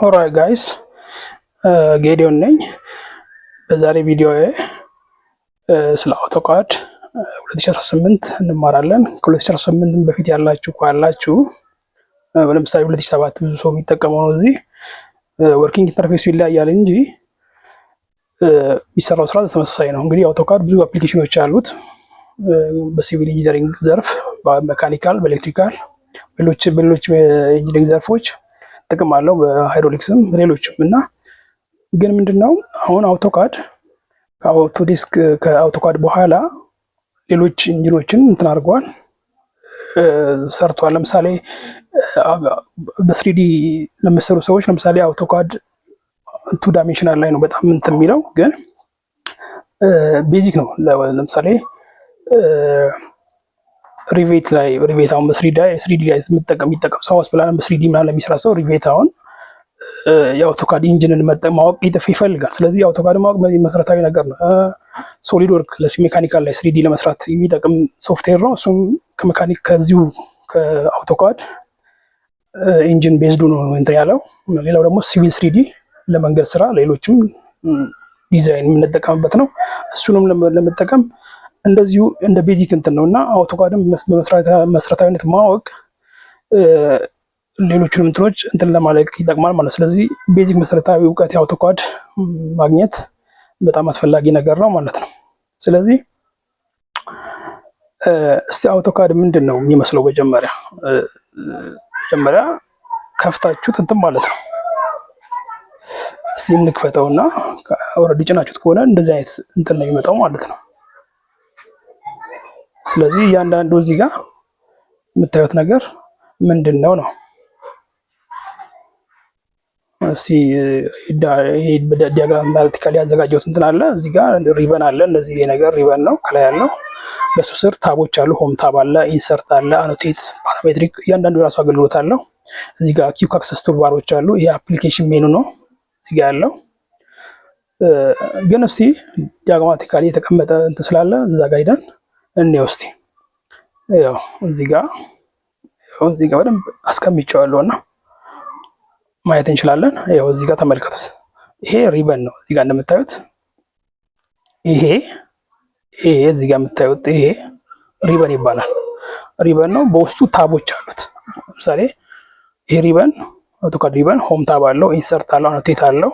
ኦራይት ጋይስ ጌዲዮን ነኝ። በዛሬ ቪዲዮ ስለ አውቶካድ 2018 እንማራለን። ከ2018 በፊት ያላችሁ ካላችሁ ለምሳሌ 2007 ብዙ ሰው የሚጠቀመው ነው። እዚህ ወርኪንግ ኢንተርፌሱ ይለያያል እንጂ የሚሰራው ስራ ተመሳሳይ ነው። እንግዲህ አውቶካድ ብዙ አፕሊኬሽኖች አሉት። በሲቪል ኢንጂነሪንግ ዘርፍ፣ በሜካኒካል፣ በኤሌክትሪካል፣ በሌሎች ኢንጂነሪንግ ዘርፎች ጥቅም አለው። በሃይድሮሊክስም ሌሎችም እና ግን ምንድነው አሁን አውቶካድ ከአውቶዴስክ ከአውቶካድ በኋላ ሌሎች ኢንጂኖችን እንትን አድርጓል ሰርቷል። ለምሳሌ በ3ዲ ለምሰሩ ሰዎች ለምሳሌ አውቶካድ 2 ዳይሜንሽናል ላይ ነው በጣም እንትን የሚለው ግን ቤዚክ ነው። ለምሳሌ ሪቬት አሁን በ3ዲ ላይ የሚጠቀም ሰው ፕላን በ3ዲ ምናምን ለሚሰራ ሰው ሪቬት አሁን የአውቶካድ ኢንጂንን ማወቅ ይፈልጋል። ስለዚህ አውቶካድ ማወቅ መሰረታዊ ነገር ነው። ሶሊድ ወርክ ሜካኒካል ላይ 3ዲ ለመስራት የሚጠቅም ሶፍትዌር ነው። እሱም ከዚሁ ከአውቶካድ ኢንጂን ቤዝዱ ነው እንትን ያለው። ሌላው ደግሞ ሲቪል 3ዲ ለመንገድ ስራ ሌሎችም ዲዛይን የምንጠቀምበት ነው። እሱንም ለመጠቀም እንደዚሁ እንደ ቤዚክ እንትን ነው እና አውቶካድም መሰረታዊነት ማወቅ ሌሎቹንም እንትኖች እንትን ለማለቅ ይጠቅማል ማለት። ስለዚህ ቤዚክ መሰረታዊ እውቀት የአውቶካድ ማግኘት በጣም አስፈላጊ ነገር ነው ማለት ነው። ስለዚህ እስቲ አውቶካድ ምንድን ነው የሚመስለው? መጀመሪያ ከፍታችሁት እንትን ማለት ነው። እስቲ እንክፈተውና ኦልሬዲ ጭናችሁት ከሆነ እንደዚህ አይነት እንትን ነው የሚመጣው ማለት ነው። ስለዚህ እያንዳንዱ እዚህ ጋር የምታዩት ነገር ምንድን ነው ነው እስቲ ዲያግራማቲካሊ ያዘጋጀሁት እንትን አለ። እዚህ ጋር ሪበን አለ። እንደዚህ ይሄ ነገር ሪበን ነው ከላይ ያለው። በሱ ስር ታቦች አሉ። ሆም ታብ አለ፣ ኢንሰርት አለ፣ አኖቴት፣ ፓራሜትሪክ እያንዳንዱ የራሱ አገልግሎት አለው። እዚህ ጋር ኪውክ አክሰስ ቱልባሮች አሉ። ይሄ አፕሊኬሽን ሜኑ ነው እዚህ ጋር ያለው። ግን እስቲ ዲያግራማቲካሊ የተቀመጠ እንትን ስላለ እዛ ጋር ሄደን እንየው እስቲ። ያው እዚህ ጋር በደንብ አስቀምጬዋለሁና ማየት እንችላለን። ያው እዚህ ጋር ተመልከቱት። ይሄ ሪበን ነው። እዚህ ጋር እንደምታዩት ይሄ እዚህ ጋር የምታዩት ይሄ ሪበን ይባላል። ሪበን ነው። በውስጡ ታቦች አሉት። ለምሳሌ ይሄ ሪበን አውቶካድ ሪበን ሆም ታብ አለው፣ ኢንሰርት አለው፣ አኖቴት አለው፣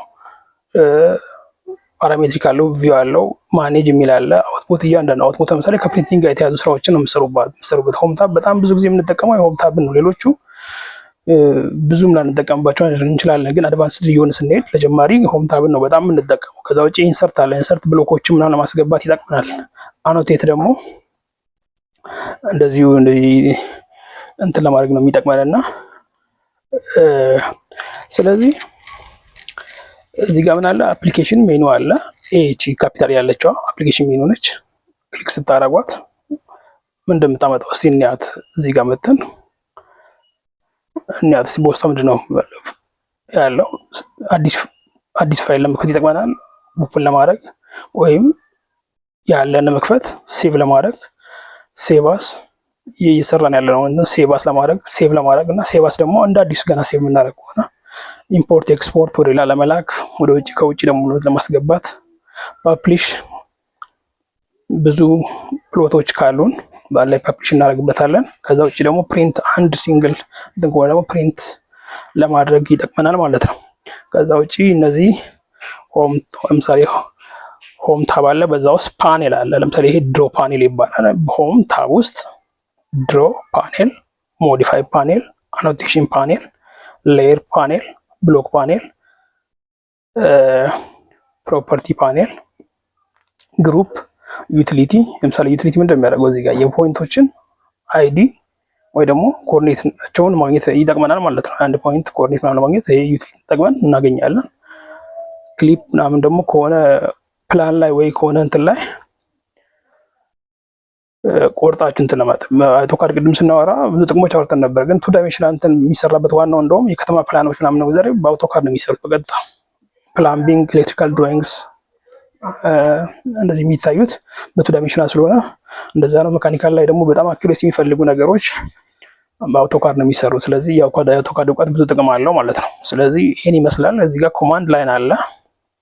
ፓራሜትሪክ አለው፣ ቪው አለው፣ ማኔጅ የሚል አለ፣ አውትፑት። እያንዳንዱ አውትፑት ለምሳሌ ከፕሪንቲንግ ጋር የተያዙ ስራዎችን ነው የምሰሩበት። ሆም ታብ በጣም ብዙ ጊዜ የምንጠቀመው የሆም ታብ ነው። ሌሎቹ ብዙም ላንጠቀምባቸው እንችላለን፣ ግን አድቫንስድ እየሆነ ስንሄድ ለጀማሪ ሆም ታብን ነው በጣም የምንጠቀመው። ከዛ ውጪ ኢንሰርት አለ። ኢንሰርት ብሎኮችን ምናምን ለማስገባት ይጠቅመናል። አኖቴት ደግሞ እንደዚህ እንትን ለማድረግ ነው የሚጠቅመንና ስለዚህ እዚህ ጋር ምን አለ? አፕሊኬሽን ሜኑ አለ። ኤች ካፒታል ያለችው አፕሊኬሽን ሜኑ ነች። ክሊክ ስታረጓት ምን እንደምታመጣው እስቲ እንያት። እዚህ ጋር መተን እንያት። በውስጧ ምንድነው ያለው? አዲስ ፋይል ለመክፈት ይጠቅመናል። ኦፕን ለማድረግ ወይም ያለን መክፈት፣ ሴቭ ለማድረግ ሴቫስ እየሰራን ያለ ነው። ሴቫስ ለማድረግ ሴቭ ለማድረግ እና ሴቫስ ደግሞ እንደ አዲስ ገና ሴቭ የምናደርግ ከሆነ ኢምፖርት ኤክስፖርት ወደ ሌላ ለመላክ ወደ ውጭ ከውጭ ደግሞ ለማስገባት ፐብሊሽ ብዙ ፕሎቶች ካሉን ባላይ ፐብሊሽ እናደርግበታለን። ከዛ ውጭ ደግሞ ፕሪንት አንድ ሲንግል እንትን ደግሞ ፕሪንት ለማድረግ ይጠቅመናል ማለት ነው። ከዛ ውጭ እነዚህ ለምሳሌ ሆም ታብ አለ። በዛ ውስጥ ፓኔል አለ። ለምሳሌ ይሄ ድሮ ፓኔል ይባላል። ሆም ታብ ውስጥ ድሮ ፓኔል፣ ሞዲፋይ ፓኔል፣ አኖቴሽን ፓኔል፣ ሌየር ፓኔል፣ ብሎክ ፓኔል፣ ፕሮፐርቲ ፓኔል፣ ግሩፕ፣ ዩቲሊቲ። ለምሳሌ ዩቲሊቲ ምንድን ነው የሚያደርገው? እዚህ ጋር የፖይንቶችን አይዲ ወይ ደግሞ ኮኦርዲኔታቸውን ማግኘት ይጠቅመናል ማለት ነው። አንድ ፖይንት ኮኦርዲኔት ምናምን ማግኘት ይሄ ዩቲሊቲ ተጠቅመን እናገኛለን። ክሊፕ ምናምን ደግሞ ከሆነ ፕላን ላይ ወይ ከሆነ እንትን ላይ ቆርጣችሁ እንትን ለማለት አውቶካድ ቅድም ስናወራ ብዙ ጥቅሞች አውርተን ነበር። ግን 2 ዳይሜንሽናል እንትን የሚሰራበት ዋናው እንደውም የከተማ ፕላኖች ምናምን ነው። ዛሬ በአውቶካድ ነው የሚሰሩት በቀጥታ ፕላምቢንግ፣ ኤሌክትሪካል ድሮይንግስ እንደዚህ የሚታዩት በ2 ዳይሜንሽናል ስለሆነ እንደዛ ነው። ሜካኒካል ላይ ደግሞ በጣም አኩሬሲ የሚፈልጉ ነገሮች በአውቶካድ ነው የሚሰሩ። ስለዚህ የአውቶካድ እውቀት ብዙ ጥቅም አለው ማለት ነው። ስለዚህ ይሄን ይመስላል። እዚህ ጋር ኮማንድ ላይን አለ።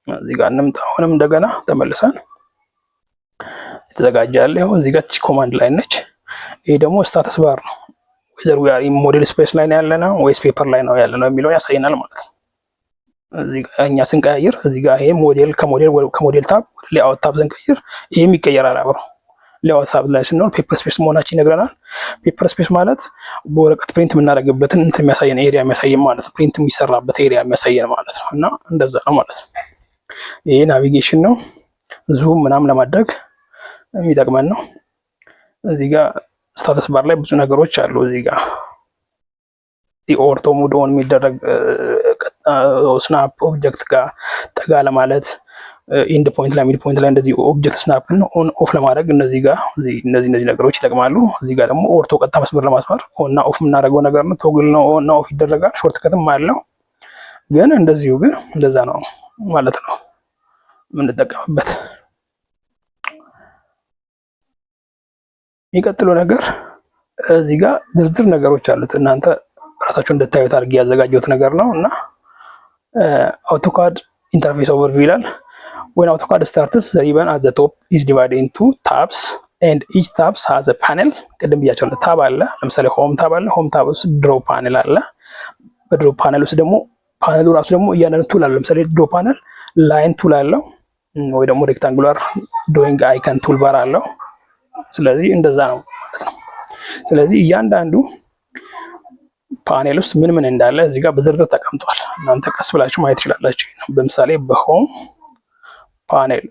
እዚህ ጋር እንምጣ። አሁንም እንደገና ተመልሰን የተዘጋጃለ። ይኸው እዚህ ጋር ኮማንድ ላይን ነች። ይሄ ደግሞ ስታተስ ባር ነው። ወይዘር ዊ አር ኢን ሞዴል ስፔስ ላይ ነው ያለነው ወይስ ፔፐር ላይ ነው ያለነው የሚለው ያሳየናል ማለት ነው። እዚህ ጋር እኛ ስንቀያየር እዚህ ጋር ይሄ ሞዴል ከሞዴል ታብ ሌአውት ታብ ስንቀይር ይሄም ይቀየራል አብሮ። ሌአውት ታብ ላይ ስንሆን ፔፐር ስፔስ መሆናችን ይነግረናል። ፔፐር ስፔስ ማለት በወረቀት ፕሪንት የምናደርግበትን እንትን የሚያሳየን ኤሪያ የሚያሳየን ማለት ነው። ፕሪንት የሚሰራበት ኤሪያ የሚያሳየን ማለት ነው። እና እንደዛ ነው ማለት ነው። ይሄ ናቪጌሽን ነው። ዙም ምናምን ለማድረግ የሚጠቅመን ነው። እዚህ ጋር ስታተስ ባር ላይ ብዙ ነገሮች አሉ። እዚህ ጋር ኦርቶ ሙድ ኦን የሚደረግ ስናፕ ኦብጀክት ጋር ጠጋ ለማለት ኢንድ ፖይንት ላይ ሚድ ፖይንት ላይ እንደዚህ ኦብጀክት ስናፕን ኦን ኦፍ ለማድረግ እነዚህ እነዚህ ነገሮች ይጠቅማሉ። እዚህ ጋር ደግሞ ኦርቶ ቀጥታ መስመር ለማስመር ኦን እና ኦፍ የምናደርገው ነገር ነው። ቶግል ነው ኦን እና ኦፍ ይደረጋል። ሾርት ከትም አለው ግን እንደዛ ነው ማለት ነው የምንጠቀምበት። የሚቀጥለው ነገር እዚህ ጋር ዝርዝር ነገሮች አሉት። እናንተ ራሳችሁ እንድታዩት አድርጌ ያዘጋጀሁት ነገር ነው እና AutoCAD ኢንተርፌስ ኦቨርቪው ይላል። when AutoCAD starts the ribbon at the top is divided into tabs and each tabs has a panel። ቅድም ብያቸዋለሁ። ታብ አለ። ለምሳሌ ሆም ታብ አለ። ሆም ታብ ውስጥ ድሮ ፓነል አለ። በድሮ ፓነል ውስጥ ደግሞ ፓነሉ ራሱ ደግሞ እያንዳንዱ ቱል አለ። ለምሳሌ ድሮ ፓነል ላይን ቱል አለው ወይ ደግሞ ሬክታንጉላር ድሮይንግ አይከን ቱል ባር አለው። ስለዚህ እንደዛ ነው ማለት ነው። ስለዚህ እያንዳንዱ ፓኔል ውስጥ ምን እንዳለ እዚህ ጋር በዝርዝር ተቀምጧል። እናንተ ቀስ ብላችሁ ማየት ትችላላችሁ። በምሳሌ በሆም ፓኔል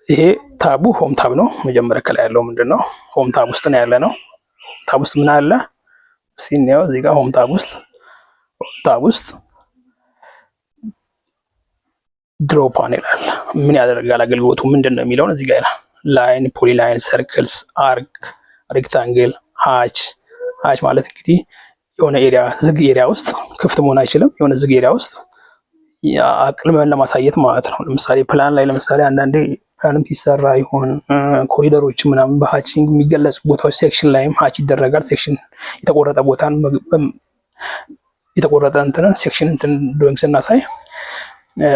ይሄ ታቡ ሆም ታብ ነው። መጀመሪያ ከላይ ያለው ምንድነው? ሆም ታብ ውስጥ ነው ያለ ነው። ታብ ውስጥ ምን አለ? ሲኒያው እዚህ ጋር ሆም ታብ ውስጥ ድሮ ፓኔል አለ። ምን ያደርጋል? አገልግሎቱ ምንድነው የሚለውን እዚህ ጋር ላይን፣ ፖሊላይን፣ ሰርክልስ፣ አርክ፣ ሬክታንግል፣ ሃች ማለት እንግዲህ የሆነ ኤሪያ ዝግ ኤሪያ ውስጥ ክፍት መሆን አይችልም። የሆነ ዝግ ኤሪያ ውስጥ አቅልመን ለማሳየት ማለት ነው። ለምሳሌ ፕላን ላይ ለምሳሌ አንዳንዴ ፕላንም ሲሰራ ይሆን ኮሪደሮች ምናምን በሃቺንግ የሚገለጹ ቦታዎች ሴክሽን ላይም ሃች ይደረጋል። ሴክሽን የተቆረጠ ቦታን የተቆረጠ እንትንን ሴክሽን ድሮይንግ ስናሳይ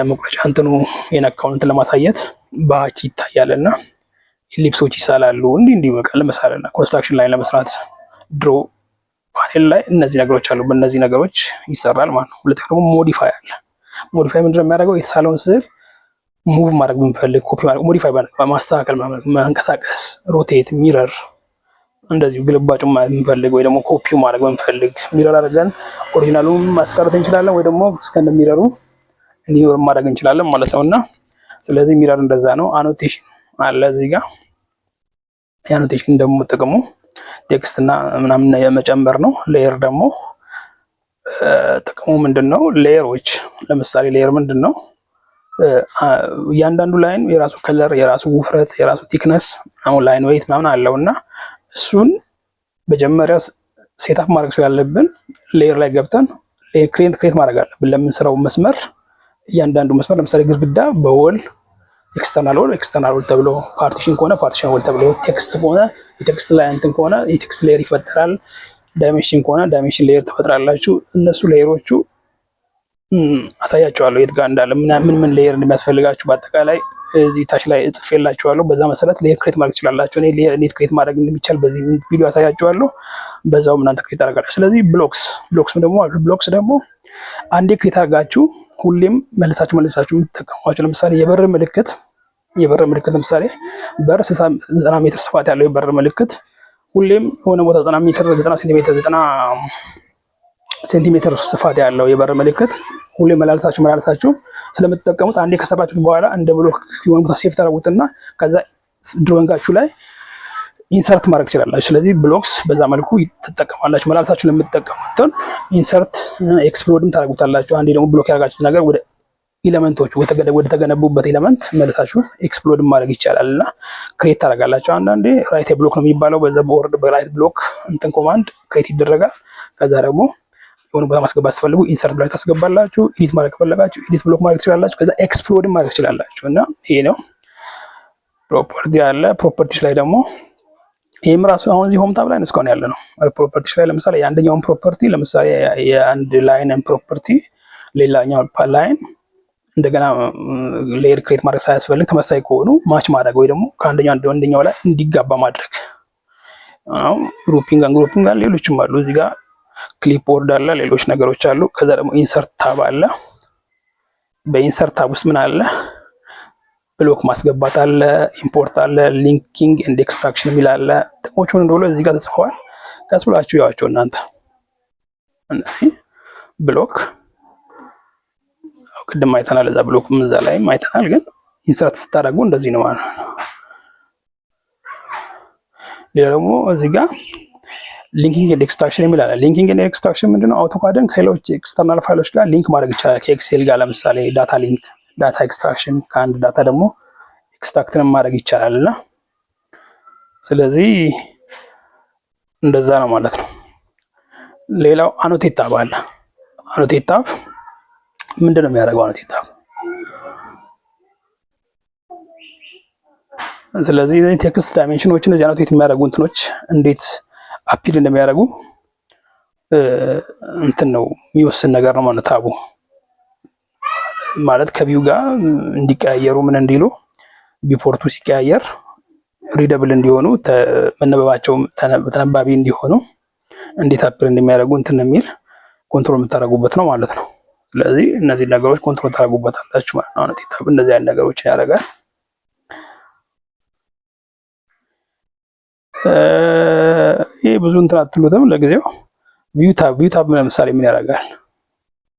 መቁረጫ እንትኑ የነካውን እንትን ለማሳየት በሃች ይታያልና ኢሊፕሶች ይሳላሉ። እንዲህ በቃ ለምሳሌና ኮንስትራክሽን ላይ ለመስራት ድሮ ፓኔል ላይ እነዚህ ነገሮች አሉ። በእነዚህ ነገሮች ይሰራል ማለት ነው። ሁለተኛ ደግሞ ሞዲፋይ አለ። ሞዲፋይ ምንድነው የሚያደርገው? የተሳለውን ስዕል ሙቭ ማድረግ ብንፈልግ ኮፒ ማድረግ፣ ሞዲፋይ ማስተካከል፣ መንቀሳቀስ፣ ሮቴት፣ ሚረር እንደዚሁ ግልባጩ ብንፈልግ ወይ ደግሞ ኮፒው ማድረግ ብንፈልግ ሚረር አድርገን ኦሪጂናሉን ማስቀረት እንችላለን ወይ ደግሞ እስከነ ሚረሩ እንዲኖር ማድረግ እንችላለን ማለት ነውና ስለዚህ ሚረር እንደዛ ነው። አኖቴሽን አለ እዚህ ጋር። የአኖቴሽን ደግሞ ጥቅሙ ቴክስት እና ምናምን የመጨመር ነው። ሌየር ደግሞ ጥቅሙ ምንድነው? ሌየሮች ለምሳሌ ሌየር ምንድነው? እያንዳንዱ ላይን የራሱ ከለር፣ የራሱ ውፍረት፣ የራሱ ቲክነስ አሁን ላይን ዌይት ምናምን አለውና እሱን መጀመሪያ ሴትአፕ ማድረግ ስላለብን ሌየር ላይ ገብተን ክሬት ማድረግ አለብን። ለምንሰራው መስመር እያንዳንዱ መስመር ለምሳሌ ግድግዳ በወል ኤክስተርናል ወል ተብሎ፣ ፓርቲሽን ከሆነ ፓርቲሽን ወል ተብሎ፣ ቴክስት ከሆነ የቴክስት ላይ እንትን ከሆነ የቴክስት ሌየር ይፈጠራል። ዳይሜንሽን ከሆነ ዳይሜንሽን ሌየር ትፈጥራላችሁ። እነሱ ሌየሮቹ አሳያችኋለሁ የት ጋር እንዳለ ምን ሌየር እንደሚያስፈልጋችሁ በአጠቃላይ እዚህ ታች ላይ ጽፌላችኋለሁ። በዛ መሰረት ሌየር ክሬት ማድረግ ትችላላችሁ። እኔ ሌየር እንዴት ክሬት ማድረግ እንደሚቻል በዚህ ቪዲዮ አሳያችኋለሁ። በዛው እናንተ ክሬት አደርጋላችሁ። ስለዚህ ብሎክስ ደግሞ አሉ። ብሎክስ ደግሞ አንዴ ክሬት አድርጋችሁ ሁሌም መልሳችሁ የምትጠቀሟቸው ለምሳሌ የበር ምልክት ለምሳሌ በር 90 ሜትር ስፋት ያለው የበር ምልክት ሁሌም የሆነ ቦታ 90 ሜትር 90 ሴንቲሜትር ስፋት ያለው የበር ምልክት ሁሌም መላልሳችሁ ስለምትጠቀሙት አንዴ ከሰራችሁት በኋላ እንደ ብሎክ የሆነ ቦታ ሴፍ ታደርጉትና ከዛ ድሮይንጋችሁ ላይ ኢንሰርት ማድረግ ትችላላችሁ። ስለዚህ ብሎክስ በዛ መልኩ ትጠቀማላችሁ። መላልሳችሁ ለምትጠቀሙት ኢንሰርት ኤክስፕሎድም ታደርጉታላችሁ። አንዴ ደግሞ ብሎክ ያደርጋችሁት ነገር ወደ ኤሌመንቶች ወደ ተገነቡበት ኤሌመንት መልሳችሁ ኤክስፕሎድ ማድረግ ይቻላልና ክሬት ታደርጋላችሁ። አንዳንዴ ራይት ብሎክ ነው የሚባለው። በዛ በወርድ በራይት ብሎክ እንትን ኮማንድ ክሬት ይደረጋል። ከዛ ደግሞ የሆነ ቦታ ማስገባት ስትፈልጉ ኢንሰርት ብላችሁ ታስገባላችሁ። ኤዲት ማድረግ ከፈለጋችሁ ኤዲት ብሎክ ማድረግ ትችላላችሁ። ከዛ ኤክስፕሎድ ማድረግ ትችላላችሁ እና ይሄ ነው። ፕሮፐርቲ አለ። ፕሮፐርቲስ ላይ ደግሞ ይሄም ራሱ አሁን እዚህ ሆም ታብ ላይ እስካሁን ያለ ነው። ፕሮፐርቲስ ላይ ለምሳሌ የአንደኛውን ፕሮፐርቲ ለምሳሌ የአንድ ላይንን ፕሮፐርቲ ሌላኛው ላይን እንደገና ሌየር ክሬት ማድረግ ሳያስፈልግ ተመሳሳይ ከሆኑ ማች ማድረግ ወይ ደግሞ ከአንደኛው አንደኛው ላይ እንዲጋባ ማድረግ። አሁን ግሩፒንግ አለ፣ ሌሎችም አሉ። እዚህ ጋር ክሊፕ ቦርድ አለ፣ ሌሎች ነገሮች አሉ። ከዛ ደግሞ ኢንሰርት ታብ አለ። በኢንሰርት ታብ ውስጥ ምን አለ? ብሎክ ማስገባት አለ፣ ኢምፖርት አለ፣ ሊንኪንግ ኤንድ ኤክስትራክሽን የሚል አለ። ጥቅሞቹን እንደሆነ እዚህ ጋር ተጽፈዋል። ቀስ ብላችሁ ያዋቸው እናንተ። እነዚህ ብሎክ ቅድም አይተናል፣ እዛ ብሎክ እዛ ላይም አይተናል። ግን ኢንሰርት ስታደርጉ እንደዚህ ነው ማለት ነው። ሌላ ደግሞ እዚህ ጋር ሊንኪንግ ኤንድ ኤክስትራክሽን የሚል አለ። ሊንኪንግ ኤንድ ኤክስትራክሽን ምንድነው? አውቶካድን ከሌሎች ኤክስተርናል ፋይሎች ጋር ሊንክ ማድረግ ይቻላል። ከኤክሴል ጋር ለምሳሌ ዳታ ሊንክ፣ ዳታ ኤክስትራክሽን፣ ከአንድ ዳታ ደግሞ ኤክስትራክትን ማድረግ ይቻላል። እና ስለዚህ እንደዛ ነው ማለት ነው። ሌላው አኖቴት ታብ አለ። አኖቴት ታብ ምንድነው የሚያደርገው? አኖቴት ታብ ስለዚህ ቴክስት ዳይሜንሽኖችን እዚህ አኖቴት የሚያደርጉ እንትኖች እንዴት አፒል እንደሚያደርጉ እንትን ነው የሚወስን ነገር ነው ማለት ታቡ ማለት ከቪው ጋር እንዲቀያየሩ ምን እንዲሉ ቢፖርቱ ሲቀያየር ሪደብል እንዲሆኑ መነበባቸው ተነባቢ እንዲሆኑ እንዴት አፒል እንደሚያደርጉ እንትን የሚል ኮንትሮል የምታደርጉበት ነው ማለት ነው። ስለዚህ እነዚህ ነገሮች ኮንትሮል ታደርጉበታላችሁ ማለት ነው። አኖቴት ታብ እንደዚህ አይነት ነገሮችን ያደርጋል። ይሄ ብዙ እንትን አትሉትም ለጊዜው። ቪው ታብ ለምሳሌ ምን ያደርጋል?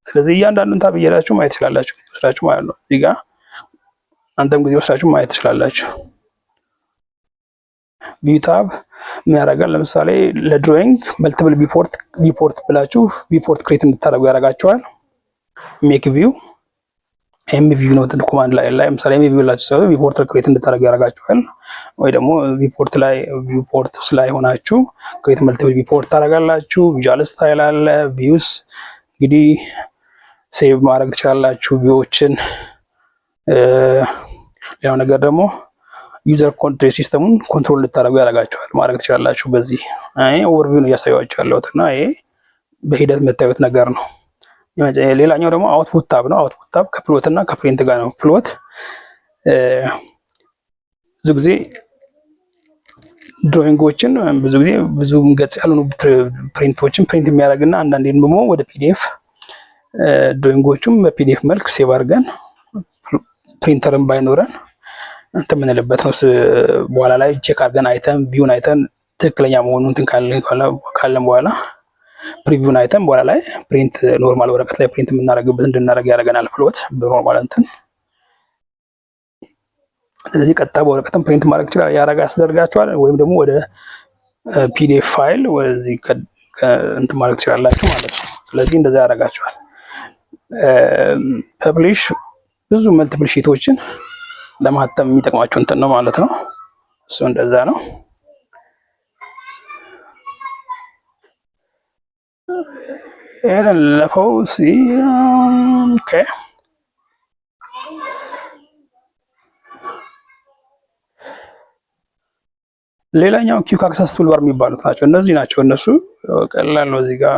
ስለዚህ እያንዳንዱን ታብ እየሄዳችሁ ማየት ትችላላችሁ፣ ጊዜ ወስዳችሁ ማለት ነው። እዚህ ጋር አንተም ጊዜ ወስዳችሁ ማየት ትችላላችሁ። ቪው ታብ ምን ያደርጋል? ለምሳሌ ለድሮይንግ መልቲፕል ቪፖርት ብላችሁ ቪፖርት ክሬት እንድታደርጉ ያደርጋችኋል። ሜክ ቪው ኤምቪው ነው ኮማንድ ላይ ለምሳሌ ኤምቪው ብላችሁ ሰው ቪፖርት ክሬት እንድታደርጉ ያደርጋችኋል። ወይ ደግሞ ቪፖርት ላይ ሆናችሁ ክሬት መልቲፕል ቪፖርት ታደርጋላችሁ። ቪዥዋል ስታይል አለ፣ ቪውስ እንግዲህ ሴቭ ማድረግ ትችላላችሁ ቪዎችን። ሌላው ነገር ደግሞ ዩዘር ኮንትሮል ሲስተሙን ኮንትሮል ልታደርጉ ያደርጋችኋል፣ ማድረግ ትችላላችሁ። በዚህ ኦቨርቪው ነው እያሳያችሁ ያለሁት እና ይሄ በሂደት የምታዩት ነገር ነው። ሌላኛው ደግሞ አውትፑት ታብ ነው። አውትፑት ታብ ከፕሎት እና ከፕሪንት ጋር ነው። ፕሎት ብዙ ጊዜ ድሮይንጎችን ብዙ ገጽ ያልሆኑ ፕሪንቶችን ፕሪንት የሚያደርግና አንዳንዴ ደግሞ ወደ ፒዲኤፍ ድሮይንጎቹም በፒዲኤፍ መልክ ሴቭ አድርገን ፕሪንተርን ባይኖረን እንትን የምንልበት ነው። በኋላ ላይ ቼክ አድርገን አይተን ቪውን አይተን ትክክለኛ መሆኑን እንትን ካለን በኋላ ፕሪቪውን አይተን በኋላ ላይ ፕሪንት ኖርማል ወረቀት ላይ ፕሪንት የምናደርግበት እንድናደርግ ያደርገናል ፍሎት በኖርማል እንትን። ስለዚህ ቀጥታ በወረቀትም ፕሪንት ማድረግ ይችላል ያስደርጋችኋል። ወይም ደግሞ ወደ ፒዲኤፍ ፋይል ወደዚህ እንትን ማድረግ ትችላላችሁ ማለት ነው። ስለዚህ እንደዛ ያደርጋችኋል። ፐብሊሽ ብዙ መልቲፕል ሺቶችን ለማተም የሚጠቅማችሁ እንትን ነው ማለት ነው። እሱ እንደዛ ነው። ለፈው ኦኬ። ሌላኛው ኪውክ አክሰስ ቱልባር የሚባሉት ናቸው። እነዚህ ናቸው። እነሱ ቀላል ነው እዚህ ጋር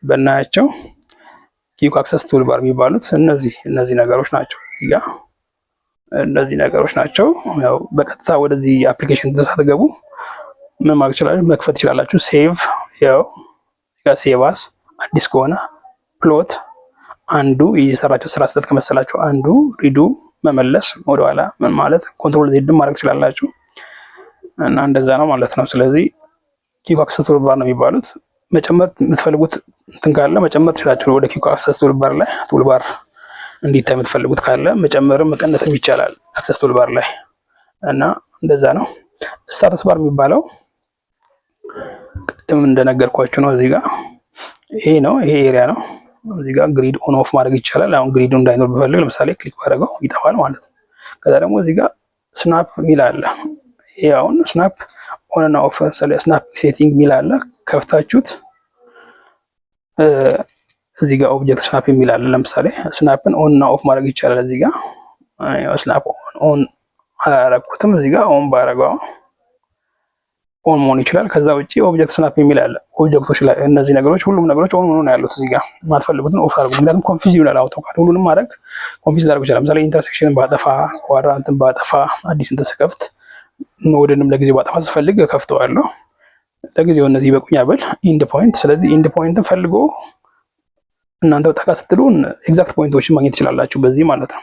በእናያቸው። ኪውክ አክሰስ ቱልባር የሚባሉት እነዚህ ነገሮች ናቸው። እዚህ ጋር እነዚህ ነገሮች ናቸው። ያው በቀጥታ ወደዚህ አፕሊኬሽን ተሳትገቡ ምን ማድረግ ይችላል? መክፈት ይችላላችሁ። ሴቭ ያው ጋር ሴቫስ አዲስ ከሆነ ፕሎት አንዱ የሰራችሁ ስራ ስህተት ከመሰላችሁ አንዱ ሪዱ መመለስ ወደኋላ ምን ማለት ኮንትሮል ዜድ ማድረግ ትችላላችሁ እና እንደዛ ነው ማለት ነው። ስለዚህ ኪውክ አክሰስ ቱልባር ነው የሚባሉት። መጨመር የምትፈልጉት እንትን ካለ መጨመር ትችላላችሁ። ወደ ኪውክ አክሰስ ቱልባር ላይ ቱልባር እንዲታይ የምትፈልጉት ካለ መጨመርም መቀነስም ይቻላል አክሰስ ቱልባር ላይ እና እንደዛ ነው። ስታተስ ባር የሚባለው ቅድም እንደነገርኳችሁ ነው። እዚህ ጋር ይሄ ኤሪያ ነው። እዚህ ጋር ግሪድ ኦን ኦፍ ማድረግ ይቻላል። አሁን ግሪዱ እንዳይኖር ብፈልግ ለምሳሌ ክሊክ ባደረገው ይጠፋል ማለት ነው። ከዛ ደግሞ እዚህ ጋር ስናፕ ሚል አለ። ይሄ አሁን ስናፕ ኦን እና ኦፍ ስናፕ ሴቲንግ ሚል አለ። ከፍታችሁት እዚህ ጋር ኦብጀክት ስናፕ የሚል አለ። ለምሳሌ ስናፕን ኦን እና ኦፍ ማድረግ ይቻላል። እዚህ ጋር ስናፕ ኦን አላረኩትም። እዚህ ጋር ኦን ባረገው ኦን መሆን ይችላል። ከዛ ውጪ ኦብጀክት ስናፕ የሚል አለ። ኦብጀክቶች ላይ እነዚህ ነገሮች ሁሉም ነገሮች ኦን ሆኖ ነው ያሉት። እዚህ ጋር የማትፈልጉትን ኦፍ አድርጉ። ምክንያቱም ኮንፊውዝ ይሆናል። አውቶካድ ሁሉንም ማድረግ ኮንፊውዝ ላደርግ ይችላል። ለምሳሌ ኢንተርሴክሽንን ባጠፋ፣ ኳድራንትን ባጠፋ፣ አዲስ እንትን ስከፍት፣ ኖድንም ለጊዜው ባጠፋ ስፈልግ ከፍተዋለሁ። ለጊዜው እነዚህ ይበቁኛ ብል ኢንድ ፖይንት። ስለዚህ ኢንድ ፖይንትን ፈልጎ እናንተ ጠቃ ስትሉ ኤግዛክት ፖይንቶችን ማግኘት ትችላላችሁ በዚህ ማለት ነው።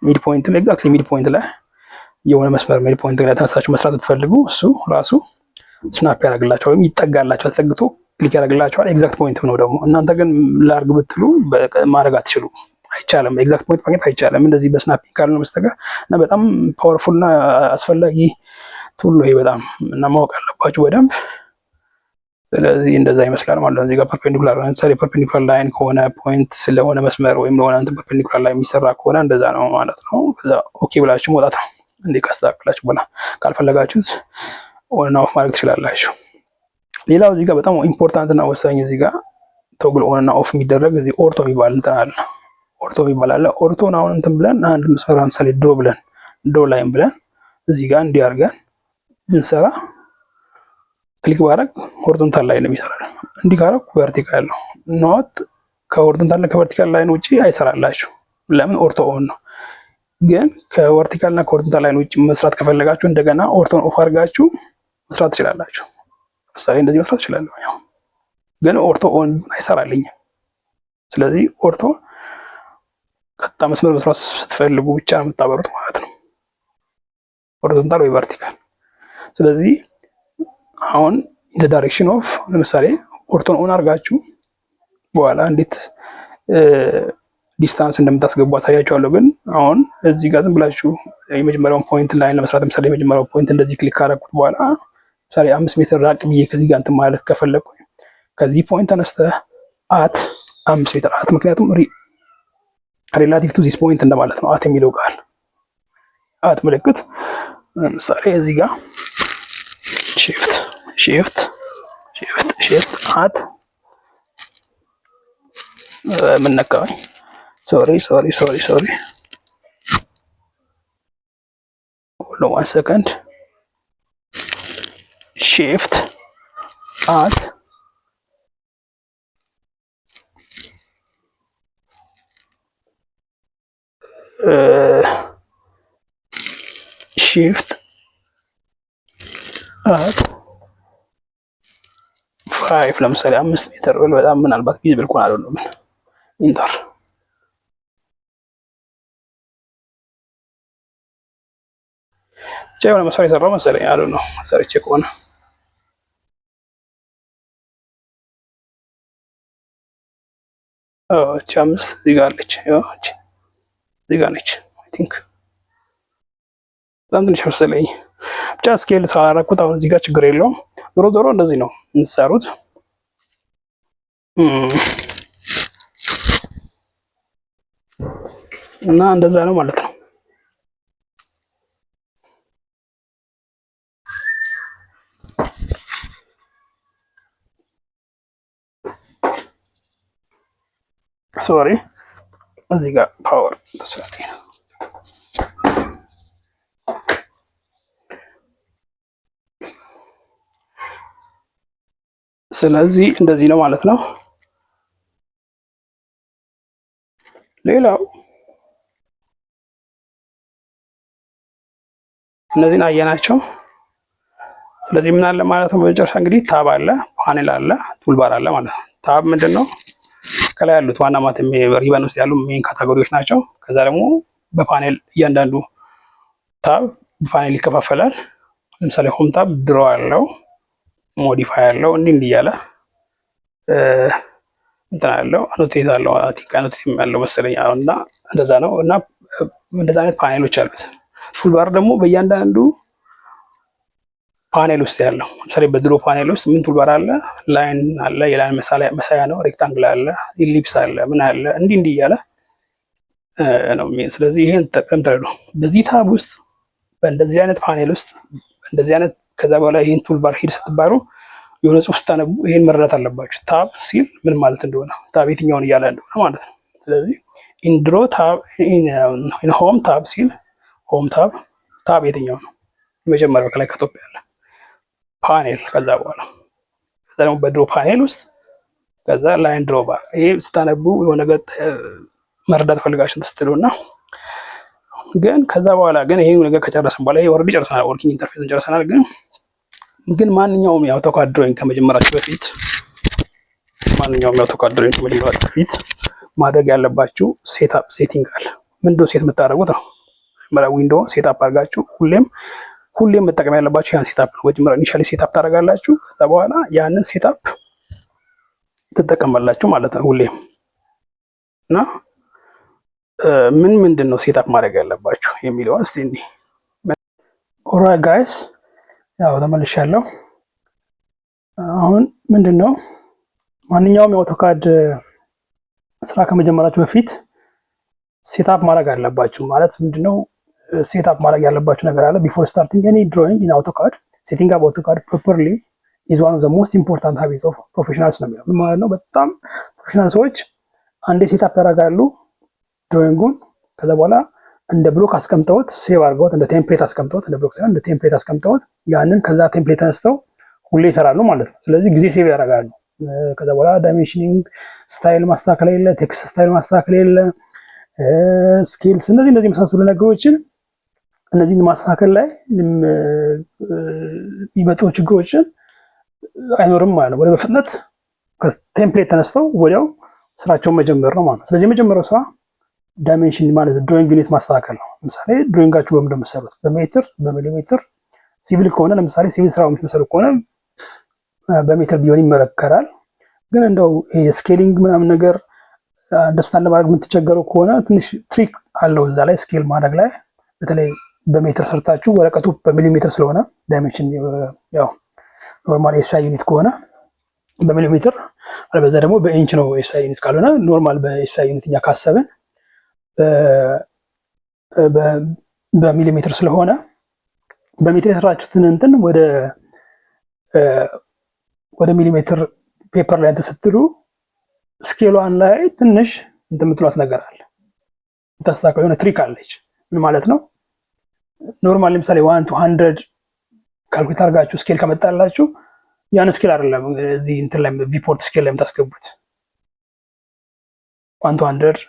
ሚድ ፖይንትን ኤግዛክትሊ ሚድ ፖይንት ላይ የሆነ መስመር ሚድ ፖይንት ላይ ተነሳችሁ መስራት ብትፈልጉ እሱ ራሱ ስናፕ ያደርግላችኋል ወይም ይጠጋላችኋል። ተጠግቶ ክሊክ ያደርግላችኋል። ኤግዛክት ፖይንት ነው ደግሞ። እናንተ ግን ላርግ ብትሉ ማድረግ አትችሉ፣ አይቻልም። ኤግዛክት ፖይንት ማግኘት አይቻልም እንደዚህ በስናፒንግ ካልሆነ በስተቀር እና በጣም ፓወርፉል እና አስፈላጊ ቱል ነው ይሄ በጣም እና ማወቅ አለባችሁ በደንብ። ስለዚህ እንደዛ ይመስላል ማለት ነው። እዚህ ጋር ፐርፔንዲኩላር ለምሳሌ ፐርፔንዲኩላር ላይን ከሆነ ፖይንት ስለሆነ መስመር ወይም ለሆነ እንትን ፐርፔንዲኩላር ላይ የሚሰራ ከሆነ እንደዛ ነው ማለት ነው። ከዛ ኦኬ ብላችሁ መውጣት ነው። እንዴ ካስተካከላችሁ በኋላ ካልፈለጋችሁት ኦን እና ኦፍ ማድረግ ትችላላችሁ። ሌላው እዚህ ጋር በጣም ኢምፖርታንት እና ወሳኝ እዚህ ጋር ቶግል ኦን እና ኦፍ የሚደረግ እዚህ ኦርቶ የሚባል እንትን አለ። ኦርቶ የሚባል አለ። ኦርቶን አሁን እንትን ብለን አንድ መስመር ለምሳሌ ድሮ ላይን ብለን እዚህ ጋር እንዲህ አድርገን ብንሰራ ክሊክ ባረግ ሆሪዞንታል ላይን ነው የሚሰራል። እንዲህ ካረኩ ቨርቲካል ነው። ኖት ከሆሪዞንታል ከቨርቲካል ላይን ውጪ አይሰራላችሁ። ለምን? ኦርቶ ኦን ነው። ግን ከቨርቲካል እና ከሆሪዞንታል ላይን ውጪ መስራት ከፈለጋችሁ እንደገና ኦርቶን ኦፍ አድርጋችሁ መስራት ትችላላችሁ። ለምሳሌ እንደዚህ መስራት እችላለሁ። ያው ግን ኦርቶ ኦን አይሰራልኝም። ስለዚህ ኦርቶ ቀጥታ መስመር መስራት ስትፈልጉ ብቻ ነው የምታበሩት ማለት ነው፣ ሆሪዞንታል ወይ ቨርቲካል። ስለዚህ አሁን ኢን ዘ ዳይሬክሽን ኦፍ ለምሳሌ ኦርቶን ኦን አድርጋችሁ በኋላ እንዴት ዲስታንስ እንደምታስገቡ አሳያችኋለሁ። ግን አሁን እዚህ ጋር ዝም ብላችሁ የመጀመሪያውን ፖይንት ላይን ለመስራት ለምሳሌ የመጀመሪያው ፖይንት እንደዚህ ክሊክ ካደረኩት በኋላ ለምሳሌ 5 ሜትር ራቅ ብዬ ከዚህ ጋር እንትን ማለት ከፈለኩ ከዚህ ፖይንት ተነስተህ አት 5 ሜትር አት፣ ምክንያቱም ሪላቲቭ ቱ ዚስ ፖይንት እንደማለት ነው አት የሚለው ቃል። አት ምልክት ለምሳሌ እዚህ ጋር ሺፍት አት ምን ነካኝ? ሶሪ ሆልድ ኦን 1 ሰከንድ። ሺፍት አት ሺፍት አት 5 ለምሳሌ 5 ሜትር ብል በጣም ምናልባት ቪዚብል ኮን አይደለም። ኢንተር ቻው ነው መስዋዕት የሰራው መሰለኝ አሉ ነው ሰርቼ ከሆነ እቺ 5 እዚህ ጋር አለች። እቺ እዚህ ጋር ነች። አይ ቲንክ በጣም ትንሽ መሰለኝ። ብቻ ስኬል ሳላረኩት አሁን እዚህ ጋር ችግር የለውም። ዞሮ እንደዚህ ነው የምትሰሩት። እና እንደዛ ነው ማለት ነው። ሶሪ እዚህ ጋር ፓወር ተሰራኝ። ስለዚህ እንደዚህ ነው ማለት ነው። ሌላው እነዚህን አየናቸው። ስለዚህ ምን አለ ማለት ነው በመጨረሻ እንግዲህ ታብ አለ፣ ፓኔል አለ፣ ቱልባር አለ ማለት ነው። ታብ ምንድነው? ከላይ ያሉት ዋና ማተም ሪበን ውስጥ ያሉ ሜን ካታጎሪዎች ናቸው። ከዛ ደግሞ በፓኔል እያንዳንዱ ታብ በፓኔል ይከፋፈላል። ለምሳሌ ሆም ታብ ድሮ አለው፣ ሞዲፋይ አለው፣ እንዲህ እያለ እንትን አለው፣ አኖቴት አለው። አቲካ አኖቴት ያለው መሰለኝ እና እንደዛ ነው። እና እንደዛ አይነት ፓኔሎች አሉት። ቱልባር ደግሞ በእያንዳንዱ ፓኔል ውስጥ ያለው ለምሳሌ በድሮ ፓኔል ውስጥ ምን ቱልባር አለ? ላይን አለ፣ የላይን መሳያ ነው። ሬክታንግል አለ፣ ኢሊፕስ አለ፣ ምን አለ፣ እንዲህ እያለ ነው። ስለዚህ ይሄን ተጠቅም ተረዱ። በዚህ ታብ ውስጥ በእንደዚህ አይነት ፓኔል ውስጥ እንደዚህ አይነት ከዛ በኋላ ይሄን ቱልባር ሂድ ስትባሉ የሆነ ጽሑፍ ስታነቡ ይሄን መረዳት አለባችሁ። ታብ ሲል ምን ማለት እንደሆነ፣ ታብ የትኛውን እያለ እንደሆነ ማለት ነው። ስለዚህ ኢንድሮ ታብ ኢን ሆም ታብ ሲል ሆም ታብ የትኛው ነው? የመጀመሪያው ከላይ ከቶፕ ያለ ፓኔል ከዛ ደግሞ በድሮ ፓኔል ውስጥ ከዛ ላይን ድሮ ባር። ይሄ ስታነቡ የሆነ ነገር መረዳት ፈልጋችሁ ስትሉና ግን ከዛ በኋላ ግን ይሄ ነገር ከጨረስን በኋላ ይሄ ኦልሬዲ ጨርሰናል፣ ወርኪንግ ኢንተርፌስን ጨርሰናል። ግን ማንኛውም የአውቶካድ ድሮይንግ ከመጀመራችሁ በፊት ማድረግ ያለባችሁ ሴትአፕ ሴቲንግ አለ። ምንድነው ሴት የምታደርጉት ነው? ዊንዶው ሴትአፕ አድርጋችሁ ሁሌም መጠቀም ያለባችሁ ያን ሴትአፕ ነው። መጀመሪያ ኢኒሻሊ ሴትአፕ ታደርጋላችሁ። ከዛ በኋላ ያንን ሴትአፕ ትጠቀማላችሁ ማለት ነው ሁሌም። እና ምንድነው ሴትአፕ ማድረግ ያለባችሁ የሚለውን እስቲ እንዴ ኦልራይት ጋይስ፣ ያው ተመልሻለሁ። አሁን ምንድነው ማንኛውም የአውቶካድ ስራ ከመጀመራችሁ በፊት ሴትአፕ ማድረግ አለባችሁ። ማለት ምንድነው ሴትአፕ ማድረግ ያለባችሁ ነገር አለ። ቢፎር ስታርቲንግ ኤኒ ድሮይንግ ኢን አውቶካድ ሴቲንግ አፕ አውቶካድ ፕሮፐርሊ ኢዝ ዋን ኦፍ ዘ ሞስት ኢምፖርታንት ሃቢትስ ኦፍ ፕሮፌሽናልስ ነው የሚለው ማለት ነው። በጣም ፕሮፌሽናል ሰዎች አንዴ ሴትአፕ ያደርጋሉ ድሮይንጉን። ከዛ በኋላ እንደ ብሎክ አስቀምጠውት ሴቭ አድርገውት እንደ ቴምፕሌት አስቀምጠውት እንደ ብሎክ ሳይሆን እንደ ቴምፕሌት አስቀምጠውት ያንን ከዛ ቴምፕሌት ተነስተው ሁሌ ይሰራሉ ማለት ነው። ስለዚህ ጊዜ ሴቭ ያደርጋሉ። ከዛ በኋላ ዳይሜንሽኒንግ ስታይል ማስተካከል የለ፣ ቴክስት ስታይል ማስተካከል የለ፣ ስኬልስ እነዚህ የመሳሰሉ ነገሮችን እነዚህን ማስተካከል ላይ የሚመጡ ችግሮችን አይኖርም ማለት ነው። ወደ በፍጥነት ከቴምፕሌት ተነስተው ወዲያው ስራቸውን መጀመር ነው ማለት ነው። ስለዚህ የመጀመሪያው ስራ ዳይሜንሽን ማለት ድሮይንግ ዩኒት ማስተካከል ነው። ለምሳሌ ድሮይንጋችሁ በምን እንደምትሰሩት በሜትር በሚሊሜትር፣ ሲቪል ከሆነ ለምሳሌ ሲቪል ስራው የምትሰሩ ከሆነ በሜትር ቢሆን ይመረከራል። ግን እንደው ስኬሊንግ ምናምን ነገር አንደርስታንድ ለማድረግ የምትቸገሩ ከሆነ ትንሽ ትሪክ አለው እዛ ላይ ስኬል ማድረግ ላይ። በተለይ በሜትር ሰርታችሁ ወረቀቱ በሚሊሜትር ስለሆነ ዳይሜንሽን ያው ኖርማል ኤስአይ ዩኒት ከሆነ በሚሊሜትር፣ አለበዛ ደግሞ በኢንች ነው ኤስአይ ዩኒት ካልሆነ ኖርማል በኤስአይ ዩኒት እኛ ካሰብን በሚሊሜትር ስለሆነ በሜትር የሰራችሁትን እንትን ወደ ሚሊሜትር ፔፐር ላይ ስትሉ ስኬሏን ላይ ትንሽ የምትሏት ነገር አለ፣ የምታስተካክለው የሆነ ትሪክ አለች። ምን ማለት ነው? ኖርማል ለምሳሌ 1 to 100 ካልኩሌት አድርጋችሁ ስኬል ከመጣላችሁ ያን ስኬል አይደለም እዚህ እንትን ላይ ቪፖርት ስኬል ላይ የምታስገቡት 1 to 100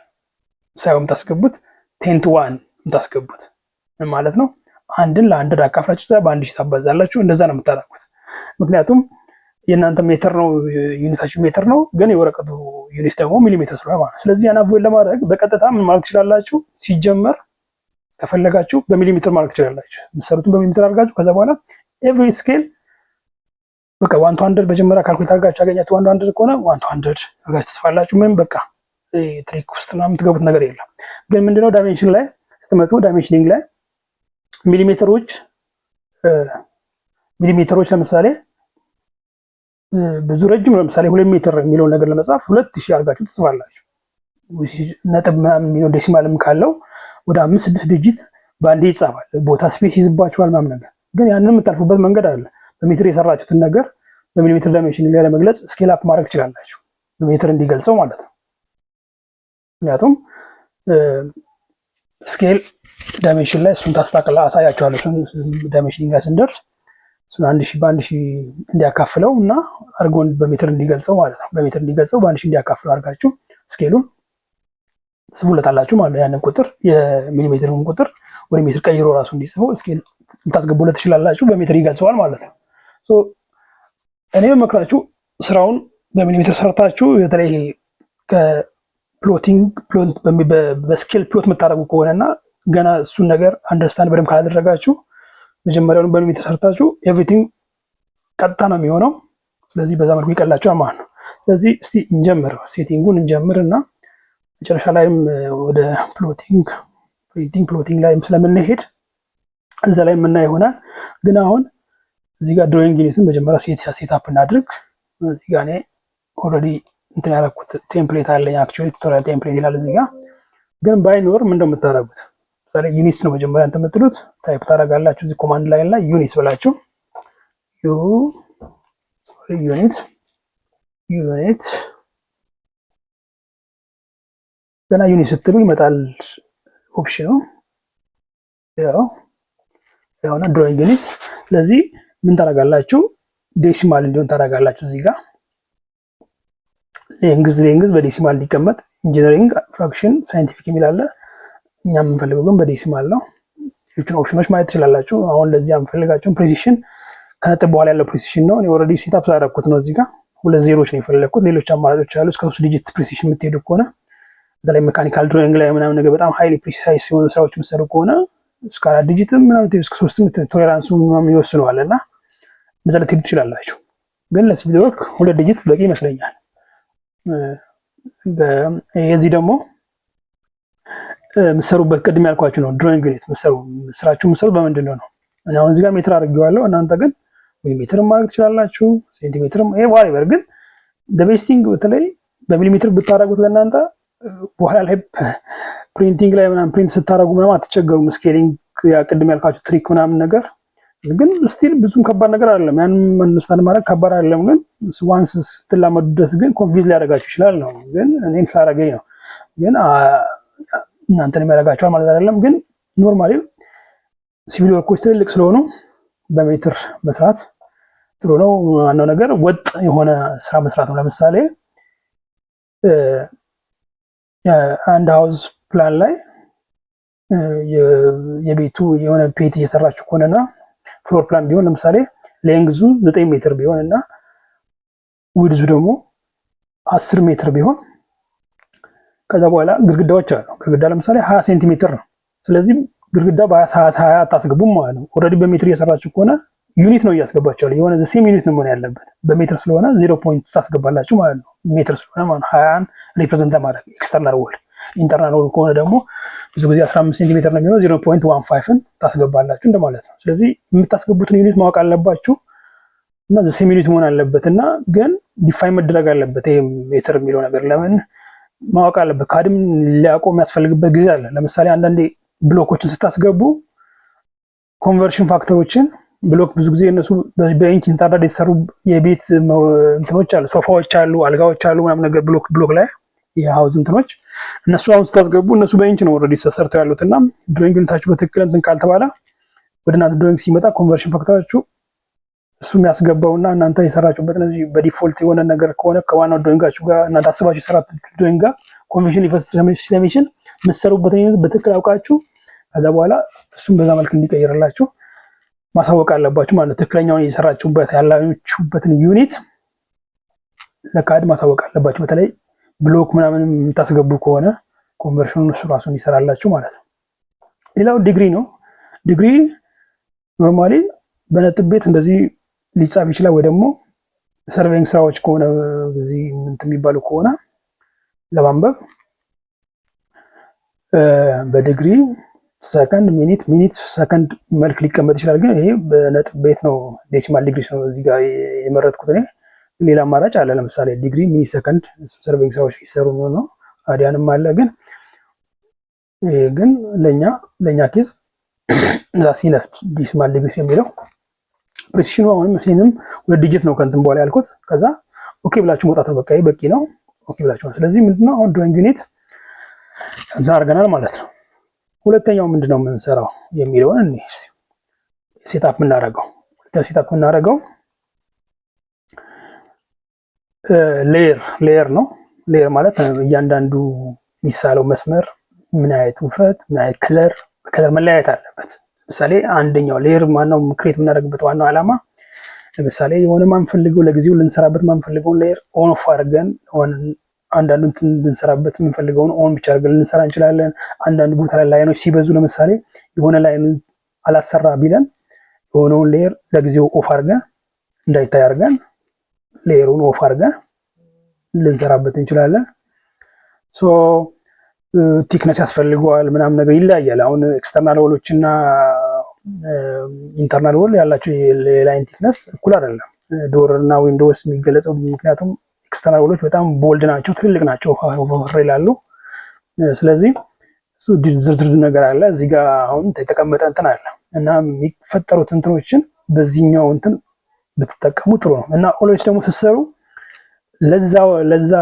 ሳይሆን የምታስገቡት 10 to 1 የምታስገቡት። ምን ማለት ነው? አንድን ለአንድ አካፍላችሁ በአንድ ሺህ ታባዛላችሁ። እንደዛ ነው የምታደርጉት። ምክንያቱም የእናንተ ሜትር ነው ዩኒታችሁ ሜትር ነው፣ ግን የወረቀቱ ዩኒት ደግሞ ሚሊሜትር ስለሆነ ማለት ነው። ስለዚህ ያን አቮይድ ለማድረግ በቀጥታ ምን ማለት ትችላላችሁ? ሲጀመር ከፈለጋችሁ በሚሊሜትር ማለት ትችላላችሁ። የምትሰሩትን በሚሊሜትር አድርጋችሁ ከዛ በኋላ ኤቭሪ ስኬል በቃ 1 to 100 መጀመሪያ ካልኩሌት አድርጋችሁ ያገኛችሁ 1 to 100 ከሆነ 1 to 100 አድርጋችሁ ትጽፋላችሁ። ምንም በቃ ትሪክ ውስጥ ምናምን የምትገቡት ነገር የለም። ግን ምንድነው ዳይሜንሽን ላይ ስትመጡ ዳይሜንሽኒንግ ላይ ሚሊሜትሮች ለምሳሌ ብዙ ረጅም ለምሳሌ 2 ሜትር የሚለውን ነገር ለመጻፍ 2000 አድርጋችሁ ትጽፋላችሁ። ነጥብ ምናምን የሚለው ዴሲማልም ካለው ወደ 5-6 ዲጂት በአንዴ ይጻፋል። ቦታ ስፔስ ይዝባችኋል ምናምን ነገር። ግን ያንን የምታልፉበት መንገድ አለ። በሜትር የሰራችሁትን ነገር በሚሊሜትር ዳይሜንሽን ላይ ለመግለጽ ስኬል አፕ ማድረግ ትችላላችሁ፣ በሜትር እንዲገልጸው ማለት ነው። ምክንያቱም ስኬል ዳይሜንሽን ላይ እሱን ታስተካክላ አሳያችኋለሁ። ዳይሜንሽን ላይ ስንደርስ እሱን 1000 በ1000 እንዲያካፍለው እና አርጎን በሜትር እንዲገልጸው ማለት ነው። በሜትር እንዲገልጸው በ1000 እንዲያካፍለው አድርጋችሁ ስኬሉን ትጽፉለታላችሁ ማለት ነው። ያንን ቁጥር የሚሊሜትሩን ቁጥር ወደ ሜትር ቀይሮ ራሱ እንዲጽፈው ስኬል ልታስገቡለት ትችላላችሁ። በሜትር ይገልጸዋል ማለት ነው። እኔ በመክራችሁ ስራውን በሚሊሜትር ሰርታችሁ በተለይ በስኬል ፕሎት የምታደርጉ ከሆነና ገና እሱን ነገር አንደርስታንድ በደንብ ካላደረጋችሁ መጀመሪያውን በሚሊሜትር ሰርታችሁ ኤቭሪቲንግ ቀጥታ ነው የሚሆነው። ስለዚህ በዛ መልኩ ይቀላችኋል ማለት ነው። ስለዚህ እስቲ እንጀምር፣ ሴቲንጉን እንጀምርና መጨረሻ ላይም ወደ ፕሎቲንግ ላይም ስለምንሄድ እዛ ላይ የምናየው ይሆናል። ግን አሁን እዚህ ጋር ድሮይንግ ዩኒትን መጀመሪያ ሴትአፕ እናድርግ። እዚህ ጋር እኔ ኦልሬዲ እንትን ያደረኩት ቴምፕሌት አለኝ። አክቹዋሊ ቱቶሪያል ቴምፕሌት ይላል እዚህ ጋር። ግን ባይኖር ምን እንደምታደርጉት ለምሳሌ ዩኒትስ ነው መጀመሪያ እንትን የምትሉት ታይፕ ታደርጋላችሁ። እዚህ ኮማንድ ላይን ላይ ዩኒትስ ብላችሁ ዩኒት ገና ዩኒት ስትሉ ይመጣል ኦፕሽኑ ያው ድሮይንግ ዩኒት። ስለዚህ ምን ታደርጋላችሁ? ዴሲማል እንዲሆን ታደርጋላችሁ። እዚህ ጋር ሌንግዝ በዴሲማል እንዲቀመጥ ኢንጂነሪንግ ፍራክሽን ሳይንቲፊክ የሚል አለ። እኛ የምንፈልገው ግን በዴሲማል ነው። ሌሎችን ኦፕሽኖች ማየት ትችላላችሁ። አሁን ለዚህ የምፈልጋቸውን ፕሪሲሽን ከነጥብ በኋላ ያለው ፕሪሲሽን ነው። እኔ ኦልሬዲ ሴታፕ ስላደረኩት ነው። እዚህ ጋር 2 ዜሮች ነው የፈለግኩት። ሌሎች አማራጮች አሉ። እስከ 3 ዲጂት ፕሪሲሽን የምትሄዱ ከሆነ በተለይ ሜካኒካል ድሮይንግ ላይ ምናምን ነገር በጣም ሃይሊ ፕሪሳይዝ የሆኑ ስራዎች የምትሰሩ ከሆነ እስከ 4 ዲጂትም ምናምን እስከ 3 ቶሌራንሱ ምናምን ይወስነዋል እና እንደዛ ልትሄዱ ትችላላችሁ። ግን ለሲቪል ወርክ 2 ዲጂት በቂ ይመስለኛል። የዚህ ደግሞ የምትሰሩበት ቅድም ያልኳችሁ ነው። ድሮይንግ ዩኒት ስራችሁ የምትሰሩ በምንድን ነው? እኔ አሁን እዚህ ጋር ሜትር አድርጌዋለሁ። እናንተ ግን ወይ ሜትርም ማድረግ ትችላላችሁ፣ ሴንቲሜትርም ዋሪቨር። ግን ቤስቲንግ በተለይ በሚሊሜትር ብታደርጉት ለእናንተ በኋላ ላይ ፕሪንቲንግ ላይ ምናምን ፕሪንት ስታደርጉ ምናምን አትቸገሩም። ስኬሊንግ ቅድም ያልኳችሁ ትሪክ ምናምን ነገር ግን ስቲል ብዙም ከባድ ነገር አይደለም። ያንን አንደርስታንድ ማድረግ ከባድ አይደለም። ግን ዋንስ ስትላመዱበት ግን ኮንፊውዝ ሊያደርጋችሁ ይችላል ነው። ግን እኔም ስላደረገኝ ነው። ግን እናንተን የሚያደርጋችኋል ማለት አይደለም። ግን ኖርማሊ ሲቪል ወርኮች ትልልቅ ስለሆኑ በሜትር መስራት ጥሩ ነው። ዋናው ነገር ወጥ የሆነ ስራ መስራት ነው። ለምሳሌ አንድ ሃውስ ፕላን ላይ የቤቱ የሆነ ፔት እየሰራችሁ ከሆነና ፍሎር ፕላን ቢሆን ለምሳሌ ሌንግዙ 9 ሜትር ቢሆን እና ዊድዙ ደግሞ 10 ሜትር ቢሆን ከዛ በኋላ ግድግዳዎች አሉ። ግድግዳ ለምሳሌ 20 ሴንቲሜትር ነው። ስለዚህ ግድግዳ በ20 አታስገቡም ማለት ነው። ኦልሬዲ በሜትር እየሰራችሁ ከሆነ ዩኒት ነው እያስገባችሁ ያለው። የሆነ ሴም ዩኒት ነው መሆን ያለበት። በሜትር ስለሆነ 0.2 ታስገባላችሁ ማለት ነው። ሜትር ስለሆነ ማለት 20 ሪፕሬዘንት ማድረግ ኤክስተርናል ዎል። ኢንተርናል ዎል ከሆነ ደግሞ ብዙ ጊዜ 15 ሴንቲሜትር ነው የሚሆነው። 0.15ን ታስገባላችሁ እንደማለት ነው። ስለዚህ የምታስገቡትን ዩኒት ማወቅ አለባችሁ እና ሴም ዩኒት መሆን አለበት እና ግን ዲፋይን መደረግ አለበት። ይሄ ሜትር የሚለው ነገር ለምን ማወቅ አለበት። ካድም ሊያቆም የሚያስፈልግበት ጊዜ አለ። ለምሳሌ አንዳንዴ ብሎኮችን ስታስገቡ ኮንቨርሽን ፋክተሮችን ብሎክ ብዙ ጊዜ እነሱ በኢንች ስታንዳርድ የተሰሩ የቤት እንትኖች አሉ፣ ሶፋዎች አሉ፣ አልጋዎች አሉ ምናምን ነገር ብሎክ ላይ የሃውስ እንትኖች እነሱ አሁን ስታስገቡ እነሱ በኢንች ነው ኦልሬዲ ተሰርተው ያሉት እና ድሮይንግ ዩኒታችሁ በትክክል እንትን ካልተባለ ወደ እናንተ ድሮይንግ ሲመጣ ኮንቨርሽን ፋክተራችሁ እሱ የሚያስገባውና እናንተ የሰራችሁበት እነዚህ በዲፎልት የሆነ ነገር ከሆነ ከዋናው ድሮይንጋችሁ ጋር እናንተ አስባችሁ የሰራችሁት ድሮይንግ ጋር ኮንቨንሽን ሊፈስ ስለሚችል የምትሰሩበትን ዩኒት በትክክል አውቃችሁ ከዛ በኋላ እሱም በዛ መልክ እንዲቀየርላችሁ ማሳወቅ አለባችሁ ማለት ነው። ትክክለኛውን እየሰራችሁበት ያላችሁበትን ዩኒት ለካድ ማሳወቅ አለባችሁ። በተለይ ብሎክ ምናምን የምታስገቡ ከሆነ ኮንቨርሽኑን እሱ ራሱን ይሰራላችሁ ማለት ነው። ሌላው ዲግሪ ነው። ዲግሪ ኖርማሊ በነጥብ ቤት እንደዚህ ሊጻፍ ይችላል ወይ ደግሞ ሰርቬይንግ ስራዎች ከሆነ በዚህ እንትን የሚባሉ ከሆነ ለማንበብ በዲግሪ ሰከንድ ሚኒት ሰከንድ መልክ ሊቀመጥ ይችላል። ግን ይሄ በነጥብ ቤት ነው፣ ዴሲማል ዲግሪ ነው እዚህ ጋር የመረጥኩት እኔ። ሌላ አማራጭ አለ። ለምሳሌ ዲግሪ ሚኒ ሰከንድ ሰርቬይንግ ስራዎች ሲሰሩ ነው። አዲያንም አለ። ግን ለኛ ኬዝ እዛ ሲነፍት ዴሲማል ዲግሪ የሚለው ፕሪሲሽኑ አሁንም ሲንም 2 ዲጂት ነው ከንትን በኋላ ያልኩት። ከዛ ኦኬ ብላችሁ መውጣት ነው። በቃ በቂ ነው። ኦኬ ብላችሁ ነው። ስለዚህ ምንድነው አሁን ድሮይንግ ዩኒት እንትን አድርገናል ማለት ነው። ሁለተኛው ምንድነው የምንሰራው የሚለውን እኔ ሴትአፕ የምናደርገው ሌየር ነው። ሌየር ማለት እያንዳንዱ የሚሳለው መስመር ምን አይነት ውፍረት፣ ምን አይነት ከለር መለያየት አለበት። ለምሳሌ አንደኛው ሌየር ማነው ክሬት የምናደርግበት ዋናው ዓላማ ለምሳሌ የሆነ ማንፈልገው ለጊዜው ልንሰራበት ማንፈልገውን ሌየር ኦን ኦፍ አድርገን አንዳንዱን ልንሰራበት የምንፈልገውን ኦን ብቻ አድርገን ልንሰራ እንችላለን። አንዳንድ ቦታ ላይ ላይኖች ሲበዙ ለምሳሌ የሆነ ላይን አላሰራ ቢለን የሆነውን ሌየር ለጊዜው ኦፍ አድርገን እንዳይታይ አድርገን ሌየሩን ኦፍ አድርገን ልንሰራበት እንችላለን። ሶ ቲክነስ ያስፈልገዋል ምናምን ነገር ይለያያል። አሁን ኤክስተርናል ወሎች እና ኢንተርናል ወል ያላቸው የላይን ቲክነስ እኩል አይደለም። ዶር እና ዊንዶውስ የሚገለጸው ምክንያቱም ኤክስተርናል ወሎች በጣም ቦልድ ናቸው፣ ትልልቅ ናቸው፣ ኦቨር ይላሉ። ስለዚህ እሱ ዝርዝር ነገር አለ እዚህ ጋር አሁን የተቀመጠ እንትን አለ እና የሚፈጠሩት እንትኖችን በዚህኛው እንትን ብትጠቀሙ ጥሩ ነው። እና ኦልዌይስ ደግሞ ስትሰሩ ለዛ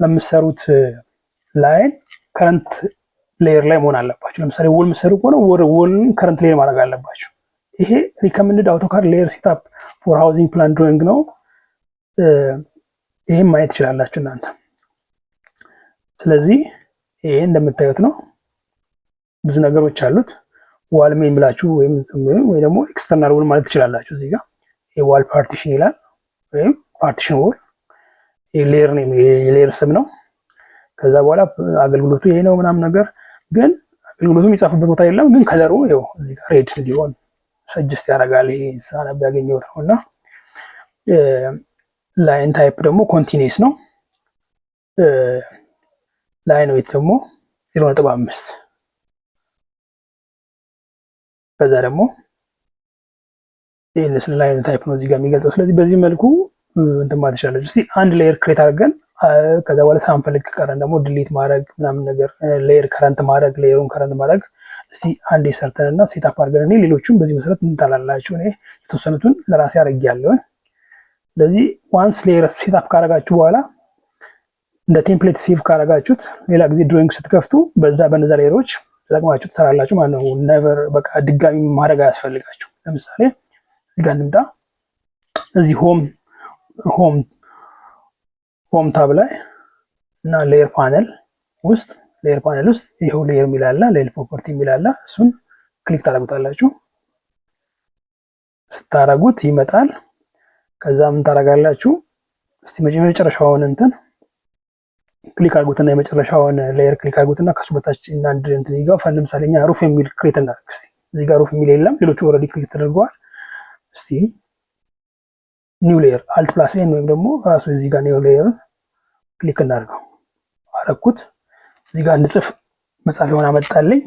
ለምትሰሩት ላይን ከረንት ሌየር ላይ መሆን አለባችሁ። ለምሳሌ ወል የምትሰሩ ከሆነ ወልን ከረንት ሌየር ማድረግ አለባችሁ። ይሄ ሪከመንድድ አውቶካድ ሌየር ሴትአፕ ፎር ሃውዚንግ ፕላን ድሮይንግ ነው። ይሄን ማየት ትችላላችሁ እናንተ። ስለዚህ ይሄ እንደምታዩት ነው። ብዙ ነገሮች አሉት። ዋል ሜን ብላችሁ ወይም ደግሞ ኤክስተርናል ዋል ማለት ትችላላችሁ። እዚህ ጋር የዋል ፓርቲሽን ይላል ወይም ፓርቲሽን ዋል የሌየር ነው፣ የሌየር ስም ነው። ከዛ በኋላ አገልግሎቱ ይሄ ነው ምናምን ነገር ግን አገልግሎቱ የሚጻፍበት ቦታ የለም። ግን ከለሩ ይኸው እዚህ ጋር ሬድ እንዲሆን ሰጀስት ያደርጋል። ይሄ ሳነብ ያገኘሁት ነውና ላይን ታይፕ ደግሞ ኮንቲኒየስ ነው። ላይን ዌይት ደግሞ 0.5 ከዛ ደግሞ ይሄን ስለ ላይን ታይፕ ነው እዚህ ጋር የሚገልጸው። ስለዚህ በዚህ መልኩ እንትን ማለት ይችላል። እስቲ አንድ ሌየር ክሬት አድርገን ከዛ በኋላ ሳንፈልግ ከቀረን ደግሞ ዲሊት ማድረግ ምናምን ነገር ሌየር ከረንት ማድረግ ሌየሩን ከረንት ማድረግ እስቲ አንዴ ሰርተንና ሴትአፕ አድርገን እኔ ሌሎቹን በዚህ መሰረት እንታላላችሁ። እኔ የተወሰኑትን ለራሴ አድርጌያለሁ። ስለዚህ ዋንስ ሌየር ሴትአፕ ካደረጋችሁ በኋላ እንደ ቴምፕሌት ሴቭ ካደረጋችሁት ሌላ ጊዜ ድሮይንግ ስትከፍቱ በነዛ ሌየሮች ተጠቅማችሁ ትሰራላችሁ ማለት ነው። ኔቨር በቃ ድጋሚ ማድረግ አያስፈልጋችሁ። ለምሳሌ እዚህ ጋር እንምጣ። እዚህ ሆም ታብ ላይ እና ሌየር ፓነል ውስጥ ይሄው ሌየር የሚላላ ሌየር ፕሮፐርቲ የሚላላ እሱን ክሊክ ታደርጉታላችሁ። ስታረጉት ይመጣል። ከዛ ምን ታደርጋላችሁ? እስቲ መጨረሻውን እንትን ክሊክ አድርጉትና የመጨረሻውን ሌየር ክሊክ አድርጉትና ከሱ በታች እና አንድ እንትን ይገፋል። ለምሳሌ እኛ ሩፍ የሚል ክሬት እናድርግ። እስቲ እዚህ ጋር ሩፍ የሚል የለም፣ ሌሎቹ ኦልሬዲ ክሊክ ተደርገዋል። እስቲ ኒው ሌየር አልት ፕላስ ኤን ወይም ደግሞ ራሱ እዚህ ጋር ኒው ሌየር ክሊክ እናድርገው። አረኩት። እዚህ ጋር እንጽፍ መጻፍ የሆነ አመጣልኝ።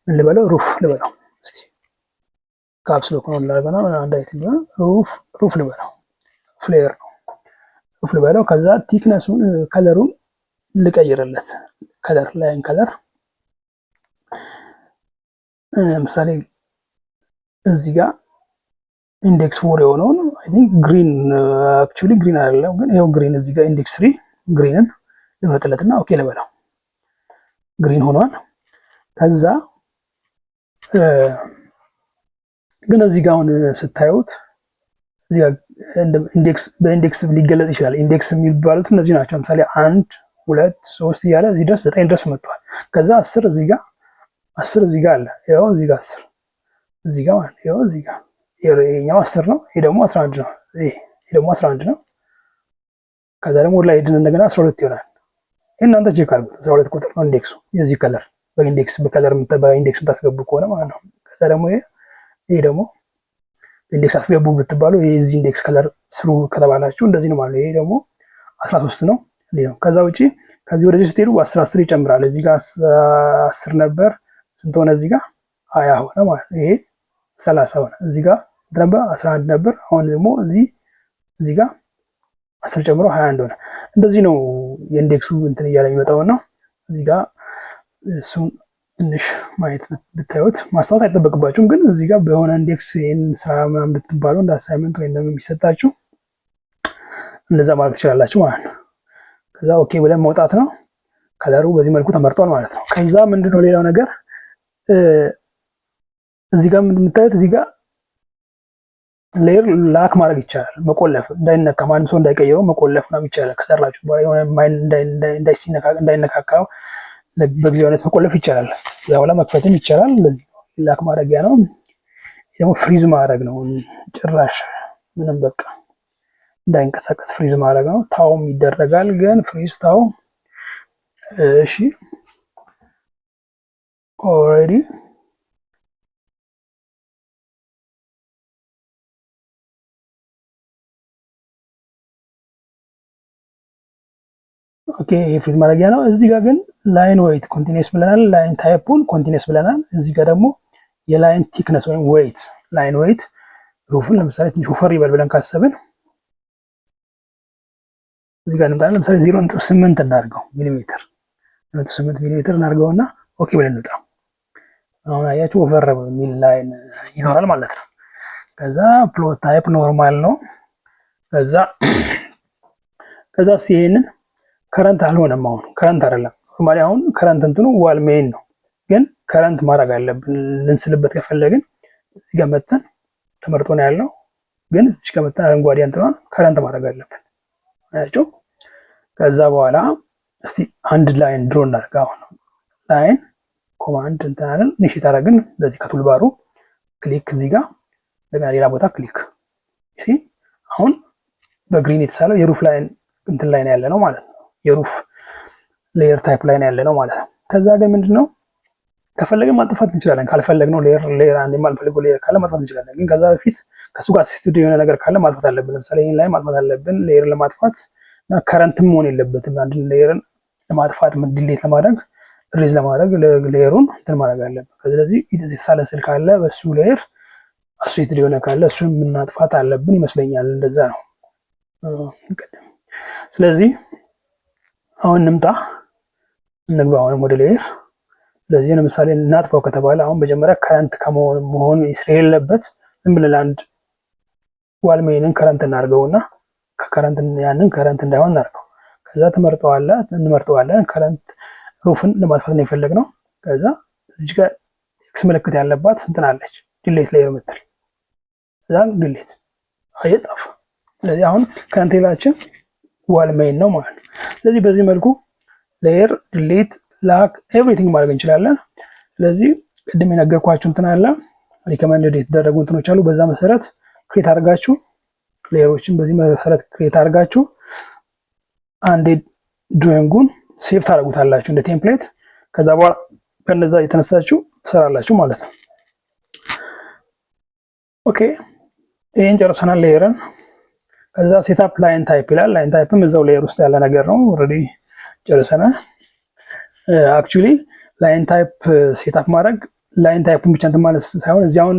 ምን ልበለው? ሩፍ ልበለው። እስቲ ካፕስ ሎክ ነው ላርገና አንድ አይት ነው። ሩፍ ልበለው። ፍሌር ነው ሩፍ ልበለው። ከዛ ቲክነሱን ከለሩን ልቀይርለት። ከለር ላይን ከለር ለምሳሌ እዚህ ጋር ኢንዴክስ 4 የሆነውን አይ ቲንክ ግሪን አክቹሊ ግሪን አይደለም ግን ይሄው ግሪን እዚህ ጋር ኢንዴክስ 3 ግሪንን ልመጥለትና ኦኬ ልበለው። ግሪን ሆኗል። ከዛ ግን እዚህ ጋር አሁን ስታዩት እዚህ ጋር በኢንዴክስ ሊገለጽ ይችላል። ኢንዴክስ የሚባሉት እነዚህ ናቸው። ለምሳሌ 1 2 3 እያለ እዚህ ድረስ 9 ድረስ መጥቷል። ከዛ 10 እዚህ ጋር አለ። ያው እዚህ ጋር 10 እዚህ ጋር ማለት ያው እዚህ ጋር ይሄኛው 10 ነው። ይሄ ደግሞ 11 ነው። ይሄ ደግሞ 11 ነው። ከዛ ደግሞ ላይ ሄድን እንደገና 12 ይሆናል። እናንተ ቼክ አድርጉት። 12 ቁጥር ነው ኢንዴክሱ የዚህ ከለር በኢንዴክስ የምታስገቡ ከሆነ ማለት ነው። ከዛ ደግሞ ይሄ ደግሞ ኢንዴክስ አስገቡ ብትባሉ የዚህ ኢንዴክስ ከለር ስሩ ከተባላችሁ እንደዚህ ነው ማለት ነው። ይሄ ደግሞ 13 ነው እንዴ ነው። ከዛ ውጪ ከዚህ ወደዚህ ስትሄዱ 10 ይጨምራል። እዚህ ጋር 10 ነበር ስንት ሆነ? እዚህ ጋር 20 ሆነ ማለት ነው። ይሄ 30 ሆነ። እዚህ ጋር ነበር 11 ነበር። አሁን ደግሞ እዚህ ጋር 10 ጨምሮ 21 ሆነ። እንደዚህ ነው የኢንዴክሱ እንትን እያለ የሚመጣውና እዚህ ጋር እሱን ትንሽ ማየት ብታዩት ማስታወስ አይጠበቅባችሁም። ግን እዚህ ጋር በሆነ ኢንዴክስ ይሄን ስራ ምናምን ብትባሉ እንደ አሳይመንት ወይ እንደምን የሚሰጣችሁ እንደዛ ማለት ትችላላችሁ ማለት ነው። ከዛ ኦኬ ብለን መውጣት ነው። ከለሩ በዚህ መልኩ ተመርጧል ማለት ነው። ከዛ ምንድነው ሌላው ነገር እዚህ ጋር የምታዩት እዚህ ጋር ሌየር ላክ ማድረግ ይቻላል። መቆለፍ እንዳይነካ ማንም ሰው እንዳይቀይረው መቆለፍ ነው ይቻላል። ከሰራችሁ በኋላ የሆነ እንዳይነካካ በጊዜው አይነት መቆለፍ ይቻላል። ያው ለመክፈትም ይቻላል። እንደዚህ ላክ ማድረጊያ ነው። ደግሞ ፍሪዝ ማድረግ ነው። ጭራሽ ምንም በቃ እንዳይንቀሳቀስ ፍሪዝ ማድረግ ነው። ታውም ይደረጋል ግን ፍሪዝ ታው እሺ ኦልሬዲ ኦኬ ፍሪዝ ማድረጊያ ነው። እዚህ ጋር ግን ላይን ዌይት ኮንቲኒየስ ብለናል። ላይን ታይፑን ኮንቲኒየስ ብለናል። እዚህ ጋር ደግሞ የላይን ቲክነስ ወይም ዌይት ላይን ዌይት ሩፍን ለምሳሌ ትንሽ ወፈር ይበል ብለን ካሰብን እዚህ ጋር እንምጣለን። ለምሳሌ 0.8 እናድርገው ሚሊሜትር 0.8 ሚሊሜትር እናድርገውና ኦኬ ብለን እንውጣ። አሁን አያችሁ ወፈር የሚል ላይን ይኖራል ማለት ነው። ከዛ ፕሎት ታይፕ ኖርማል ነው። ከዛ ይሄንን ከረንት አልሆነም። አሁን ከረንት አይደለም ኖርማሊ። አሁን ከረንት እንትኑ ዋል ሜን ነው፣ ግን ከረንት ማድረግ አለብን ልንስልበት ከፈለግን እዚህ ጋር መተን ተመርጦ ነው ያለው። ግን እዚህ ከመጣ አረንጓዴ እንትኗን ከረንት ማድረግ አለብን። አያችሁ። ከዛ በኋላ እስቲ አንድ ላይን ድሮ እናድርግ። አሁን ላይን ኮማንድ እንትን ኢኒሼት አደረግን። በዚህ ከቱልባሩ ክሊክ እዚህ ጋር እንደገና ሌላ ቦታ ክሊክ እሺ። አሁን በግሪን የተሳለው የሩፍ ላይን እንትን ላይ ነው ያለ ነው ማለት ነው። የሩፍ ሌየር ታይፕ ላይ ነው ያለ ነው ማለት ነው። ከዛ ግን ምንድነው ከፈለግን ማጥፋት እንችላለን። ካልፈለግነው ሌየር አንድ የማልፈልገው ሌየር ካለ ማጥፋት እንችላለን። ግን ከዛ በፊት ከሱ ጋር አሲስቲቭ የሆነ ነገር ካለ ማጥፋት አለብን። ለምሳሌ ይሄን ላይ ማጥፋት አለብን ሌየር ለማጥፋት እና ከረንትም መሆን የለበትም። አንድ ሌየርን ለማጥፋት ዲሌት ለማድረግ ሪሊዝ ለማድረግ ሌየሩን እንትን ማድረግ አለብን። ስለዚህ የተሳለ ስል ካለ በሱ ሌየር አሶሲኤትድ የሆነ ካለ እሱን ማጥፋት አለብን ይመስለኛል። እንደዛ ነው። ስለዚህ አሁን እንምጣ እንግባ አሁንም ወደ ሌየር። ስለዚህ ለምሳሌ እናጥፋው ከተባለ አሁን መጀመሪያ ከረንት ከመሆኑ ስለሌለበት ዝም ብለን አንድ ዋል ሜንን ከረንት እናድርገውና ከከረንት ያንን ከረንት እንዳይሆን እናድርገው። ከዛ እንመርጠዋለን። ከረንት ሩፍን ለማጥፋት ነው የፈለግነው። ከዛ እዚህ ጋር ኤክስ ምልክት ያለባት እንትን አለች ዲሌት ሌየር ምትል እዛ ዲሌት አየጣፋ። ስለዚህ አሁን ከረንት ሌላችን ዋል ሜን ነው ማለት ነው። ስለዚህ በዚህ መልኩ ሌየር ዲሌት ላክ ኤቭሪቲንግ ማድረግ እንችላለን። ስለዚህ ቅድም የነገርኳችሁ እንትን አለ ሪከመንድድ የተደረጉ እንትኖች አሉ። በዛ መሰረት ክሬት አድርጋችሁ ሌየሮችን በዚህ መሰረት ክሬት አድርጋችሁ አንዴ ድሮይንጉን ሴቭ ታደርጉታላችሁ እንደ ቴምፕሌት። ከዛ በኋላ ከነዛ የተነሳችሁ ትሰራላችሁ ማለት ነው። ኦኬ ይሄን ጨርሰናል ሌየርን። ከዛ ሴትአፕ ላይን ታይፕ ይላል። ላይን ታይፕም እዛው ሌየር ውስጥ ያለ ነገር ነው። ኦልሬዲ ጨርሰናል። አክቹሊ ላይን ታይፕ ሴትአፕ ማድረግ ላይን ታይፑን ብቻ እንትን ማለት ሳይሆን እዚህ አሁን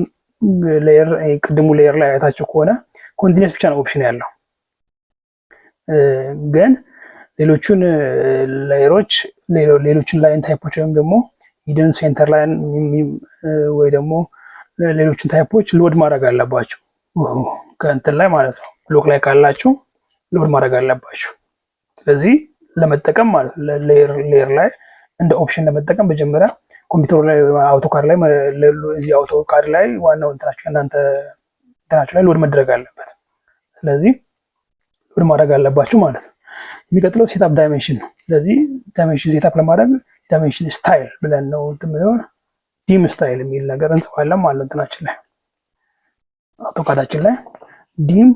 ሌየር ቅድሙ ሌየር ላይ አይታችሁ ከሆነ ኮንቲኒየስ ብቻ ነው ኦፕሽን ያለው። ግን ሌሎቹን ሌየሮች ሌሎቹን ላይን ታይፖች ወይም ደግሞ ሂድን ሴንተር ላይን ወይ ደግሞ ሌሎቹን ታይፖች ሎድ ማድረግ አለባችሁ ከእንትን ላይ ማለት ነው። ብሎክ ላይ ካላችሁ ሎድ ማድረግ አለባችሁ። ስለዚህ ለመጠቀም ማለት ሌየር ላይ እንደ ኦፕሽን ለመጠቀም መጀመሪያ ኮምፒውተሩ ላይ አውቶካድ ላይ እዚህ አውቶካድ ላይ ዋናው እንትናችሁ እናንተ እንትናችሁ ላይ ሎድ መድረግ አለበት። ስለዚህ ሎድ ማድረግ አለባችሁ ማለት ነው። የሚቀጥለው ሴትአፕ ዳይሜንሽን ነው። ስለዚህ ዳይሜንሽን ሴትአፕ ለማድረግ ዳይሜንሽን ስታይል ብለን ነው እንትምንሆን ዲም ስታይል የሚል ነገር እንጽፋለን ማለት ነው። እንትናችን ላይ አውቶካዳችን ላይ ዲም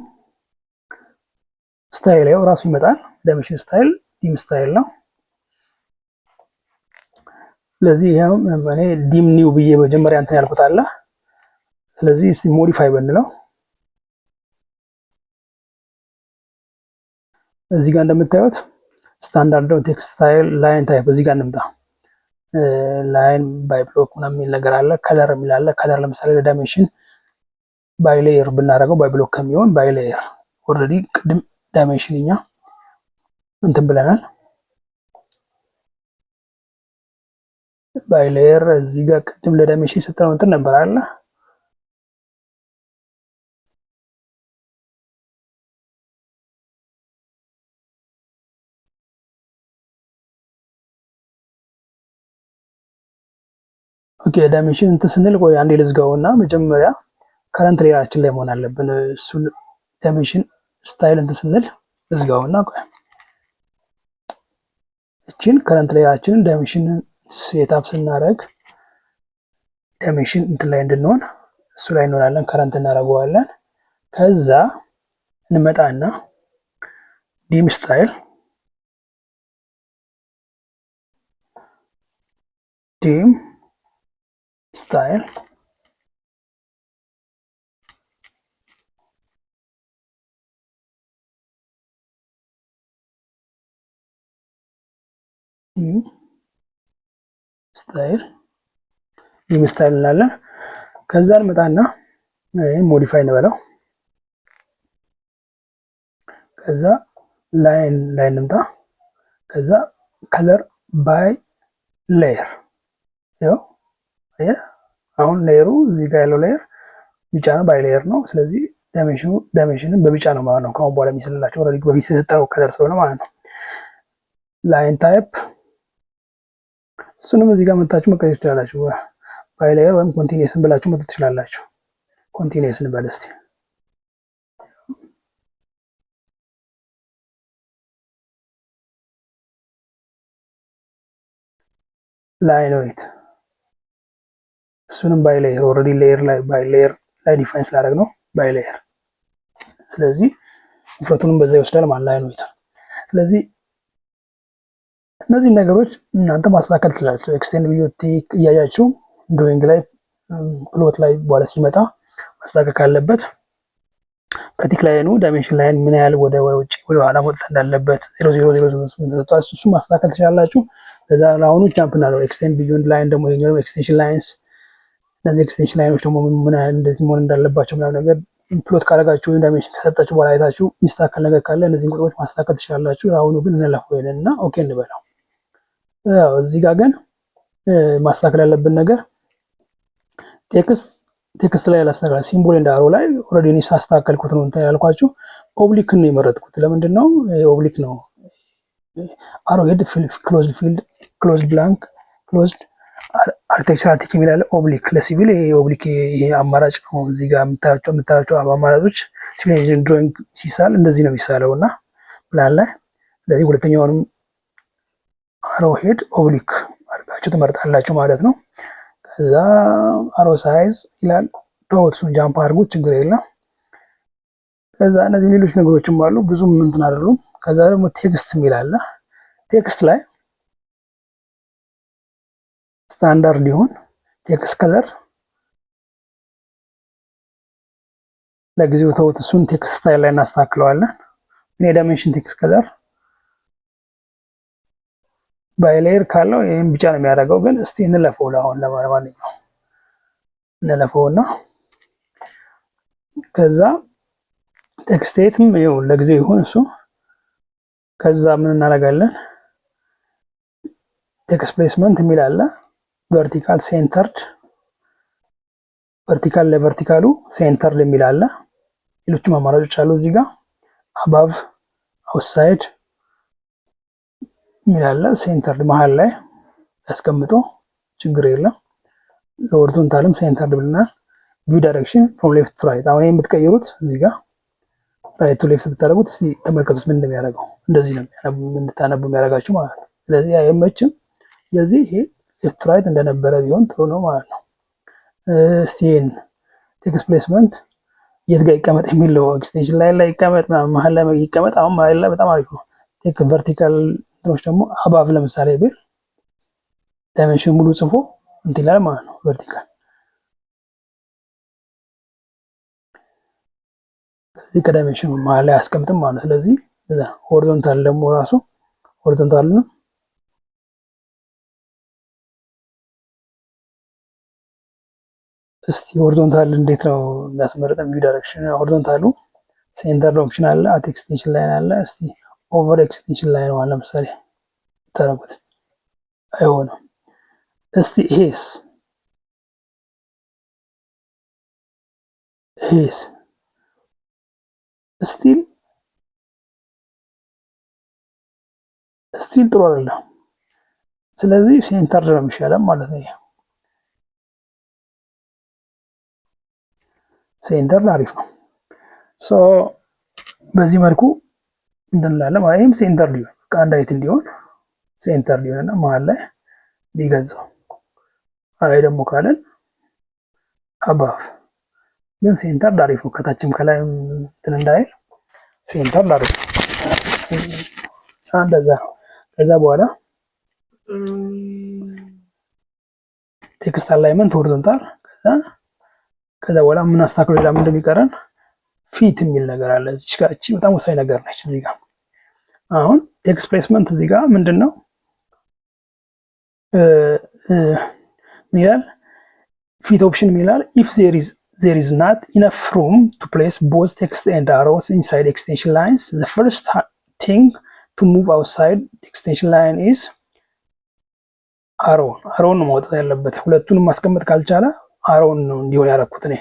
ስታይል ያው ራሱ ይመጣል። ዳይሜንሽን ስታይል ዲም ስታይል ነው። ስለዚህ ይሄው እኔ ዲም ኒው ብዬ መጀመሪያ እንትን ያልኩት አለ። ስለዚህ እስቲ ሞዲፋይ ብንለው እዚህ ጋር እንደምታዩት ስታንዳርድ ቴክስት ስታይል ላይን ታይፕ እዚህ ጋር እንምጣ። ላይን ባይ ብሎክ ምናምን የሚል ነገር አለ። ከለር የሚል አለ። ከለር ለምሳሌ ለዳይሜንሽን ባይ ሌየር ብናደርገው ባይ ብሎክ ከሚሆን ባይ ሌየር ኦልሬዲ ቅድም ዳይሜንሽን እኛ እንትን ብለናል። ባይ ሌየር እዚህ ጋር ቅድም ለዳይሜንሽን የሰጠነው እንትን ነበር አለ። ኦኬ ዳይሜንሽን እንትን ስንል ቆይ አንዴ ልዝጋውና መጀመሪያ ከረንት ሌየራችን ላይ መሆን አለብን። እሱን ዳይሜንሽን ስታይል እንትን ስንል ልዝጋውና ቆይ እቺን ከረንት ሌየራችንን ዳይሜንሽን ሴትአፕ ስናደርግ ዳይሜንሽን እንትን ላይ እንድንሆን እሱ ላይ እንሆናለን። ከረንት እናደርገዋለን። ከዛ እንመጣና ዲም ስታይል ዲም ስታይል ስታይል ዲም ስታይል እንላለን። ከዛ እንመጣና ሞዲፋይ እንበለው። ከዛ ላይን ላይ እንምጣ። ከዛ ከለር ባይ ሌየር ያው አሁን ሌየሩ እዚህ ጋር ያለው ሌየር ቢጫ ነው፣ ባይ ሌየር ነው። ስለዚህ ዳይሜንሽንን በቢጫ ነው ማለት ነው። ከአሁን በኋላ የሚስልላቸው ኦልሬዲ በፊት የተሰጠው ከለር ስለሆነ ማለት ነው። ላይን ታይፕ እሱንም እዚህ ጋር መጣችሁ መቀየር ትችላላችሁ። ባይ ሌየር ወይም ኮንቲኒየስን ብላችሁ መጥቶ ትችላላችሁ። ኮንቲኒየስን በል እስቲ ላይን ዌይት እሱንም ባይ ሌየር ኦልሬዲ ሌየር ላይ ባይ ሌየር ላይ ዲፋይን ስላደረግ ነው ባይ ሌየር። ስለዚህ ውፍረቱንም በዛ ይወስዳል ማለት ላይን ዌይት። ስለዚህ እነዚህ ነገሮች እናንተ ማስተካከል ትችላላችሁ። ኤክስቴንድ ቢዩቲክ እያያችሁ ድሮይንግ ላይ ፕሎት ላይ በኋላ ሲመጣ ማስተካከል ካለበት ከቲክ ላይኑ ዳይሜንሽን ላይን ምን ያህል ወደ ውጭ ወደ ኋላ መውጣት እንዳለበት 0008 ተሰጥቷል። እሱ ማስተካከል ትችላላችሁ። ለዛ ለአሁኑ ጃምፕ እና ነው ኤክስቴንድ ቢዮንድ ላይን ደግሞ ይሄኛው ኤክስቴንሽን ላይንስ እነዚህ ኤክስቴንሽን ላይኖች ደግሞ ምን ያህል እንደዚህ መሆን እንዳለባቸው ምናምን ነገር ፕሎት ካደረጋችሁ ወይም ዳይሜንሽን ከሰጣችሁ በኋላ አይታችሁ የሚስተካከል ነገር ካለ እነዚህን ቁጥሮች ማስተካከል ትችላላችሁ። ለአሁኑ ግን እንለፈው ይሄንና ኦኬ እንበለው። ያው እዚህ ጋር ግን ማስተካከል ያለብን ነገር ቴክስት ላይ ያላስተካከል ሲምቦል እንደ አሮ ላይ ኦልሬዲ እኔ ሳስተካከልኩት ነው እንትን ያልኳችሁ። ኦብሊክ ነው የመረጥኩት። ለምንድን ነው ኦብሊክ ነው? አሮ ሄድ ክሎዝድ ፊልድ ክሎዝድ ብላንክ ክሎዝድ አርክቴክቸራል ቲክ የሚላለ ኦብሊክ ለሲቪል ይሄ ኦብሊክ ይሄ አማራጭ ነው። እዚህ ጋር የምታዩቸው አማራጮች ሲቪል ኢንጂነሪንግ ድሮይንግ ሲሳል እንደዚህ ነው የሚሳለው እና ፕላን ላይ። ስለዚህ ሁለተኛውንም አሮ ሄድ ኦብሊክ አድርጋችሁ ትመርጣላችሁ ማለት ነው። ከዛ አሮ ሳይዝ ይላል ተወሱን ጃምፕ አድርጉት ችግር የለም። ከዛ እነዚህ ሌሎች ነገሮችም አሉ ብዙም እንትን አይደሉም። ከዛ ደግሞ ቴክስት የሚላለ ቴክስት ላይ ስታንዳርድ ይሁን ቴክስት ከለር ለጊዜው ተውት። እሱን ቴክስት ስታይል ላይ እናስተካክለዋለን። እኔ ዳይሜንሽን ቴክስት ከለር ባይሌየር ካለው ይሄን ብቻ ነው የሚያደርገው። ግን እስቲ እንለፈው ለአሁን ለማንኛውም እንለፈውና ከዛ ቴክስቴትም ይኸው ለጊዜው ይሁን እሱ። ከዛ ምን እናደርጋለን ቴክስት ፕሌስመንት የሚል አለ። ቨርቲካል ሴንተርድ ቨርቲካል ለቨርቲካሉ ሴንተርድ የሚል አለ። ሌሎችም አማራጮች አሉ እዚህ ጋር አባቭ አውትሳይድ የሚል አለ። ሴንተርድ መሀል ላይ ያስቀምጦ ችግር የለም። ለሆሪዞንታልም ሴንተርድ ብለናል። ቪው ዳይሬክሽን ፍሮም ሌፍት ቱ ራይት። አሁን የምትቀይሩት እዚህ ጋር ራይት ቱ ሌፍት ብታደርጉት እስቲ ተመልከቱት ምን እንደሚያደርገው። እንደዚህ ነው እንድታነቡ የሚያደርጋችሁ ማለት ነው። ስለዚህ አይመችም። ስለዚህ ይሄ ሌፍት ራይት እንደነበረ ቢሆን ጥሩ ነው ማለት ነው። እስቲ ይሄን ቴክስት ፕሌስመንት የት ጋር ይቀመጥ የሚለው ኤክስቴንሽን ላይ ይቀመጥ መሀል ላይ ይቀመጥ። አሁን መሀል ላይ በጣም አሪፍ ነው። ቴክ ቨርቲካል እንትኖች ደግሞ አባቭ ለምሳሌ ቢል ዳይሜንሽን ሙሉ ጽፎ እንትን ይላል ማለት ነው። ቨርቲካል ከዚህ ከዳይሜንሽን መሀል ላይ አያስቀምጥም ማለት ነው። ስለዚህ እዛ ሆሪዞንታል ደግሞ ራሱ ሆሪዞንታል ነው። እስቲ ሆሪዞንታል እንዴት ነው የሚያስመርጠን? ቪው ዳይሬክሽን ሆሪዞንታሉ ሴንተር ኦፕሽን አለ፣ አት ኤክስቴንሽን ላይን አለ። እስቲ ኦቨር ኤክስቴንሽን ላይን ነው ለምሳሌ ታረጉት አይሆንም። እስቲ ይሄስ ስቲል ጥሩ አይደለም። ስለዚህ ሴንተር ነው የሚሻለው ማለት ነው። ሴንተር አሪፍ ነው። ሶ በዚህ መልኩ እንድንላለን ማለት ይሄም ሴንተር ሊሆን ከአንድ አይት እንዲሆን ሴንተር ሊሆንና መሀል ላይ ቢገዛው አይ ደግሞ ካለን አባፍ ግን ሴንተር አሪፍ ነው። ከታችም ከላይም እንትን እንዳይል ሴንተር አሪፍ ነው። እንደዛ ነው። ከዛ በኋላ ቴክስት አላይመንት ሆሪዞንታል ከዛ በኋላ ምን አስተካክሎ ሌላ ምን እንደሚቀረን ፊት የሚል ነገር አለ። እዚህ ጋር እቺ በጣም ወሳኝ ነገር ነች። እዚህ ጋር አሁን ቴክስት ፕሌስመንት እዚህ ጋር ምንድነው ይላል ፊት ኦፕሽን ይላል if there is not enough room to place both text and arrows inside extension lines, the first thing to move outside extension line is arrow ነው ማውጣት ያለበት። ሁለቱንም ማስቀመጥ ካልቻለ አሮውን ነው እንዲሆን ያደረኩት እኔ።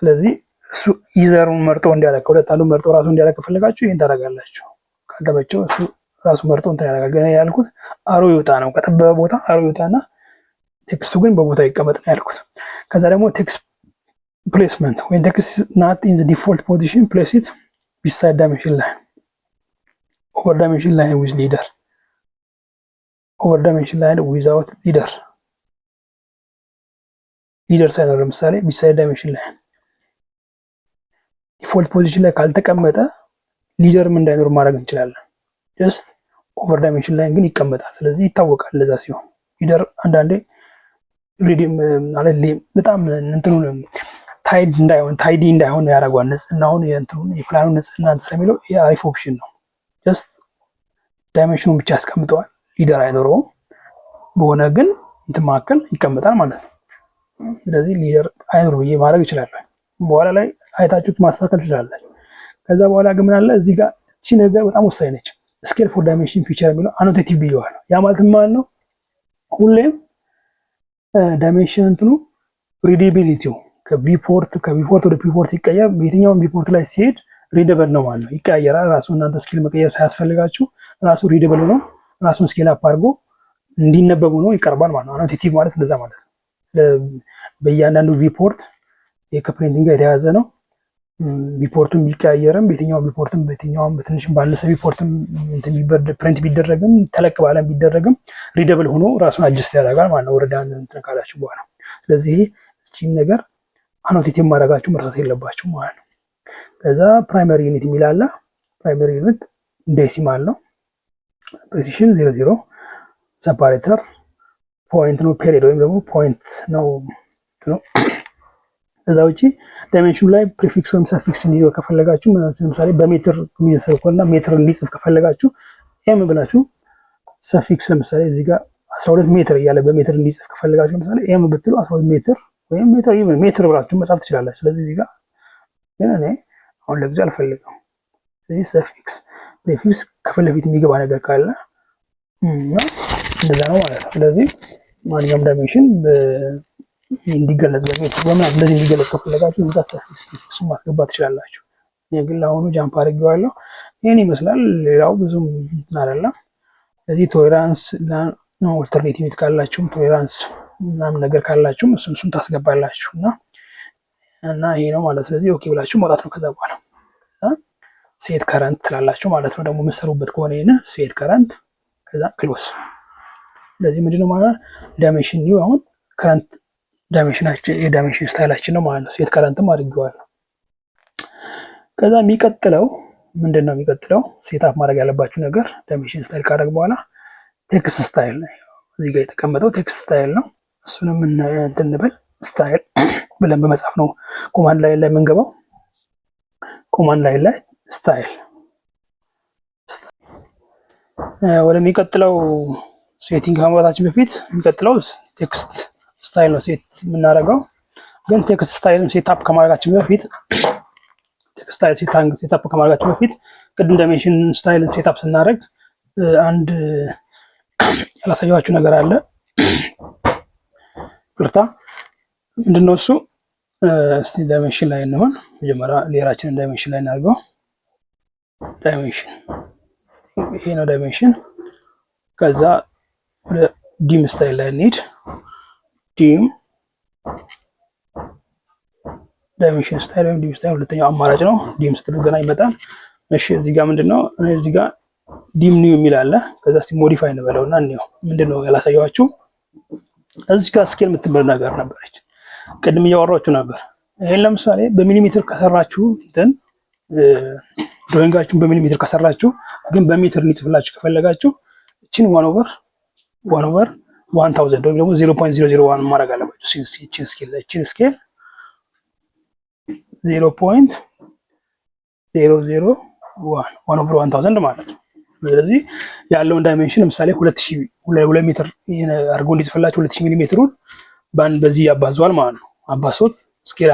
ስለዚህ እሱ ኢዘሩን መርጦ እንዲያደርግ ሁለት አንዱ መርጦ ራሱ እንዲያደርግ ከፈለጋችሁ ይሄን ታደርጋላችሁ። ካልተመቸው እሱ ራሱ መርጦ እንትን ያደርጋል። ግን ያልኩት አሮ ይውጣ ነው። ከጠበበ ቦታ አሮ ይውጣና ቴክስቱ ግን በቦታው ይቀመጥ ነው ያልኩት። ከዛ ደግሞ ቴክስት ፕሌስመንት when text is not in the default position, place it beside dimension line or dimension line with leader ኦቨር ዳይሜንሽን ላይን ዊዛውት ሊደር ሳይኖር ለምሳሌ ቢሳይድ ዳይሜንሽን ላይን ዲፎልት ፖዚሽን ላይ ካልተቀመጠ ሊደርም እንዳይኖር ማድረግ እንችላለን። ጀስት ኦቨር ዳይሜንሽን ላይን ግን ይቀመጣል። ስለዚህ ይታወቃል ለዛ ሲሆን ሊደር አንዳንዴ ሪዲም ማለት በጣም እንትኑ ታይዲ እንዳይሆን ያደርገዋል። ንጽህናውን የፕላኑ ንጽህና ስለሚለው የአሪፍ ኦፕሽን ነው። ጀስት ዳይሜንሽኑን ብቻ ያስቀምጠዋል፣ ሊደር አይኖረውም። በሆነ ግን እንትን መካከል ይቀመጣል ማለት ነው። ስለዚህ ሊደር አይኖር ብዬ ማድረግ ይችላለሁ። በኋላ ላይ አይታችሁት ማስተካከል ትችላላችሁ። ከዛ በኋላ ግን ምን አለ እዚህ ጋር እቺ ነገር በጣም ወሳኝ ነች። ስኬል ፎር ዳይሜንሽን ፊቸር የሚለው አኖቴቲቭ ብየዋለሁ። ያ ማለት ማለት ነው ሁሌም ዳይሜንሽን እንትኑ ሪዲቢሊቲው ከቪፖርት ወደ ፒፖርት ይቀየር። በየትኛውም ቪፖርት ላይ ሲሄድ ሪደብል ነው ማለት ነው፣ ይቀያየራል። ራሱ እናንተ ስኬል መቀየር ሳያስፈልጋችሁ ራሱ ሪደብል ነው፣ ራሱን ስኬል አፕ አድርጎ እንዲነበቡ ነው ይቀርባል ማለት ነው። አኖቴቲቭ ማለት እንደዛ ማለት ነው። በእያንዳንዱ ቪፖርት ከፕሪንቲንግ ጋር የተያያዘ ነው። ቪፖርቱን ቢቀያየርም በየትኛውም ቪፖርትም በየትኛውም በትንሽም ባነሰ ቪፖርትም ፕሪንት ቢደረግም ተለቅ ባለም ቢደረግም ሪደብል ሆኖ ራሱን አጀስት ያደርጋል ማለት ነው ወረዳ እንትን ካላችሁ በኋላ። ስለዚህ እቺን ነገር አኖቴቲቭ ማድረጋችሁ መርሳት የለባችሁ ማለት ነው። ከዛ ፕራይመሪ ዩኒት የሚል አለ። ፕራይመሪ ዩኒት ዴሲማል ነው። ፕሬሲሽን 00 ሰፓሬተር ፖይንት ነው። ፔሪድ ወይም ደግሞ ፖይንት ነው ነው። ከዛ ውጪ ዳይሜንሽኑ ላይ ፕሪፊክስ ወይም ሰፊክስ እንዲኖር ከፈለጋችሁ ለምሳሌ በሜትር የሚሰሩ ከሆነ ሜትር እንዲጽፍ ከፈለጋችሁ ኤም ብላችሁ ሰፊክስ ለምሳሌ እዚህ ጋር 12 ሜትር እያለ በሜትር እንዲጽፍ ከፈለጋችሁ ለምሳሌ ኤም ብትሉ 12 ሜትር ወይም ሜትር ብላችሁ መጻፍ ትችላላችሁ። ስለዚህ እዚህ ጋር ግን እኔ አሁን ለጊዜው አልፈልግም። ስለዚህ ሰፊክስ ፕሪፊክስ ከፊት ለፊት የሚገባ ነገር ካለ እንደዛ ነው ማለት ነው። ስለዚህ ማንኛውም ዳይሜንሽን እንዲገለጽ በሜትር በምናምን እንደዚህ እንዲገለጽ ከፈለጋችሁ እዛ ሰፊክስ ፕሪፊክሱን ማስገባት ትችላላችሁ። እኔ ግን ለአሁኑ ጃምፕ አድርጌዋለሁ። ይህን ይመስላል። ሌላው ብዙም አይደለም። ስለዚህ ቶሌራንስ ኦልተርኔቲቭ ካላችሁም ቶሌራንስ ምናምን ነገር ካላችሁም እሱን ታስገባላችሁ እና ይሄ ነው ማለት። ስለዚህ ኦኬ ብላችሁ መውጣት ነው። ከዛ በኋላ ሴት ከረንት ትላላችሁ ማለት ነው። ደግሞ የምትሰሩበት ከሆነ ይሄን ሴት ከረንት ከዛ ክሎስ። ስለዚህ ምንድነው ማለት ዳይሜንሽን ኒው አሁን ከረንት ዳይሜንሽናችን የዳይሜንሽን ስታይላችን ነው ማለት ነው። ሴት ከረንትም አድርጌዋለሁ። ከዛ የሚቀጥለው ምንድነው የሚቀጥለው ሴትአፕ ማድረግ ያለባችሁ ነገር ዳይሜንሽን ስታይል ካደረግ በኋላ ቴክስት ስታይል ነው። እዚህ ጋር የተቀመጠው ቴክስት ስታይል ነው። እሱንም እንበል ስታይል ብለን በመጻፍ ነው ኮማንድ ላይ የምንገባው። ኮማንድ ላይ ስታይል ወደሚቀጥለው ሴቲንግ ከመግባታችን በፊት የሚቀጥለው ቴክስት ስታይል ነው ሴት የምናደርገው። ግን ቴክስት ስታይልን ሴትአፕ ከማድረጋችን በፊት ቴክስት ስታይል ሴትአፕ ከማድረጋችን በፊት ቅድም ዳይሜንሽን ስታይልን ሴትአፕ ስናደርግ አንድ ያላሳየኋችሁ ነገር አለ። ቅርታ ምንድነው እሱ? እስቲ ዳይሜንሽን ላይ እንሆን። መጀመሪያ ሌየራችንን ዳይሜንሽን ላይ እናድርገው። ዳይሜንሽን ይሄ ነው ዳይሜንሽን። ከዛ ወደ ዲም ስታይል ላይ እንሂድ። ዲም ዳይሜንሽን ስታይል ወይም ዲም ስታይል ሁለተኛው አማራጭ ነው። ዲም ስትሉ ገና ይመጣል። እሺ እዚህ ጋር ምንድነው እዚህ ጋር ዲም ኒው የሚል አለ። ከዛ እስቲ ሞዲፋይ እንበለውና እንየው። ምንድነው ያላሳየኋችሁ? እዚህ ጋር ስኬል የምትባል ነገር ነበረች። ቅድም እያወራችሁ ነበር። ይሄን ለምሳሌ በሚሊሜትር ከሰራችሁ እንትን ድሮይንጋችሁን በሚሊሜትር ከሰራችሁ ግን በሜትር እንዲጽፍላችሁ ከፈለጋችሁ እቺን 1/1000 ወይም ደግሞ 0.001 ማድረግ አለባችሁ። እቺን ስኬል 0.001 1/1000 ማለት ነው። ስለዚህ ያለውን ዳይሜንሽን ለምሳሌ 2 ሜትር አድርጎ እንዲጽፍላችሁ 2000 ሚሊ ሜትሩን በዚህ ያባዟል ማለት ነው። አባሶት ስኬል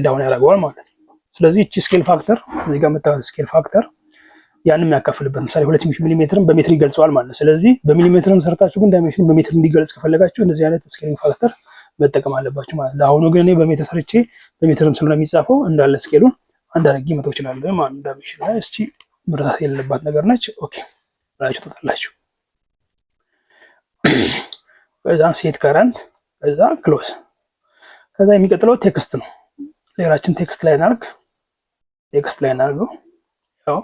ዳውን ያደርገዋል ማለት ነው። ስለዚህ እቺ ስኬል ፋክተር እዚህ ጋር መጣው ስኬል ፋክተር ያንን የሚያካፍልበት ለምሳሌ 2000 ሚሊ ሜትርን በሜትር ይገልጸዋል ማለት ነው። ስለዚህ በሚሊ ሜትርም ሰርታችሁ ግን ዳይሜንሽን በሜትር እንዲገልጽ ከፈለጋችሁ እንደዚህ አይነት ስኬሊንግ ፋክተር መጠቀም አለባችሁ ማለት ነው። አሁን ግን እኔ በሜትር ሰርቼ በሜትርም ስለሆነ የሚጻፈው እንዳለ ስኬሉን አንድ አድርጌ መተው እችላለሁ ማለት ነው። ዳይሜንሽን ላይ እስቲ መረሳት የሌለባት ነገር ነች። ኦኬ ብላችሁ ትወጣላችሁ። ከዛ ሴት ከረንት ከዛ ክሎዝ። ከዛ የሚቀጥለው ቴክስት ነው። ሌላችን ቴክስት ላይ እናድርገው። ያው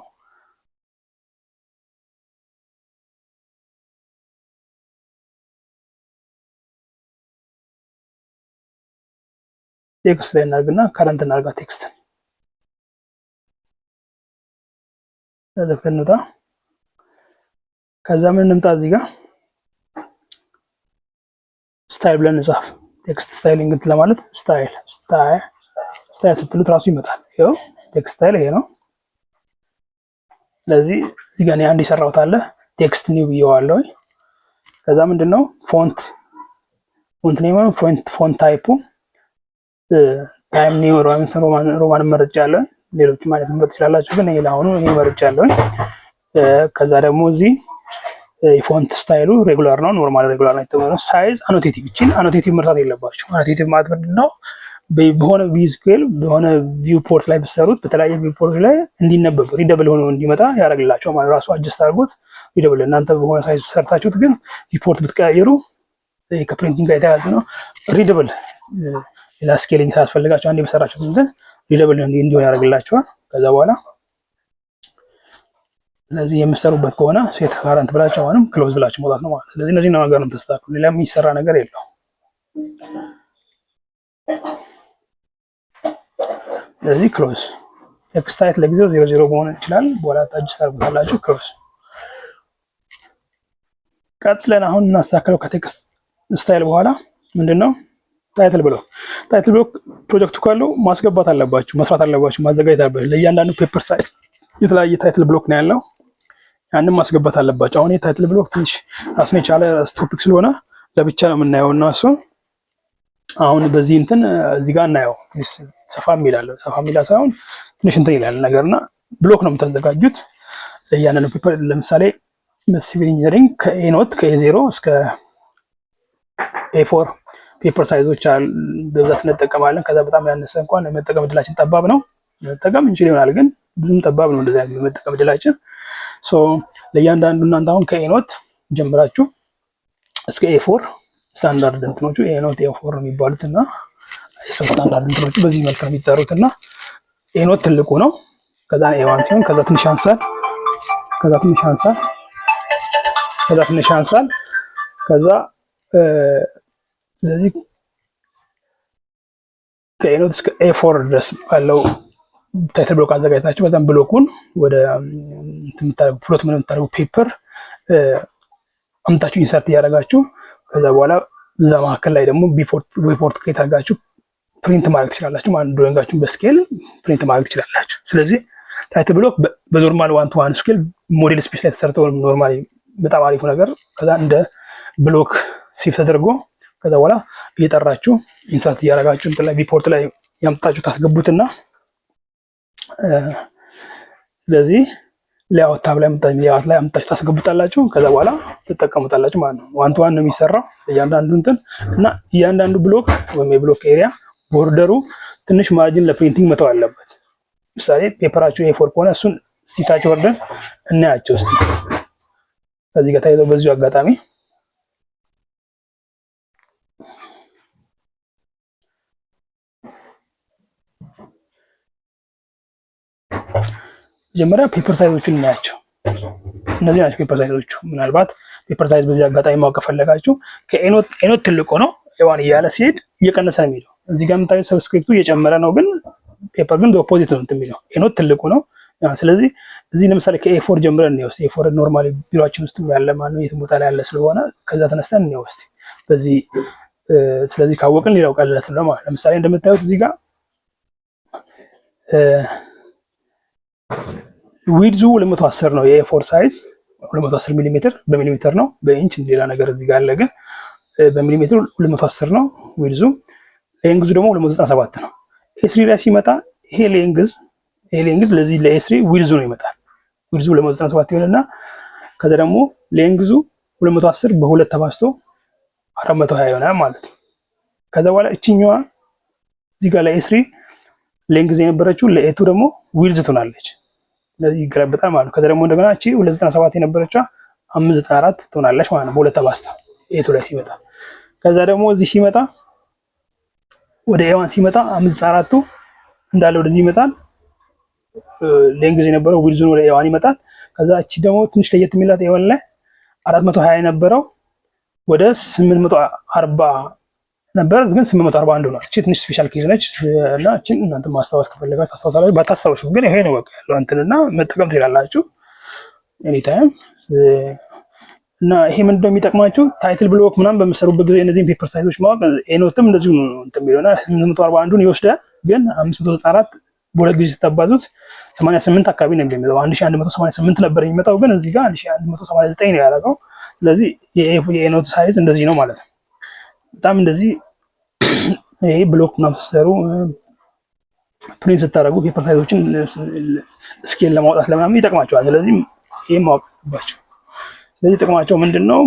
ቴክስት ላይ እናርግና ከረንት እናርጋ ቴክስት ዘግተን እንውጣ። ከዛ ምን እንምጣ እዚህ ጋር ስታይል ብለን እንጻፍ። ቴክስት ስታይሊንግ ለማለት ስታይል ስትሉት ራሱ ይመጣል። ይኸው ቴክስት ስታይል ይሄ ነው። ስለዚህ እዚህ ጋር አንድ የሰራሁት አለ ቴክስት ኒው ብየዋለሁ። ከዛ ምንድነው ፎንት ኔም ፎንት ታይፑ ታይም ኒው ሮማን መርጫለሁ። ሌሎች ማለት መርጥ ይችላልላችሁ፣ ግን ይሄ ለአሁኑ ይሄ መርጫለሁ። ከዛ ደግሞ እዚህ የፎንት ስታይሉ ሬጉላር ነው፣ ኖርማል ሬጉላር ነው የተባለው። ሳይዝ አኖቴቲቭ ይችላል። አኖቴቲቭ መርሳት የለባችሁ። አኖቴቲቭ ማለት ምንድነው? በሆነ ቪው ስኬል በሆነ ቪው ፖርት ላይ ብትሰሩት በተለያየ ቪው ፖርት ላይ እንዲነበብ ሪደብል ሆኖ እንዲመጣ ያደርግላችሁ ማለት ራሱ አጀስት አድርጎት ሪደብል። እናንተ በሆነ ሳይዝ ሰርታችሁት ግን ቪው ፖርት ብትቀያየሩ ከፕሪንቲንግ ጋር የተያያዘ ነው። ሪደብል ሌላ ስኬሊንግ ሳያስፈልጋችሁ አንዴ በሰራችሁት እንትን ሪደብል እንዲሆን ያደርግላችኋል። ከዛ በኋላ ስለዚህ የምትሰሩበት ከሆነ ሴት ካረንት ብላችሁ አሁንም ክሎዝ ብላችሁ መውጣት ነው ማለት። ስለዚህ እነዚህ ነገር ነው ተስተካክሉ። ሌላ የሚሰራ ነገር የለው። ስለዚህ ክሎዝ ቴክስት ታይት ለጊዜው 00 መሆን ይችላል። በኋላ ታጅ ታርጉታላችሁ። ክሎዝ ቀጥለን አሁን እናስተካክለው ከቴክስት ስታይል በኋላ ምንድነው ታይትል ብሎክ። ታይትል ብሎክ ፕሮጀክቱ ካለው ማስገባት አለባችሁ፣ መስራት አለባችሁ፣ ማዘጋጀት አለባችሁ። ለእያንዳንዱ ፔፐር ሳይዝ የተለያየ ታይትል ብሎክ ነው ያለው። ያንን ማስገባት አለባችሁ። አሁን የታይትል ብሎክ ትንሽ ራሱን የቻለ ቶፒክ ስለሆነ ለብቻ ነው የምናየው እና እሱ አሁን በዚህ እንትን እዚህ ጋር እናየው። ሰፋ የሚላል ሳይሆን ትንሽ እንትን ይላል ነገርና ብሎክ ነው የምታዘጋጁት ለእያንዳንዱ ፔፐር። ለምሳሌ ሲቪል ኢንጂነሪንግ ከኤኖት ከኤ0 እስከ ኤ4 ፔፐር ሳይዞች በብዛት እንጠቀማለን። ከዛ በጣም ያነሰ እንኳን የመጠቀም እድላችን ጠባብ ነው። መጠቀም እንችል ይሆናል ግን ብዙም ጠባብ ነው እንደዛ የመጠቀም እድላችን። ሶ ለእያንዳንዱ እናንተ አሁን ከኤኖት ጀምራችሁ እስከ ኤ4 ስታንዳርድ እንትኖቹ ኤኖት ኤ4 የሚባሉት እና ስታንዳርድ እንትኖቹ በዚህ መልክ ነው የሚጠሩት እና ኤኖት ትልቁ ነው። ከዛ ኤ1 ሲሆን ከዛ ትንሽ ያንሳል፣ ከዛ ስለዚህ ከኤኖት እስከ ኤ4 ድረስ ባለው ታይትል ብሎክ አዘጋጅታችሁ በዛም ብሎኩን ወደ ፕሎት ምን የምታደርጉ ፔፐር አምጣችሁ ኢንሰርት እያደረጋችሁ ከዛ በኋላ እዛ መካከል ላይ ደግሞ ሪፖርት ክሬት አድርጋችሁ ፕሪንት ማድረግ ትችላላችሁ ማለት ድሮይንጋችሁን በስኬል ፕሪንት ማድረግ ትችላላችሁ። ስለዚህ ታይትል ብሎክ በኖርማል 1:1 ስኬል ሞዴል ስፔስ ላይ ተሰርተው ኖርማሊ በጣም አሪፉ ነገር ከዛ እንደ ብሎክ ሲፍ ተደርጎ ከዛ በኋላ እየጠራችሁ ኢንሰርት እያደረጋችሁ እንትን ላይ ሪፖርት ላይ ያምጣችሁ ታስገቡትና ስለዚህ ሌአውት ታብ ላይ አምጣችሁ ታስገቡታላችሁ። ከዛ በኋላ ትጠቀሙታላችሁ ማለት ነው። 1:1 ነው የሚሰራው እያንዳንዱ እንትን እና እያንዳንዱ ብሎክ ወይም የብሎክ ኤሪያ ቦርደሩ ትንሽ ማርጂን ለፕሪንቲንግ መተው አለበት። ምሳሌ ፔፐራችሁ ኤ4 ከሆነ እሱን ሲታች ወርደን እናያቸው እስቲ ከዚህ ጋር ታይቶ በዚሁ አጋጣሚ መጀመሪያ ፔፐር ሳይዞችን እናያቸው። እነዚህ ናቸው ፔፐር ሳይዞቹ። ምናልባት ፔፐር ሳይዝ በዚህ አጋጣሚ ማወቅ ፈለጋችሁ ከኤኖት ትልቁ ነው ኤዋን እያለ ሲሄድ እየቀነሰ ነው የሚለው። እዚህ ጋር የምታዩት ሰብስክሪፕቱ እየጨመረ ነው፣ ግን ፔፐር ግን ኦፖዚት ነው የሚለው። ኤኖት ትልቁ ነው። ስለዚህ እዚህ ለምሳሌ ከኤ4 ጀምረን እንወስድ። ኤ4 ኖርማሊ ቢሮአችን ውስጥ ያለ ማነው የትም ቦታ ላይ ያለ ስለሆነ ከዛ ተነስተን እንወስድ በዚህ። ስለዚህ ካወቅን ሌላው ቀለለት ነው ማለት። ለምሳሌ እንደምታዩት እዚህ ጋር ዊድዙ 210 ነው የኤ4 ሳይዝ 210 ሚሊ ሜትር በሚሊሜትር ነው፣ በኢንች ሌላ ነገር እዚህ ጋር አለ፣ ግን በሚሊሜትር 210 ነው ዊድዙ። ሌንግዙ ደግሞ 297 ነው። ኤ3 ላይ ሲመጣ ይሄ ሌንግዝ ለዚህ ለኤ3 ዊድዙ ነው ይመጣል። ዊድዙ 297 ይሆንና ከዛ ደግሞ ሌንግዙ 210 በሁለት ተባዝቶ 420 ይሆናል ማለት ነው። ከዛ በኋላ እቺኛዋ እዚህ ጋር ለኤ3 ሌንግዝ የነበረችው ለኤ2 ደግሞ ዊድዝ ትሆናለች። ስለዚህ ይገለበጣል ማለት ነው። ከዛ ደግሞ እንደገና እቺ 297 የነበረችው 594 ትሆናለች ማለት ነው በሁለት ተባዝታ ኤ2 ላይ ሲመጣ። ከዛ ደግሞ እዚህ ሲመጣ ወደ ኤ1 ሲመጣ 594ቱ እንዳለ ወደዚህ ይመጣል። ሌንግዝ የነበረው ዊድዙን ወደ ኤ1 ይመጣል። ከዛ እቺ ደግሞ ትንሽ ለየት የሚላት ኤ1 ላይ 420 የነበረው ወደ 840 ነበር ግን 841 ነው። እቺ ትንሽ ስፔሻል ኬዝ ነች እና እቺን እናንተ ማስታወስ ከፈለጋችሁ ታስታውሳላችሁ። ባታስታውሱ ግን ይሄ ነው በቃ ያለው እንትንና መጠቀም ትችላላችሁ ኤኒ ታይም። እና ይሄ ምንድነው የሚጠቅማችሁ ታይትል ብሎክ ምናምን በምሰሩበት ጊዜ እነዚህን ፔፐር ሳይዞች ማወቅ። ኤኖትም እንደዚሁ ነው እንትን የሚለውና 841ን ይወስዳል ግን 594 በሁለት ጊዜ ስታባዙት 88 አካባቢ ነው የሚመጣው። 1188 ነበር የሚመጣው ግን እዚህ ጋር 1189 ነው ያደረገው። ስለዚህ የኤኖት ሳይዝ እንደዚህ ነው ማለት ነው። በጣም እንደዚህ ይሄ ብሎክ ምናምን ስትሰሩ ፕሪንት ስታደርጉ ፔፐር ሳይዞችን ስኬል ለማውጣት ለምናምን ይጠቅማቸዋል። ስለዚህ ይሄን ማወቅ አለባችሁ። ስለዚህ ጥቅማቸው ምንድነው?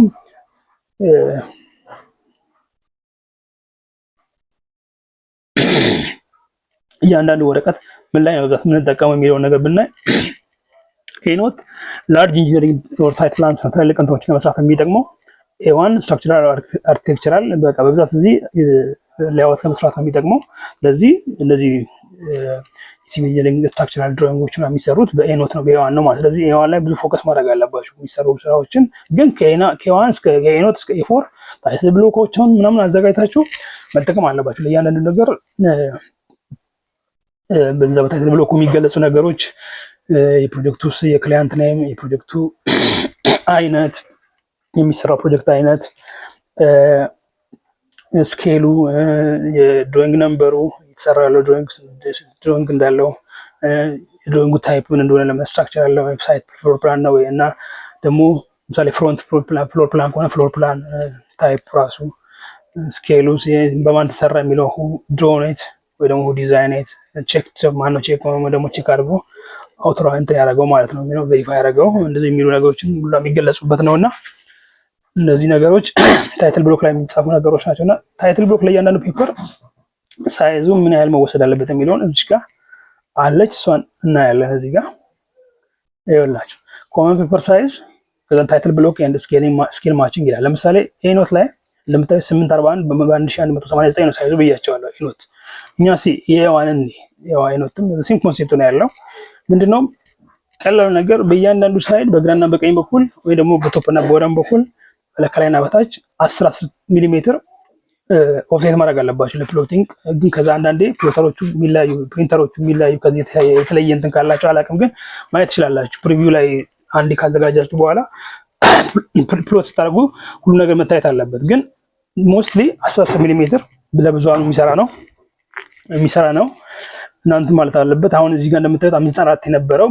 እያንዳንዱ ወረቀት ምን ላይ ነው የምንጠቀመው የሚለውን ነገር ብናይ ኤኖት ላርጅ ኢንጂነሪንግ ኦር ሳይት ፕላንስ ትልልቅ እንትኖችን ለመስራት የሚጠቅመው ኤዋን ስትራክቸራል አርኪቴክቸራል በቃ በብዛት እዚህ ሌአውት ለመስራት የሚጠቅመው። ስለዚህ እንደዚህ ሲቪል ኢንጂነሪንግ ስትራክቸራል ድሮይንጎች የሚሰሩት በኤኖት ነው በኤዋን ነው ማለት። ስለዚህ ኤዋን ላይ ብዙ ፎከስ ማድረግ አለባችሁ የሚሰሩ ስራዎችን። ግን ከኤዋን እስከ ኤኖት እስከ ኤፎር ታይትል ብሎኮችን ምናምን አዘጋጅታችሁ መጠቀም አለባችሁ ለእያንዳንዱ ነገር። በዛ በታይትል ብሎኩ የሚገለጹ ነገሮች የፕሮጀክቱ የክላይንት ኔም፣ የፕሮጀክቱ አይነት፣ የሚሰራው ፕሮጀክት አይነት፣ ስኬሉ፣ የድሮይንግ ነምበሩ፣ የተሰራ ያለው ድሮይንግ እንዳለው፣ የድሮይንጉ ታይፕ ምን እንደሆነ ለመስትራክቸር ያለው ዌብሳይት ፍሎር ፕላን ነው እና ደግሞ ለምሳሌ ፍሮንት ፍሎር ፕላን ከሆነ ፍሎር ፕላን ታይፕ ራሱ፣ ስኬሉ በማን ተሰራ የሚለው ድሮኔት ወይ ደግሞ ዲዛይኔት ቼክ ማነው ቼክ ደግሞ ቼክ አድርጎ አውቶራ እንትን ያደረገው ማለት ነው የሚለው ቬሪፋይ ያደረገው እንደዚህ የሚሉ ነገሮችን ሁሉ የሚገለጹበት ነውና እነዚህ ነገሮች ታይትል ብሎክ ላይ የሚጻፉ ነገሮች ናቸውና ታይትል ብሎክ ላይ እያንዳንዱ ፔፐር ሳይዙ ምን ያህል መወሰድ አለበት የሚለውን እዚህ ጋር አለች። እሷን እናያለን። እዚህ ጋር ይኸውላችሁ ኮመን ፔፐር ሳይዝ ከዛ ታይትል ብሎክ ኤንድ ስኬል ማቺንግ ይላል። ለምሳሌ ኤኖት ላይ እንደምታዩት 841 በ1189 ነው ሳይዙ ብያቸዋለሁ። ኤኖት እኛ የዋንን ኤኖትም ሲም ኮንሴፕት ነው ያለው። ምንድነው ቀላሉ ነገር በእያንዳንዱ ሳይድ በግራና በቀኝ በኩል ወይ ደግሞ በቶፕና በወረም በኩል ከላይና በታች 10 ሚሊሜትር ኦፍሴት ማድረግ አለባችሁ ለፕሎቲንግ። ግን ከዛ አንዳንዴ ፕሎተሮቹ የሚለያዩ ፕሪንተሮቹ የሚለያዩ ከዚህ የተለየ እንትን ካላቸው አላውቅም፣ ግን ማየት ትችላላችሁ። ፕሪቪው ላይ አንዴ ካዘጋጃችሁ በኋላ ፕሎት ስታደርጉ ሁሉ ነገር መታየት አለበት። ግን ሞስትሊ 10 ሚሊሜትር ለብዙሃኑ የሚሰራ ነው እናንተ ማለት አለበት። አሁን እዚህ ጋር እንደምታዩት 594 የነበረው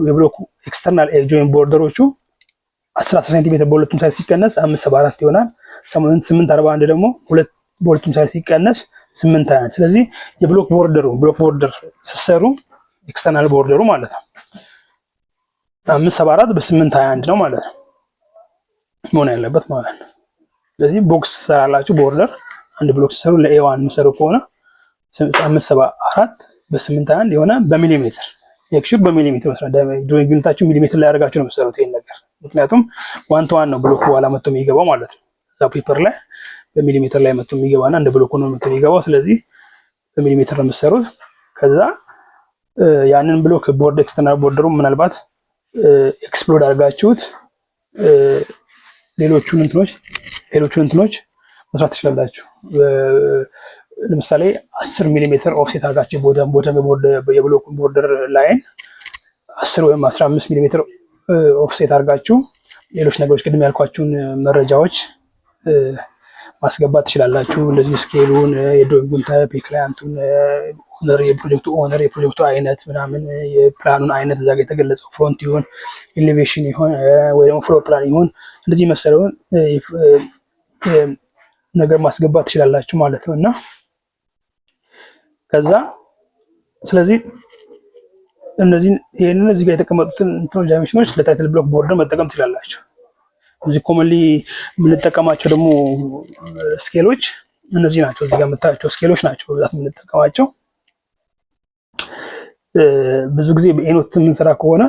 የብሎኩ ኤክስተርናል ኤጅ ወይም ቦርደሮቹ 10 ሴንቲሜትር በሁለቱም ሳይድ ሲቀነስ 574 ይሆናል። 841 ደግሞ በሁለቱም ሳይድ ሲቀነስ 821። ስለዚህ የብሎክ ቦርደር ሲሰሩ ኤክስተርናል ቦርደሩ ማለት ነው 574 በ821 ነው ማለት ነው መሆን ያለበት ማለት ነው። ስለዚህ ቦክስ ሰራላችሁ ቦርደር አንድ ብሎክ ሲሰሩ ለኤዋን የሚሰሩ ከሆነ 574 በ821 የሆነ በሚሊሜትር ኤክሹር በሚሊሜትር መስራት ድሮይንግ ዩኒታችሁ ሚሊሜትር ላይ አድርጋችሁ ነው የምትሰሩት ይሄን ነገር። ምክንያቱም ዋን ቱ ዋን ነው ብሎክ በኋላ መጥቶ የሚገባው ማለት ነው። እዛ ፔፐር ላይ በሚሊሜትር ላይ መጥቶ የሚገባና እንደ ብሎክ ነው መጥቶ የሚገባው። ስለዚህ በሚሊሜትር ነው የምትሰሩት። ከዛ ያንን ብሎክ ቦርድ ኤክስተርናል ቦርደሩ ምናልባት ኤክስፕሎድ አድርጋችሁት ሌሎቹን እንትኖች መስራት ትችላላችሁ። ለምሳሌ 10 ሚሊሜትር ኦፍሴት አድርጋችሁ የብሎክ ቦርደር ላይን 10 ወይም 15 ሚሊሜትር ኦፍሴት አድርጋችሁ ሌሎች ነገሮች ቅድም ያልኳችሁን መረጃዎች ማስገባት ትችላላችሁ። እንደዚህ ስኬሉን፣ የድሮይንጉን ታይፕ፣ የክላይንቱን ኦነር፣ የፕሮጀክቱ አይነት ምናምን፣ የፕላኑን አይነት እዛ ጋር የተገለጸው ፍሮንት ይሁን ኤሌቬሽን ይሁን ወይ ደግሞ ፍሎር ፕላን ይሁን እንደዚህ መሰለውን ነገር ማስገባት ትችላላችሁ ማለት ነው። እና ከዛ ስለዚህ ይሄንን እዚህ ጋር የተቀመጡትን ዳይሜንሽኖች ለታይትል ብሎክ ቦርደር መጠቀም ትችላላችሁ። እዚህ ኮመንሊ የምንጠቀማቸው ደግሞ ስኬሎች እነዚህ ናቸው። እዚህ ጋር የምታያቸው ስኬሎች ናቸው በብዛት የምንጠቀማቸው። ብዙ ጊዜ በኤኖት የምንሰራ ከሆነ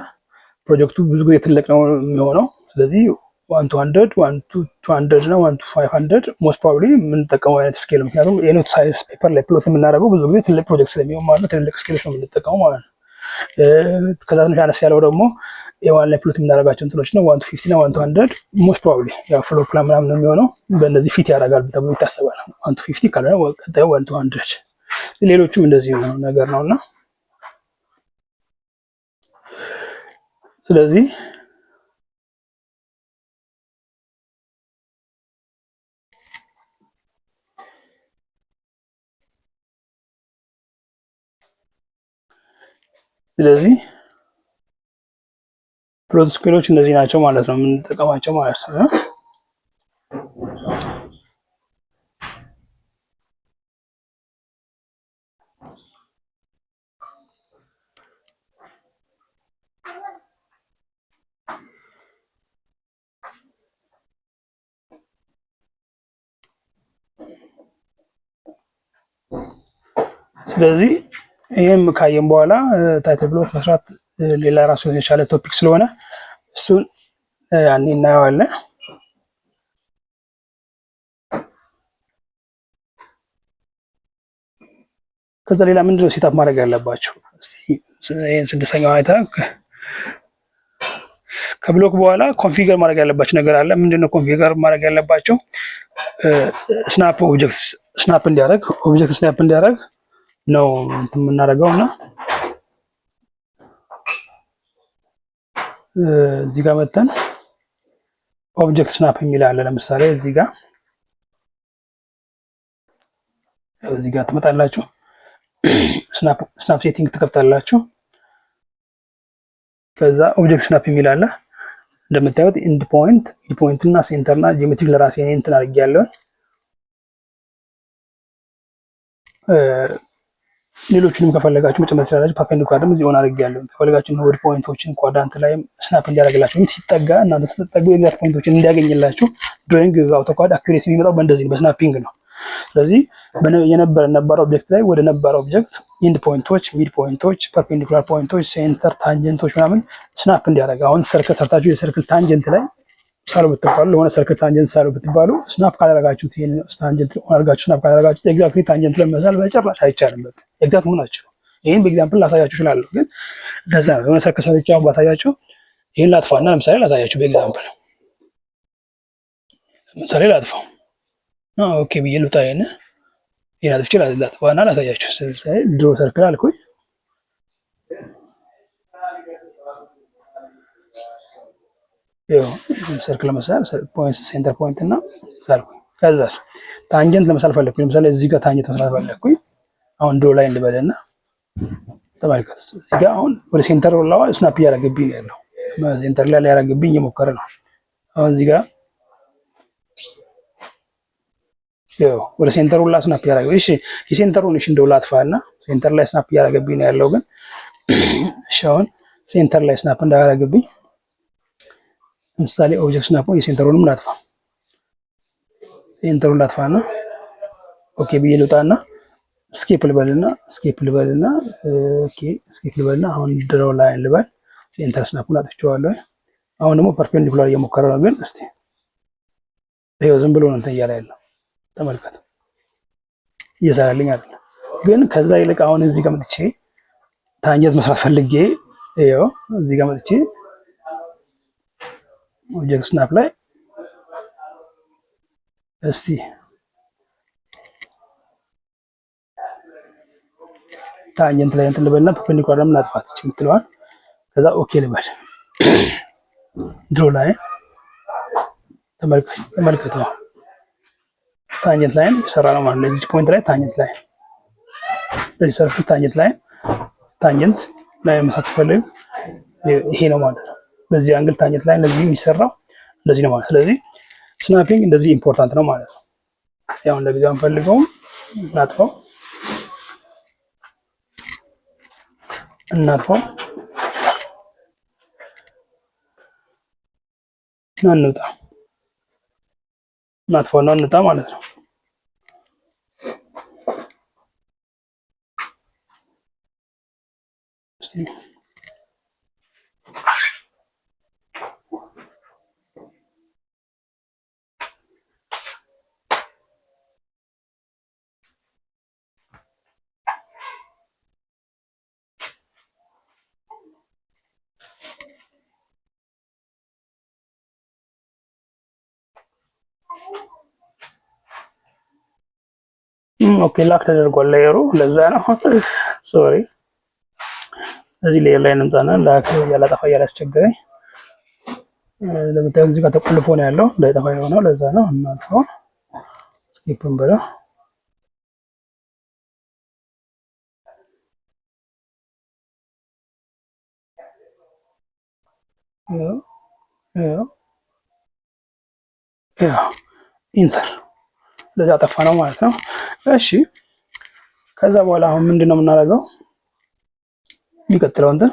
ፕሮጀክቱ ብዙ ጊዜ ትልቅ ነው የሚሆነው። ስለዚህ 1 to 100 1 to 200 ነው 1 to 500 ሞስት ፕሮባብሊ የምንጠቀመው አይነት ስኬል። ምክንያቱም ኤኖት ሳይዝ ፔፐር ላይ ፕሎት የምናደርገው ብዙ ጊዜ ትልቅ ፕሮጀክት ስለሚሆን ማለት ትልቅ ስኬሎች ነው የምንጠቀመው ማለት ነው። ከዛ ትንሽ አነስ ያለው ደግሞ የዋን ላይ ፕሎት የምናደርጋቸው እንትኖች ነው 150 እና 100 ሞስት ፕሮባብሊ ያው ፍሎር ፕላን ምናምን ነው የሚሆነው። በእነዚህ ፊት ያደርጋል ተብሎ ይታሰባል። 150 ካልሆነ ቀጣዩ 100። ሌሎቹም እንደዚህ ነው ነገር ነውና ስለዚህ ፕሎት ስኬሎች እነዚህ ናቸው ማለት ነው የምንጠቀማቸው ማለት ነው። ስለዚህ ይሄም ካየን በኋላ ታይትል ብሎክ መስራት ሌላ ራሱ የቻለ ቶፒክ ስለሆነ እሱን ያኔ እናየዋለን። ከዛ ሌላ ምንድነው ሴታፕ ማድረግ ያለባቸው? እስቲ ይሄን ስድስተኛው አይታ ከብሎክ በኋላ ኮንፊገር ማድረግ ያለባቸው ነገር አለ። ምንድነው ኮንፊገር ማድረግ ያለባቸው? ስናፕ ኦብጀክትስ ስናፕ እንዲያደርግ ኦብጀክት ስናፕ እንዲያደርግ ነው የምናደርገውና እዚህ ጋር መተን ኦብጀክት ስናፕ የሚል አለ። ለምሳሌ እዚህ ጋር ትመጣላችሁ፣ ስናፕ ሴቲንግ ትከፍታላችሁ። ከዛ ኦብጀክት ስናፕ የሚል አለ። እንደምታዩት ኢንድ ፖይንት እና ሴንተር እና ጂኦሜትሪክ ለራሴ እንትን አድርጌያለሁ። ሌሎችንም ከፈለጋችሁ መጨመር ትችላላችሁ። ፐርፔንዲኩላርም እዚህ ኦን አድርጌያለሁ። ከፈለጋችሁ ኖድ ፖይንቶችን ኳድራንት ላይ ስናፕ እንዲያደርግላችሁ ሲጠጋ እናንተ ስትጠጉ ኤግዛክት ፖይንቶችን እንዲያገኝላችሁ ድሮይንግ አውቶካድ አኩሬሲ የሚመጣው በእንደዚህ ነው፣ በስናፒንግ ነው። ስለዚህ ነባር ኦብጀክት ላይ ወደ ነባር ኦብጀክት ኢንድ ፖይንቶች፣ ሚድ ፖይንቶች፣ ፐርፔንዲኩላር ፖይንቶች፣ ሴንተር፣ ታንጀንቶች ምናምን ስናፕ እንዲያደርግ አሁን ሰርክል ሰርታችሁ የሰርክል ታንጀንት ላይ ሳሉ ብትባሉ ለሆነ ሰርክል ታንጀንት ሳሉ ብትባሉ ስናፕ ካላደረጋችሁት ይሄን ታንጀንት አድርጋችሁ ስናፕ ካላደረጋችሁት ኤግዛክትሊ ታንጀንት ላይ መሳል በጭራሽ አይቻልም። በቃ ኤግዛክት መሆናችሁ ይሄን በኤግዛምፕል ላሳያችሁ እችላለሁ፣ ግን እንደዛ ነው። የሆነ ሰርክል ሰርቻ ባሳያችሁ ይሄን ላጥፋና ለምሳሌ ላሳያችሁ በኤግዛምፕል ለምሳሌ ላጥፋው። ኦኬ ብዬ ልውጣ። ይሄን አጥፍቼ ላጥፋና ላሳያችሁ። ስለዚህ ድሮ ሰርክል አልኩኝ ሰርክል ለመሳል ፖይንት ሴንተር ፖይንት እና ሳልኩኝ። ከዛስ ታንጀንት ለመሳል ፈለኩኝ። ለምሳሌ እዚህ ጋር ታንጀንት መስራት ፈለኩኝ። አሁን ድሮ ላይ እንበልና ተመልከቱ። እዚህ ጋር አሁን ወደ ሴንተር ወላዋ ስናፕ እያደረገብኝ ነው ያለው። ሴንተር ላይ ያደረገብኝ እየሞከረ ነው። አሁን እዚህ ጋር ወደ ሴንተር ወላ ስናፕ እያደረገብኝ። እሺ የሴንተሩን እንደው ላጥፋና ሴንተር ላይ ስናፕ እያደረገብኝ ነው ያለው፣ ግን እሺ አሁን ሴንተር ላይ ስናፕ እንዳያደረገብኝ ለምሳሌ ኦብጀክት ስናፕ የሴንተሩንም ላጥፋ። ሴንተሩን ላጥፋና ኦኬ ብዬ ልውጣና ስኬፕ ልበልና አሁን ድሮው ላይ ልበል። ሴንተር ስናፑን አጥፍቼዋለሁ። አሁን ደግሞ ፐርፔንዲኩላር እየሞከረ ነው፣ ግን እስቲ ይሄው ዝም ብሎ ነው እንትን እያለ ያለው። ተመልከቱ፣ እየሰራልኝ አይደለም። ግን ከዛ ይልቅ አሁን እዚህ ጋር መጥቼ ታንጀንት መስራት ፈልጌ ይሄው እዚህ ጋር መጥቼ ኦብጀክት ስናፕ ላይ እስቲ ታንጀንት ላይ እንትን ልበልና ፐርፔንዲኩላር ለምን አጥፋት እቺ የምትለዋል። ከዛ ኦኬ ልበል። ድሮ ላይ ተመልከቱ ታንጀንት ላይ እየሰራ ነው ማለት ነው። እዚህ ፖይንት ላይ ታንጀንት ላይ በዚህ ሰርክል ታንጀንት ላይ መስራት ፈልግ ይሄ ነው ማለት ነው። በዚህ አንግል ታንጀንት ላይ እንደዚህ የሚሰራው እንደዚህ ነው ማለት። ስለዚህ ስናፒንግ እንደዚህ ኢምፖርታንት ነው ማለት ነው። ያው ለጊዜው አንፈልገውም እናጥፋው እንውጣ እናጥፋውና እንውጣ ማለት ነው። ኦኬ ላክ ተደርጓል ሌየሩ፣ ለዛ ነው ሶሪ። እዚህ ሌየር ላይ እንምጣና ላክ ያላጠፋ ያላስቸገረኝ ለምታዩት እዚህ ጋር ተቆልፎ ነው ያለው እንዳይጠፋ የሆነው ለዛ ነው። እናጥፋው ስኪፕን በለው ኢንተር ለዛ አጠፋ ነው ማለት ነው። እሺ ከዛ በኋላ አሁን ምንድነው የምናደርገው? የሚቀጥለው እንትን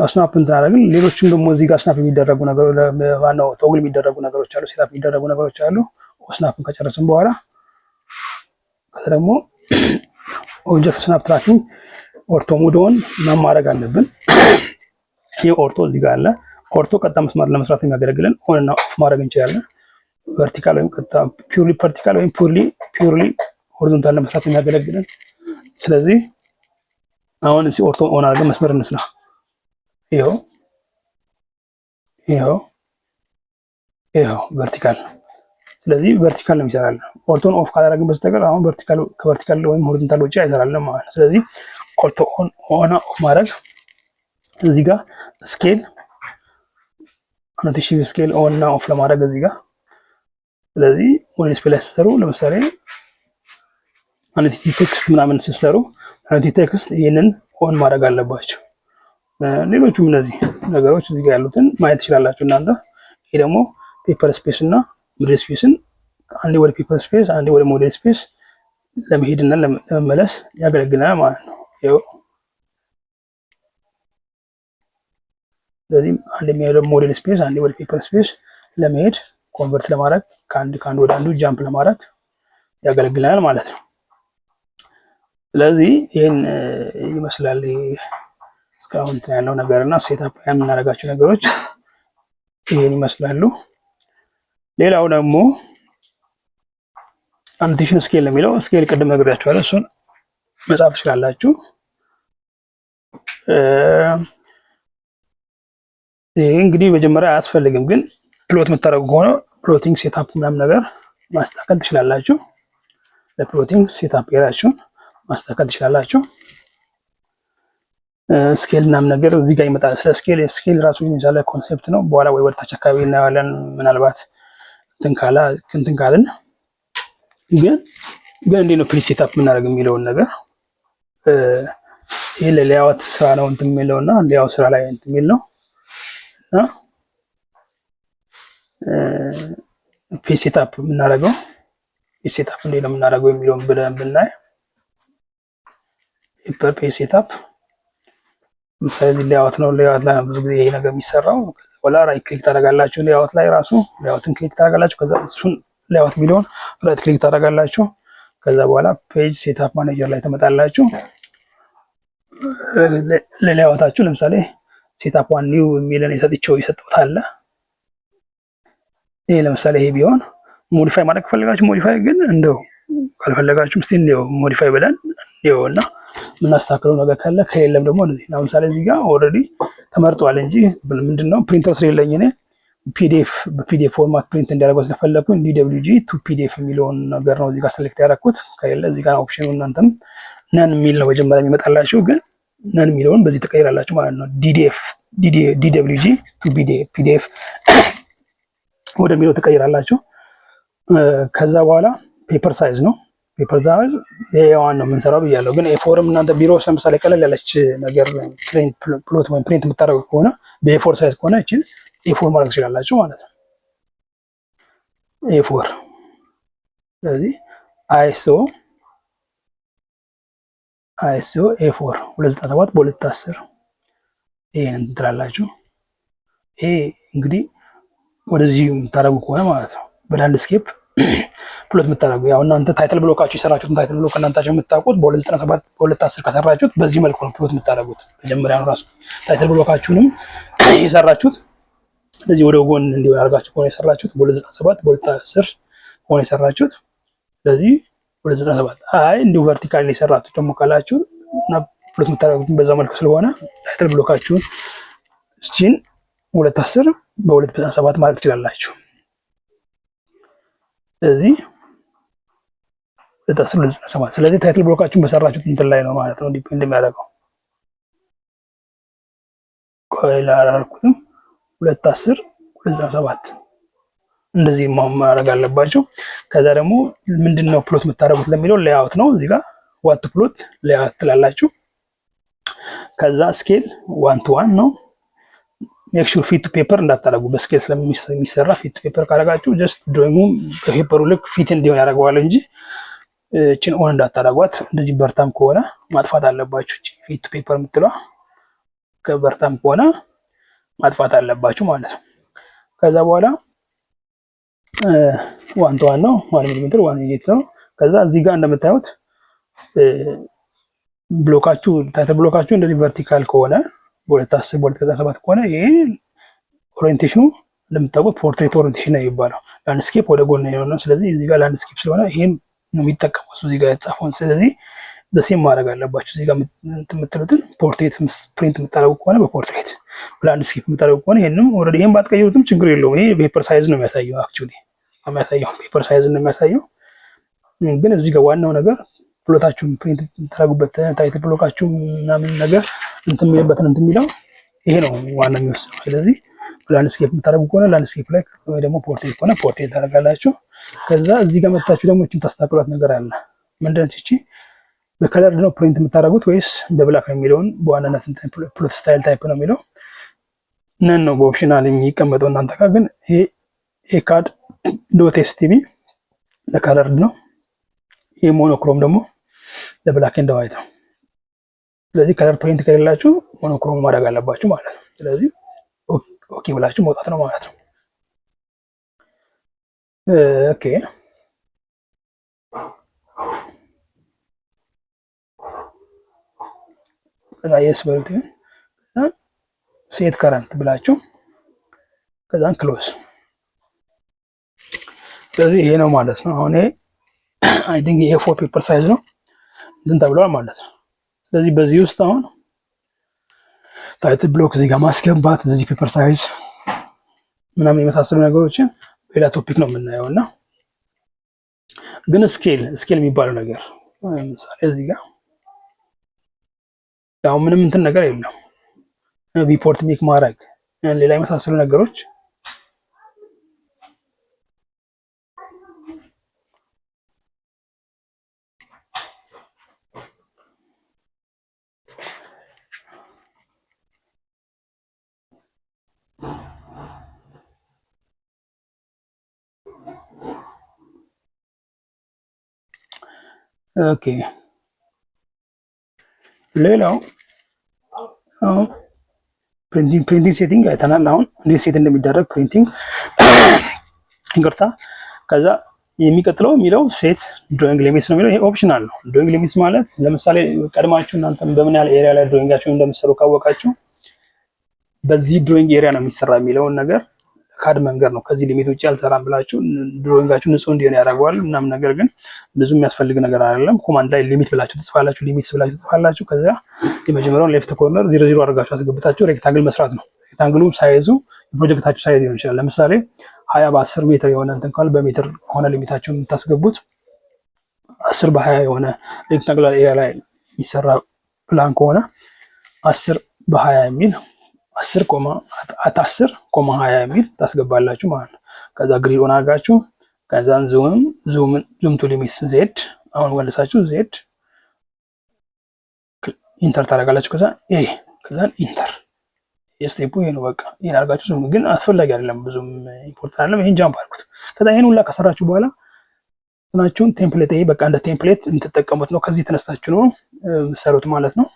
ስናፕ እንትን አደረግን። ሌሎችም ደግሞ እዚህ ጋር ስናፕ የሚደረጉ ነገሮች ማነው ቶግል የሚደረጉ ነገሮች አሉ፣ ሴታፕ የሚደረጉ ነገሮች አሉ። ስናፕን ከጨረስን በኋላ ከዛ ደግሞ ኦብጀክት ስናፕ ትራኪንግ ኦርቶ ሙዶን ማድረግ አለብን። ይህ ኦርቶ እዚህ ጋር አለ። ኦርቶ ቀጥታ መስመር ለመስራት የሚያገለግለን ኦን እና ኦፍ ማድረግ እንችላለን። ቨርቲካል ወይም ቀጥታ ፒውርሊ ቨርቲካል ወይም ፒውርሊ ሆሪዞንታል ለመስራት የሚያገለግለን። ስለዚህ አሁን እዚህ ኦርቶ ኦን አድርገን መስመር እንስራ። ይኸው ቨርቲካል። ስለዚህ ቨርቲካል ነው የሚሰራልን። ኦርቶን ኦፍ ካላደረግን በስተቀር አሁን ከቨርቲካል ወይም ሆሪዞንታል ውጭ አይሰራልንም ማለት ነው። ስለዚህ ኦርቶ ኦን ኦፍ ማድረግ እዚህ ጋር ስኬል አኖቴሽን ስኬል ኦን እና ኦፍ ለማድረግ እዚህ ጋር። ስለዚህ ሞዴል ዲስፕሌይ ላይ ስትሰሩ ለምሳሌ አኖቴቲቭ ቴክስት ምናምን ስትሰሩ አኖቴቲቭ ቴክስት ይሄንን ኦን ማድረግ አለባቸው። ሌሎቹም እነዚህ ነገሮች እዚህ ጋር ያሉትን ማየት ትችላላችሁ እናንተ። ይሄ ደግሞ ፔፐር ስፔስ እና ሞዴል ስፔስን አንዴ ወደ ፔፐር ስፔስ አንዴ ወደ ሞዴል ስፔስ ለመሄድና ለመመለስ ያገለግላል ማለት ነው። ይኸው ስለዚህ አንድ የሚሄደው ሞዴል ስፔስ አንዴ ወደ ፔፐር ስፔስ ለመሄድ ኮንቨርት ለማድረግ ከአንድ ወደ አንዱ ጃምፕ ለማድረግ ያገለግላል ማለት ነው። ስለዚህ ይህን ይመስላል እስካሁን ያለው ነገር እና ሴታፕ የምናደርጋቸው ነገሮች ይህን ይመስላሉ። ሌላው ደግሞ አኖቴሽን ስኬል የሚለው ስኬል ቅድም ነግሬያችኋለሁ፣ እሱን መጻፍ ትችላላችሁ። ይህ እንግዲህ መጀመሪያ አያስፈልግም፣ ግን ፕሎት የምታደርጉ ከሆነ ፕሎቲንግ ሴታፕ ምናምን ነገር ማስተካከል ትችላላችሁ። ለፕሎቲንግ ሴታፕ የራሳችሁን ማስተካከል ትችላላችሁ። ስኬል ምናምን ነገር እዚህ ጋር ይመጣል። ስለ ስኬል ራሱ የቻለ ኮንሴፕት ነው። በኋላ ወይ ወደታች አካባቢ እናያለን። ምናልባት እንትን ካልን ግን እንዴት ነው ፕሪንት ሴታፕ የምናደርግ የሚለውን ነገር ይሄ ለሌያውት ስራ ነው እንትን የሚለውና ሌያውት ስራ ላይ እንትን የሚል ነው እና ፔጅ ሴታፕ የምናደርገው ፔጅ ሴታፕ እንዴት ነው የምናደርገው የሚለውን ብለን ብናይ ፔጅ ሴታፕ ምሳሌ ሌያውት ነው። ሌያውት ላይ ብዙ ጊዜ ይሄ ነገር የሚሰራው። ወላ ራይት ክሊክ ታደርጋላችሁ ሌያውት ላይ ራሱ ሌያውትን ክሊክ ታደርጋላችሁ። ከዛ እሱን ሌያውት የሚለውን ራይት ክሊክ ታደርጋላችሁ። ከዛ በኋላ ፔጅ ሴታፕ ማኔጀር ላይ ትመጣላችሁ። ለሌያውታችሁ ለምሳሌ ሴታፕ ዋን ኒው የሚለን የሰጠሁት አለ። ይሄ ለምሳሌ ይሄ ቢሆን ሞዲፋይ ማድረግ ከፈለጋችሁ ሞዲፋይ፣ ግን እንደው ካልፈለጋችሁም እስቲ እንደው ሞዲፋይ ብለን ይኸውና የምናስተካክለው ነገር ካለ ከሌለም ደግሞ ለምሳሌ እዚህ ጋር ኦልሬዲ ተመርጧል እንጂ ምንድነው ፕሪንተር ስለሌለኝ እኔ በፒዲኤፍ ፎርማት ፕሪንት እንዲያደርገው ስለፈለኩኝ ዲደብሊውጂ ቱ ፒዲኤፍ የሚለውን ነገር ነው እዚህ ጋር ሰሌክት ያደረኩት። ከሌለ እዚህ ጋር ኦፕሽኑ እናንተም ነን የሚል ነው መጀመሪያ የሚመጣላችሁ፣ ግን ነን የሚለውን በዚህ ተቀይራላችሁ ማለት ነው። ዲደብሊውጂ ቱ ፒዲኤፍ ወደሚለው ተቀይራላችሁ። ከዛ በኋላ ፔፐር ሳይዝ ነው። ፔፐር ሳይዝ የዋን ነው የምንሰራው ብያለሁ፣ ግን ኤፎርም እናንተ ቢሮ ውስጥ ለምሳሌ ቀለል ያለች ነገር ፕሎት ወይም ፕሪንት የምታደርጉ ከሆነ በኤፎር ሳይዝ ከሆነ እቺን ኤፎር ማለት ትችላላችሁ ማለት ነው። ኤፎር ስለዚህ አይኤስኦ ኤፎር 297 በ210 ይሄን ትላላችሁ። ይሄ እንግዲህ ወደዚህ የምታደርጉ ከሆነ ማለት ነው በላንድስኬፕ ፕሎት የምታደርጉ ያው እናንተ ታይትል ብሎካችሁ የሰራችሁትን ታይትል ብሎክ እናንታችሁ የምታውቁት በ297 በ210 ከሰራችሁት በዚህ መልኩ ነው ፕሎት የምታደርጉት። መጀመሪያ ነው ራሱ ታይትል ብሎካችሁንም የሰራችሁት ስለዚህ ወደ ጎን እንዲሆን አድርጋችሁ ከሆነ የሰራችሁት በ297 በ210 ከሆነ የሰራችሁት ስለዚህ 297 አይ እንዲሁ ቨርቲካል የሰራችሁት ደግሞ ካላችሁ እና ፕሎት የምታደርጉት በዛ መልኩ ስለሆነ ታይትል ብሎካችሁን እስኪን 210 በ297 ማለት ትችላላችሁ። እዚህ 210 ስለዚህ ታይትል ብሎካችሁን በሰራችሁት እንትን ላይ ነው ማለት ነው ዲፔንድ የሚያደርገው። ቆይ ላላልኩትም 210 እንደዚህ ማድረግ አለባችሁ። ከዛ ደግሞ ምንድነው ፕሎት የምታደርጉት ለሚለው ሌአውት ነው። እዚህ ጋር ዋት ፕሎት ሌአውት ትላላችሁ። ከዛ ስኬል 1 to 1 ነው። ሜክ ሹር ፊት ቱ ፔፐር እንዳታደርጉ። በስኬል ስለሚሰራ ፊት ቱ ፔፐር ካደረጋችሁ ጀስት ድሮይንጉ በፔፐሩ ልክ ፊት እንዲሆን ያደርገዋል እንጂ እቺን ኦን እንዳታደርጓት። እንደዚህ በርታም ከሆነ ማጥፋት አለባችሁ። እቺ ፊት ቱ ፔፐር የምትለዋ ከበርታም ከሆነ ማጥፋት አለባችሁ ማለት ነው። ከዛ በኋላ 1 to 1 ነው 1 ሚሊሜትር 1 ዩኒት ነው። ከዛ እዚህ ጋር እንደምታዩት ብሎካችሁ ታይትል ብሎካችሁ እንደዚህ ቨርቲካል ከሆነ በ210 በ297 ከሆነ ይሄ ኦሪየንቴሽኑ እንደምታውቁት ፖርትሬት ኦሪየንቴሽን ነው የሚባለው። ላንድስኬፕ ወደ ጎን ነው። ስለዚህ እዚህ ጋር ላንድስኬፕ ስለሆነ ይሄን ነው የሚጠቀመው እዚህ ጋር የተጻፈውን። ስለዚህ በሴም ማድረግ አለባችሁ። እዚህ ጋር የምትሉትን ፖርትሬት ፕሪንት የምታደርጉ ከሆነ በፖርትሬት፣ ላንድስኬፕ የምታደርጉ ከሆነ ይሄንም ኦልሬዲ ይሄን ባትቀይሩትም ችግር የለውም። ይሄ ፔፐር ሳይዝ ነው የሚያሳየው። አክቹሊ ፔፐር ሳይዝ ነው የሚያሳየው። ግን እዚህ ጋር ዋናው ነገር ፕሎታችሁን ፕሪንት የምታደርጉበት ታይትል ብሎካችሁ ምናምን ነገር እንትን የሚልበትን እንትን የሚለው ይሄ ነው ዋና የሚወስነው። ስለዚህ ላንድስኬፕ የምታደርጉ ከሆነ ላንድስኬፕ ላይ ወይ ደግሞ ፖርትሬት ከሆነ ፖርትሬት ታደርጋላችሁ። ከዛ እዚህ ጋር መታችሁ ደግሞ እቺን ታስተካክሏት ነገር አለ። ምንድን ነው እቺ በከለር ነው ፕሪንት የምታደርጉት ወይስ በብላክ ነው የሚለውን በዋናነት ፕሎት ስታይል ታይፕ ነው የሚለው ነን ነው በኦፕሽናል የሚቀመጠው እናንተ ጋር። ግን ይሄ ኤካድ ዶት ኤስቲቪ ለከለር ነው። ይሄ ሞኖክሮም ደግሞ ለብላክ ኤንድ ዋይት ነው። ስለዚህ ከለር ፕሪንት ከሌላችሁ ሞኖክሮም ማድረግ አለባችሁ ማለት ነው። ስለዚህ ኦኬ ብላችሁ መውጣት ነው ማለት ነው። ኦኬ ከዛ የስ በሉት ሴት ከረንት ብላችሁ ከዛን ክሎዝ። ስለዚህ ይሄ ነው ማለት ነው። አሁን አይ ቲንክ ይሄ ፎር ፔፐር ሳይዝ ነው እንትን ተብሏል ማለት ነው። ስለዚህ በዚህ ውስጥ አሁን ታይትል ብሎክ እዚህ ጋር ማስገባት እዚህ ፔፐር ሳይዝ ምናምን የመሳሰሉ ነገሮችን ሌላ ቶፒክ ነው የምናየው። እና ግን ስኬል የሚባለው ነገር ለምሳሌ እዚህ ጋር ያው ምንም እንትን ነገር የለም። ሪፖርት ሜክ ማድረግ ሌላ የመሳሰሉ ነገሮች ኦኬ። ሌላው አሁን ፕሪንቲንግ ሴቲንግ አይተናል። አሁን እንዴት ሴት እንደሚደረግ ፕሪንቲንግ ይቅርታ። ከዛ የሚቀጥለው የሚለው ሴት ድሮይንግ ሊሚትስ ነው የሚለው። ይሄ ኦፕሽናል ነው። ድሮይንግ ሊሚትስ ማለት ለምሳሌ ቀድማችሁ እናንተ በምን ያህል ኤሪያ ላይ ድሮይንጋችሁን እንደምትሰሩ ካወቃችሁ በዚህ ድሮይንግ ኤሪያ ነው የሚሰራ የሚለውን ነገር ካድ መንገር ነው። ከዚህ ሊሚት ውጭ አልሰራም ብላችሁ ድሮይንጋችሁ ንጹህ እንዲሆን ያደርገዋል ምናምን። ነገር ግን ብዙ የሚያስፈልግ ነገር አይደለም። ኮማንድ ላይ ሊሚት ብላችሁ ትጽፋላችሁ፣ ሊሚትስ ብላችሁ ትጽፋላችሁ። ከዛ የመጀመሪያውን ሌፍት ኮርነር 00 አድርጋችሁ አስገብታችሁ ሬክታንግል መስራት ነው። ሬክታንግሉ ሳይዙ የፕሮጀክታችሁ ሳይዝ ሊሆን ይችላል። ለምሳሌ 20 በ10 ሜትር የሆነ እንትን ካለ በሜትር ሆነ ሊሚታችሁን የምታስገቡት 10 በ20 የሆነ ሬክታንግል ኤሪያ ላይ የሚሰራ ፕላን ከሆነ 10 በ20 የሚል 10,20 የሚል ታስገባላችሁ ማለት ነው። ከዛ ግሪድ ኦን አድርጋችሁ ከዛን ዙም ቱ ሊሚትስ ዜድ አሁን ወለሳችሁ ዜድ ኢንተር ታደርጋላችሁ። ከዛ ከዛን ኢንተር የስቴፑ ይሄ ነው። በቃ ይሄን አድርጋችሁ ዙም ግን አስፈላጊ አይደለም፣ ብዙም ኢምፖርታንት አይደለም። ይሄን ጃምፕ አድርጉት። ከዛ ይሄን ሁላ ከሰራችሁ በኋላ እንትናችሁን ቴምፕሌት ይሄ በቃ እንደ ቴምፕሌት የምትጠቀሙት ነው። ከዚህ ተነስታችሁ ነው የምትሰሩት ማለት ነው።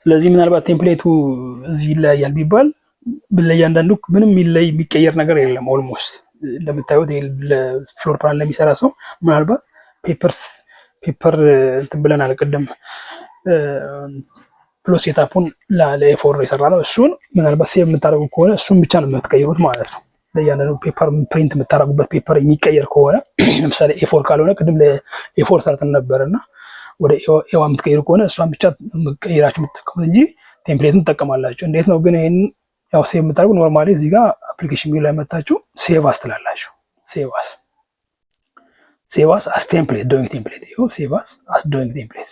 ስለዚህ ምናልባት ቴምፕሌቱ እዚህ ይለያያል ቢባል ለእያንዳንዱ ምንም የሚቀየር ነገር የለም። ኦልሞስት እንደምታዩት ለፍሎር ፕላን ለሚሰራ ሰው ምናልባት ፔፐር እንትን ብለናል ቅድም ፕሎት ሴታፑን ለኤፎር የሰራ ነው። እሱን ምናልባት ሴቭ የምታደርጉ ከሆነ እሱን ብቻ ነው የምትቀይሩት ማለት ነው። ለእያንዳንዱ ፔፐር ፕሪንት የምታደርጉበት ፔፐር የሚቀየር ከሆነ ለምሳሌ ኤፎር ካልሆነ ቅድም ለኤፎር ሰርተን ነበርና ወደ ኤዋ የምትቀይሩ ከሆነ እሷን ብቻ ቀይራችሁ የምትጠቀሙት እንጂ ቴምፕሌቱን ትጠቀማላችሁ። እንዴት ነው ግን ይሄን ያው ሴቭ የምታደርጉ ኖርማሊ እዚህ ጋር አፕሊኬሽን ሜኑ ላይ መጣችሁ ሴቭ አስ ትላላችሁ። ሴቭ አስ ሴቭ አስ ቴምፕሌት ዶይንግ ቴምፕሌት ይኸው ሴቭ አስ ዶይንግ ቴምፕሌት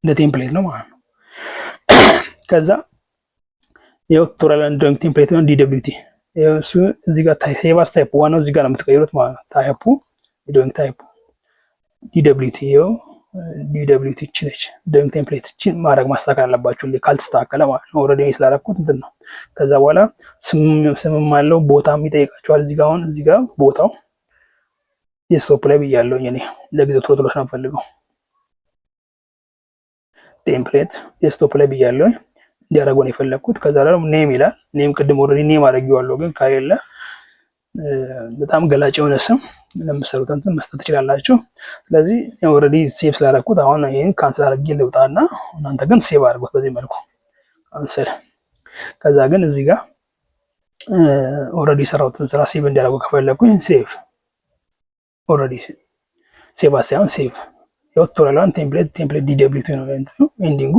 እንደ ቴምፕሌት ነው ማለት ነው። ከዛ ይኸው ቱቶሪያል ዶይንግ ቴምፕሌት ነው ዲደብሊውቲ እሱ እዚህ ጋር ሴቭ አስ ታይፕ ዋናው እዚህ ጋር ነው የምትቀይሩት ማለት ነው። ታይፑ ዶይንግ ታይፑ ዲደብሊውቲ ይኸው ዲደብሊውቲ እቺ ነች። ዶይንግ ቴምፕሌት እቺ ማድረግ ማስተካከል አለባችሁ ካልተስተካከለ ማለት ነው። ኦልሬዲ ስላደረኩት እንትን ነው። ከዛ በኋላ ስምም አለው ቦታም ይጠይቃችኋል። እዚህ ጋር አሁን እዚህ ጋር ቦታው ዴስክቶፕ ላይ ብያለሁኝ እኔ ለጊዜው ቶሎ ነው የምፈልገው። ቴምፕሌት ዴስክቶፕ ላይ ብያለሁኝ እንዲያደርገው ነው የፈለኩት። ከዛ ደግሞ ኔም ይላል። ኔም ቅድም ኦልሬዲ ኔም አድርጌዋለሁ፣ ግን ከሌለ በጣም ገላጭ የሆነ ስም ለምትሰሩት እንትን መስጠት ትችላላችሁ። ስለዚህ ኦልሬዲ ሴቭ ስላደረኩት አሁን ይሄን ካንሰል አድርጌ ልውጣና እናንተ ግን ሴቭ አድርጉት በዚህ መልኩ ካንሰል። ከዛ ግን እዚህ ጋር ኦልሬዲ ሰራሁትን ስራ ሴቭ እንዲያደርጉ ከፈለኩኝ ሴቭ ኦልሬዲ ሴቭ ሳይሆን ሴቭ የቱቶሪያል ቴምፕሌት ዲደብሊውቲ ነው ኤንዲንጉ።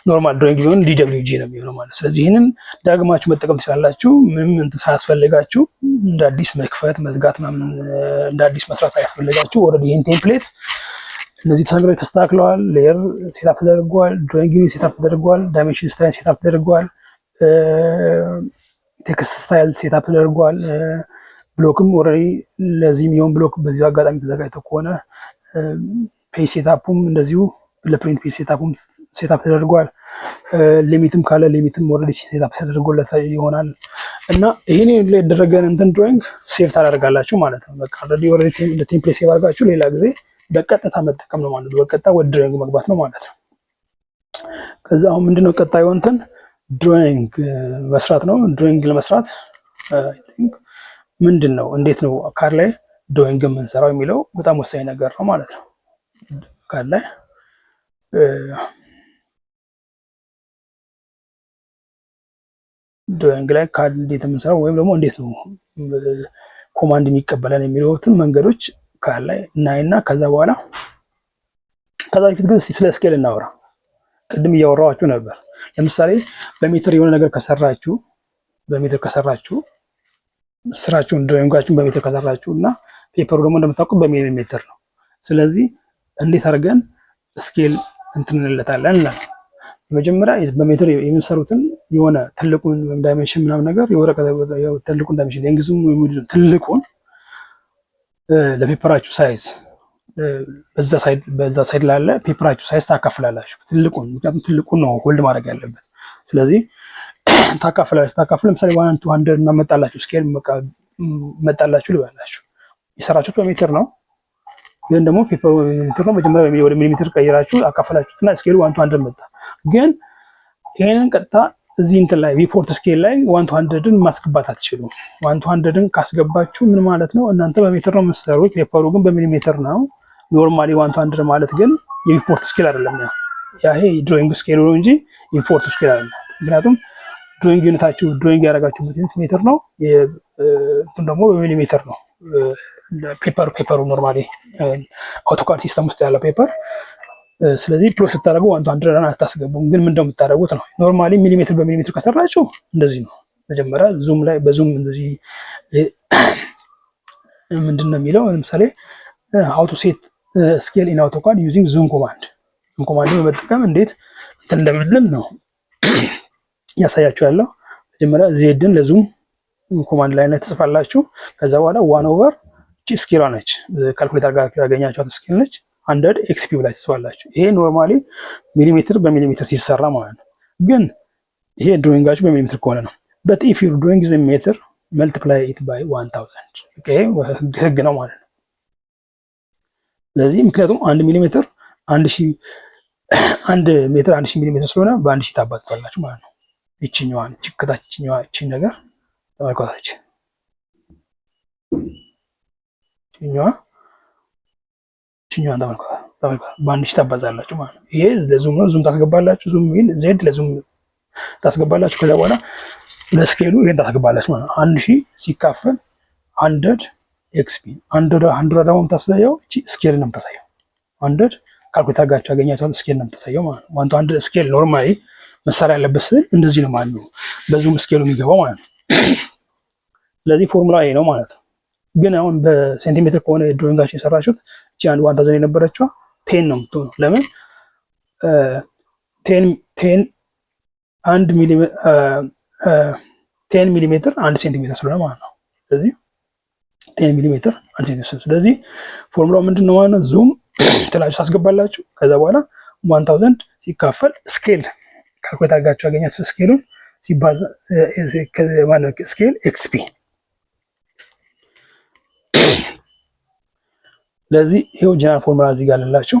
ኖርማል ድሮይንግ ቢሆን ዲደብሊውጂ ነው የሚሆነው ማለት። ስለዚህ ይህንን ዳግማችሁ መጠቀም ትችላላችሁ። ምንም እንትን ሳያስፈልጋችሁ እንደ አዲስ መክፈት መዝጋት ምናምን እንደ አዲስ መስራት ሳያስፈልጋችሁ ኦልሬዲ ይህን ቴምፕሌት እነዚህ ተሰግረው ተስተካክለዋል። ሌየር ሴታፕ ተደርጓል። ድሮይንግ ሴታፕ ተደርጓል። ዳይሜንሽን ስታይል ሴታፕ ተደርጓል። ቴክስት ስታይል ሴታፕ ተደርጓል። ብሎክም ኦልሬዲ ለዚህ የሚሆን ብሎክ በዚህ አጋጣሚ ተዘጋጅቶ ከሆነ ፔጅ ሴታፑም እንደዚሁ ለፕሪንት ፔጅ ሴታፑም ሴታፕ ተደርጓል። ሊሚትም ካለ ሊሚትም ኦልሬዲ ሴታፕ ተደርጎለት ይሆናል እና ይሄን ላይ የተደረገን እንትን ድሮይንግ ሴቭ ታደርጋላችሁ ማለት ነው። በቃ ኦልሬዲ ለቴምፕሌት ሴቭ አድርጋችሁ ሌላ ጊዜ በቀጥታ መጠቀም ነው ማለት ነው። በቀጥታ ወደ ድሮይንግ መግባት ነው ማለት ነው። ከዛ አሁን ምንድነው ቀጣዩ እንትን ድሮይንግ መስራት ነው። ድሮይንግ ለመስራት ምንድነው እንዴት ነው ካር ላይ ድሮይንግ የምንሰራው የሚለው በጣም ወሳኝ ነገር ነው ማለት ነው። ካር ላይ ድሮይንግ ላይ ካር እንዴት የምንሰራው ወይም ደግሞ እንዴት ነው ኮማንድ የሚቀበለን የሚሉትን መንገዶች ካር ላይ እናይና ከዛ በኋላ ከዛ በፊት ግን ስለ ስኬል እናወራ። ቅድም እያወራኋችሁ ነበር። ለምሳሌ በሜትር የሆነ ነገር ከሰራችሁ ስራችሁን ድሮይንጋችሁን በሜትር ከሰራችሁ እና ፔፐሩ ደግሞ እንደምታውቁ በሚሊሜትር ነው። ስለዚህ እንዴት አድርገን ስኬል እንትንለታለን እና መጀመሪያ በሜትር የሚሰሩትን የሆነ ትልቁን ዳይሜንሽን ምናምን ነገር የወረቀት ትልቁን ዳይሜንሽን የእንግሊዙም ትልቁን ለፔፐራችሁ ሳይዝ በዛ ሳይድ ላለ ፔፐራችሁ ሳይዝ ታካፍላላችሁ ትልቁን። ምክንያቱም ትልቁን ነው ሆልድ ማድረግ ያለበት። ስለዚህ ታካፍላችሁ ለምሳሌ 1 እና መጣላችሁ ስኬል መጣላችሁ ልበላችሁ የሰራችሁት በሜትር ነው፣ ግን ደግሞ ፔፐሩ ሜትር ነው። መጀመሪያ ወደ ሚሊሜትር ቀይራችሁ አካፈላችሁትና ስኬሉ 1 መጣ። ግን ይሄንን ቀጥታ እዚህ እንትን ላይ ሪፖርት ስኬል ላይ 100ን ማስገባት አትችሉም። 100ን ካስገባችሁ ምን ማለት ነው? እናንተ በሜትር ነው የምትሰሩት፣ ፔፐሩ ግን በሚሊሜትር ነው። ኖርማሊ 100 ማለት ግን የሪፖርት ስኬል አይደለም። ያ ይሄ ድሮይንግ ስኬል ነው እንጂ ሪፖርት ስኬል አይደለም። ምክንያቱም ድሮይንግ ዩኒታችሁ ድሮይንግ ያደረጋችሁበት ዩኒት ሜትር ነው፣ እንትን ደግሞ በሚሊሜትር ነው። ፔፐሩ ኖርማሊ አውቶካድ ሲስተም ውስጥ ያለው ፔፐር። ስለዚህ ፕሎት ስታደርጉ 100 አታስገቡም። ግን ምንድነው የምታደርጉት ነው ኖርማሊ ሚሊሜትር በሚሊሜትር ከሰራችሁ እንደዚህ ነው። መጀመሪያ ዙም ላይ በዙም እንደዚህ ምንድነው የሚለው ለምሳሌ how to set scale in AutoCAD using zoom command በመጠቀም እንዴት እንትን እንደምንልም ነው ያሳያችሁ ያለው። መጀመሪያ ዜድን ለዙም ኮማንድ ላይ ተጽፋላችሁ። ከዛ በኋላ 1/, እቺ ስኬሏ ነች ካልኩሌተር ጋር ያገኛችኋት ስኬል ነች 100 ኤክስፒ ላይ ተጽፋላችሁ። ይሄ ኖርማሊ ሚሊሜትር በሚሊሜትር ሲሰራ ማለት ነው። ግን ይሄ ድሮይንጋችሁ በሚሊሜትር ከሆነ ነው። but if your drawing is in meter multiply it by 1000 ኦኬ ህግ ነው ማለት ነው። ስለዚህ ምክንያቱም 1 ሚሊሜትር 1000 1 ሜትር 1000 ሚሊሜትር ስለሆነ በ1000 ታባዛላችሁ ማለት ነው። ይችኛዋን ችከታችኛዋ እቺን ነገር ተመልከታች። ይችኛዋን ተመልከታ በ1000 ታባዛላችሁ ማለት ነው። ይሄ ለዙም ነው። ዙም ታስገባላችሁ። ዙም ሚል ዜድ ለዙም ታስገባላችሁ። ከዛ በኋላ ለስኬሉ ይሄን ታስገባላችሁ ማለት ነው። 1000 ሲካፈል 100 ኤክስፒ 100 ደግሞ የምታሳየው እቺ ስኬል ነው የምታሳየው። 100 ካልኩሌተር ጋር ያገኛችኋል ስኬል ነው የምታሳየው ማለት ነው። 100 ስኬል ኖርማሊ መሳሪያ ያለበት ስል እንደዚህ ነው ማለት ነው። በዙም ስኬሉ የሚገባው ማለት ነው። ስለዚህ ፎርሙላ ይሄ ነው ማለት ነው። ግን አሁን በሴንቲሜትር ከሆነ ድሮይንጋችሁ የሰራችሁት እቺ አንድ 1000 የነበረችው 10 ነው የምትሆነው። ለምን 10 ሚሊሜትር 1 ሴንቲሜትር ስለሆነ ማለት ነው። ስለዚህ 10 ሚሊሜትር 1 ሴንቲሜትር። ስለዚህ ፎርሙላው ምንድን ነው ማለት ነው? ዙም ትላችሁ ታስገባላችሁ። ከዛ በኋላ 1000 ሲካፈል ስኬል ካልኩሌት አድርጋችሁ ያገኛችሁ ስኬሉን ሲባዛ ስኬል ኤክስፒ። ስለዚህ ይሄው ጀነራል ፎርሙላ እዚህ ጋር አለላችሁ።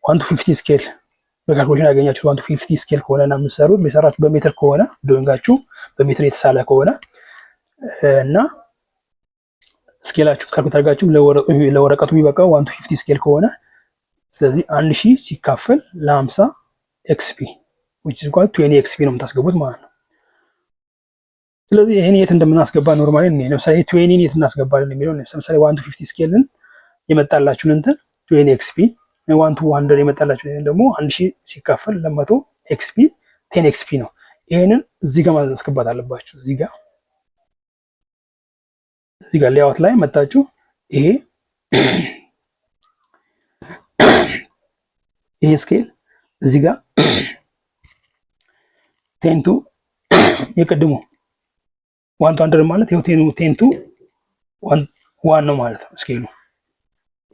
1 to 50 ስኬል በካልኩሌሽን ያገኛችሁ 1 to 50 ስኬል ከሆነ እና የምትሰሩት በሰራችሁ በሜትር ከሆነ ድሮይንጋችሁ በሜትር የተሳለ ከሆነ እና ስኬላችሁ ካልኩሌት አድርጋችሁ ለወረቀቱ የሚበቃው 1 to 50 ስኬል ከሆነ ስለዚህ 1000 ሲካፈል ለ50 ኤክስፒ which is equal to 20 ኤክስፒ ነው የምታስገቡት ማለት ነው። ስለዚህ ይሄን የት እንደምናስገባ ኖርማሊ ነው። ለምሳሌ 20 የት እናስገባለን የሚለው ለምሳሌ 1 to 50 ስኬልን የመጣላችሁን እንትን 20 ኤክስፒ 1 to 100 የመጣላችሁን ደግሞ 1000 ሲካፈል ለ100 ኤክስፒ 10 ኤክስፒ ነው። ይሄንን እዚህ ጋር ማስገባት አለባችሁ። እዚህ ጋር ሌአውት ላይ መጣችሁ ይሄ ስኬል እዚህ ጋር 10 to የቀድሞ 1 to 100 ማለት ይሄው 10 to 1 ነው ማለት ነው። ስኬሉ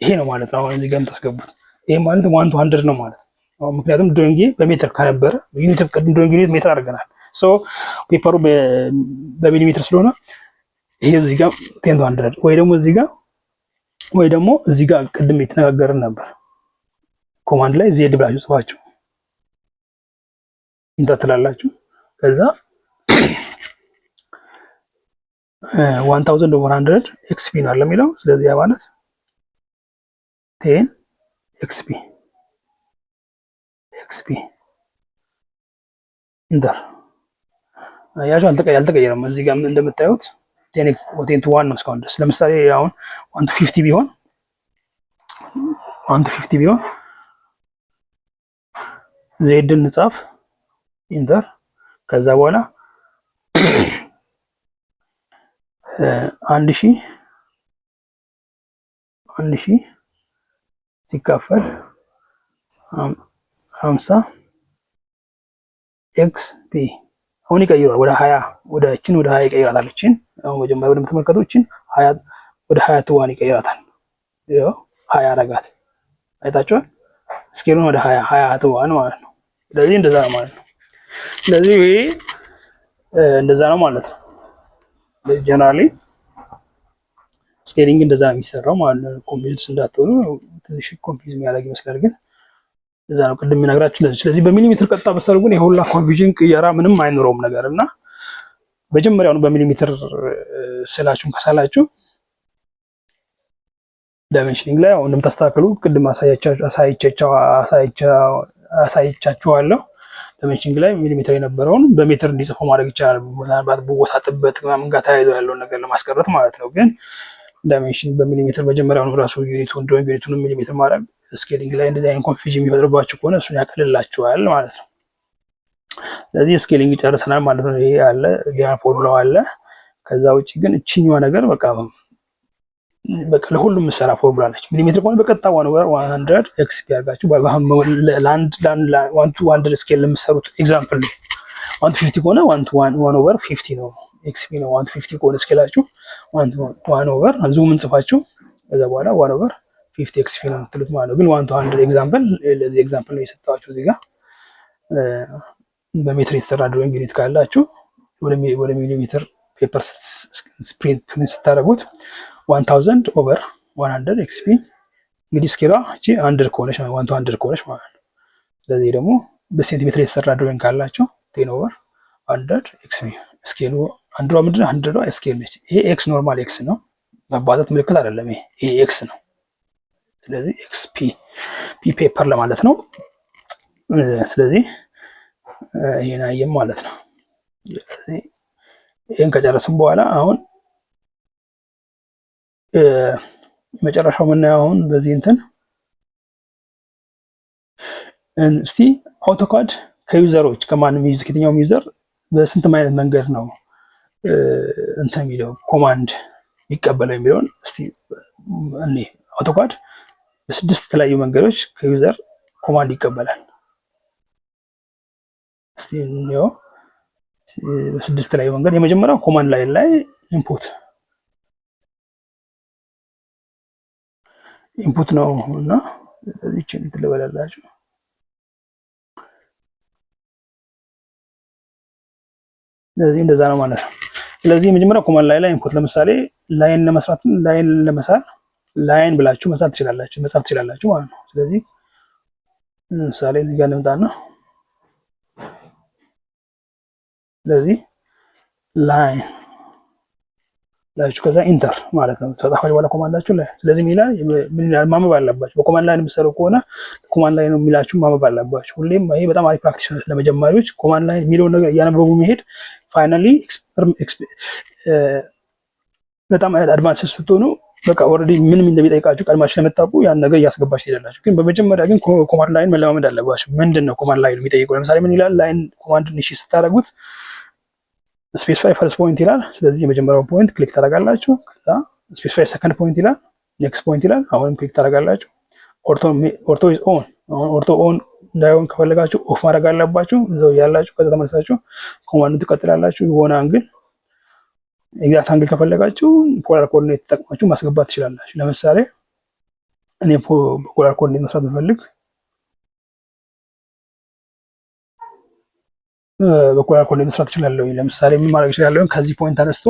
ይሄ ነው ማለት ነው። አሁን እዚህ ጋር የምታስገቡት ይሄ ማለት 1 to 100 ነው ማለት ነው። ምክንያቱም ድሮይንግ በሜትር ከነበረ ዩኒት ድሮይንግ ዩኒት ሜትር አድርገናል። ሶ ፔፐሩ በሚሊሜትር ስለሆነ ይሄ እዚህ ጋር 10 to 100 ወይ ደግሞ እዚህ ጋር ቅድም የተነጋገርን ነበር። ኮማንድ ላይ ዜድ ብላችሁ ጽፋችሁ ኢንተር ትላላችሁ። ከዛ 1000 over 100 ኤክስፒ ነው የሚለው። ስለዚህ ያ ማለት 10 ኤክስፒ ኢንተር ያለው አልተቀየረም። እዚህ ጋር እንደምታዩት 10 to 1 ነው እስካሁን ድረስ። ለምሳሌ አሁን 1 to 50 ቢሆን ዜድን እንጻፍ ኢንተር። ከዛ በኋላ 1000 ሲካፈል 50 ኤክስፒ አሁን ይቀይራል ወደ 20 ወደ 20 ይቀይራታል። እቺን አሁን መጀመሪያ እንደምትመለከቱት እቺን 20 ወደ 20 to 1 ይቀይራታል። ያው 20 አረጋት አይታችኋል። ስኬሉን ወደ 20 to 1 ማለት ነው። ስለዚህ እንደዛ ነው ማለት ነው። ስለዚህ ይሄ እንደዛ ነው ማለት ነው። ጀነራሊ ስኬሊንግ እንደዛ ነው የሚሰራው ማለት ነው። ኮምፒውተርስ እንዳትሆኑ ትንሽ ኮንፊውዝ የሚያደርግ ይመስላል፣ ግን እንደዛ ነው ቅድም የምነግራችሁ። ስለዚህ በሚሊሜትር ቀጥታ በሰሩ ግን የሁላ ኮንፊውዥን ቅየራ ምንም አይኖረውም ነገር እና መጀመሪያውኑ በሚሊሜትር ስላችሁን ከሳላችሁ ዳይሜንሽኒንግ ላይ አሁን እንደምታስተካክሉ ቅድም አሳይቻችኋለሁ። ዳይሜንሽኒንግ ላይ ሚሊሜትር የነበረውን በሜትር እንዲጽፈው ማድረግ ይቻላል። ምናልባት በወሳጥበት ምናምን ጋር ተያይዞ ያለውን ነገር ለማስቀረት ማለት ነው። ግን ዳይሜንሽን በሚሊሜትር መጀመሪያውኑ ራሱ ዩኒቱን ድሮይንግ ዩኒቱን ሚሊሜትር ማድረግ ስኬሊንግ ላይ እንደዚህ አይነት ኮንፊውዥን የሚፈጥርባችሁ ከሆነ እሱን ያቀልላችኋል ማለት ነው። ስለዚህ ስኬሊንግ ጨርሰናል ማለት ነው። ይሄ አለ ዲያር ፎርሙላው አለ። ከዛ ውጪ ግን እቺኛዋ ነገር በቃ ለሁሉም ምሰራ ፎርሙላ ነች። ሚሊሜትር ከሆነ በቀጥታ 1 over 100 ኤክስፒ አድርጋችሁ ለአንድ 1 to 100 ስኬል ለምትሰሩት ኤግዛምፕል ነው። 1 to 50 ከሆነ 1 over 50 ነው ኤክስፒ ነው። 1 to 50 ከሆነ ስኬላችሁ 1 over ዙም እንጽፋችሁ ከዛ በኋላ 1 over 50 ኤክስፒ ነው የምትሉት ማለት ነው። ግን 1 to 100 ኤግዛምፕል ለዚህ ኤግዛምፕል ነው የሰጣችሁ። እዚህ ጋር በሜትር የተሰራ ድሮይንግ ዩኒት ካላችሁ ወደ ሚሊሜትር ፔፐር ስፕሪንት ስታደርጉት 1000 over 100 ኤክስፒ እንግዲህ ስኬሏ እቺ 100 ከሆነች 1 to 100 ከሆነች ማለት ነው። ስለዚህ ደግሞ በሴንቲሜትር የተሰራ ድሮይንግ ካላችሁ 10 over 100 ኤክስፒ ስኬሉ 100 ምንድን ነው 100 ስኬል ነች። ይሄ ኤክስ ኖርማል ኤክስ ነው፣ መባዛት ምልክት አይደለም። ይሄ ኤክስ ነው። ስለዚህ ኤክስፒ ፔፐር ለማለት ነው። ስለዚህ ይሄን አየም ማለት ነው። ስለዚህ ይሄን ከጨረስን በኋላ አሁን መጨረሻው ምናየው አሁን በዚህ እንትን እስቲ አውቶካድ ከዩዘሮች ከማንም ዩዝ ከየትኛውም ዩዘር በስንት አይነት መንገድ ነው እንትን የሚለው ኮማንድ የሚቀበለው የሚለውን እስቲ እኔ አውቶካድ በስድስት የተለያዩ መንገዶች ከዩዘር ኮማንድ ይቀበላል። እስቲ እንየው። በስድስት የተለያዩ መንገድ የመጀመሪያው ኮማንድ ላይን ላይ ኢንፑት ነው እና እዚችን ትልበላላችሁ። ስለዚህ እንደዛ ነው ማለት ነው። ስለዚህ የመጀመሪያው ኮማንድ ላይን ላይ ኢንፑት፣ ለምሳሌ ላይን ለመስራት ላይን ለመሳል ላይን ብላችሁ መጻፍ ትችላላችሁ ማለት ነው። ስለዚህ ለምሳሌ እዚህ ጋር እንምጣና ስለዚህ ላይን ላችሁ ከዛ ኢንተር ማለት ነው ተጻፋችሁ በኋላ ኮማንዳችሁ ላይ። ስለዚህ ምን ይላል ማንበብ አለባችሁ። በኮማንድ ላይን የምትሰሩ ከሆነ ኮማንድ ላይን ነው የሚላችሁ ማንበብ አለባችሁ ሁሌም። ይሄ በጣም አሪፍ ፕራክቲስ ነው ለመጀመሪያዎች። ኮማንድ ላይን የሚለውን ነገር እያነበቡ መሄድ ፋይናሊ በጣም አድቫንስ ስትሆኑ በቃ ኦልሬዲ ምንም እንደሚጠይቃችሁ ቀድማችሁ ለመጣቁ ያን ነገር እያስገባችሁ ትሄዳላችሁ። ግን በመጀመሪያ ግን ኮማንድ ላይን መለማመድ አለባችሁ። ምንድነው ኮማንድ ላይን የሚጠይቀው? ለምሳሌ ምን ይላል? ላይን ኮማንድ ንሺ ስታደርጉት ስፔሲፋይ ፈርስት ፖይንት ይላል። ስለዚህ የመጀመሪያው ፖይንት ክሊክ ታደርጋላችሁ። ከዛ ስፔሲፋይ ሰከንድ ፖይንት ይላል፣ ኔክስት ፖይንት ይላል። አሁንም ክሊክ ታደርጋላችሁ። ኦርቶ ኢዝ ኦን። አሁን ኦርቶ ኦን እንዳይሆን ከፈለጋችሁ ኦፍ ማድረግ አለባችሁ። እዛው ያላችሁ ከዛ ተመልሳችሁ ኮማንዱን ትቀጥላላችሁ። የሆነ አንግል ኤግዛክት አንግል ከፈለጋችሁ ፖላር ኮኦርዲኔት ተጠቅማችሁ ማስገባት ትችላላችሁ። ለምሳሌ እኔ ፖላር ኮኦርዲኔት መስራት ብፈልግ በፖላር ኮኦርዲኔት መስራት እችላለሁ። ለምሳሌ ምን ማድረግ እችላለሁ? ከዚህ ፖይንት ተነስቶ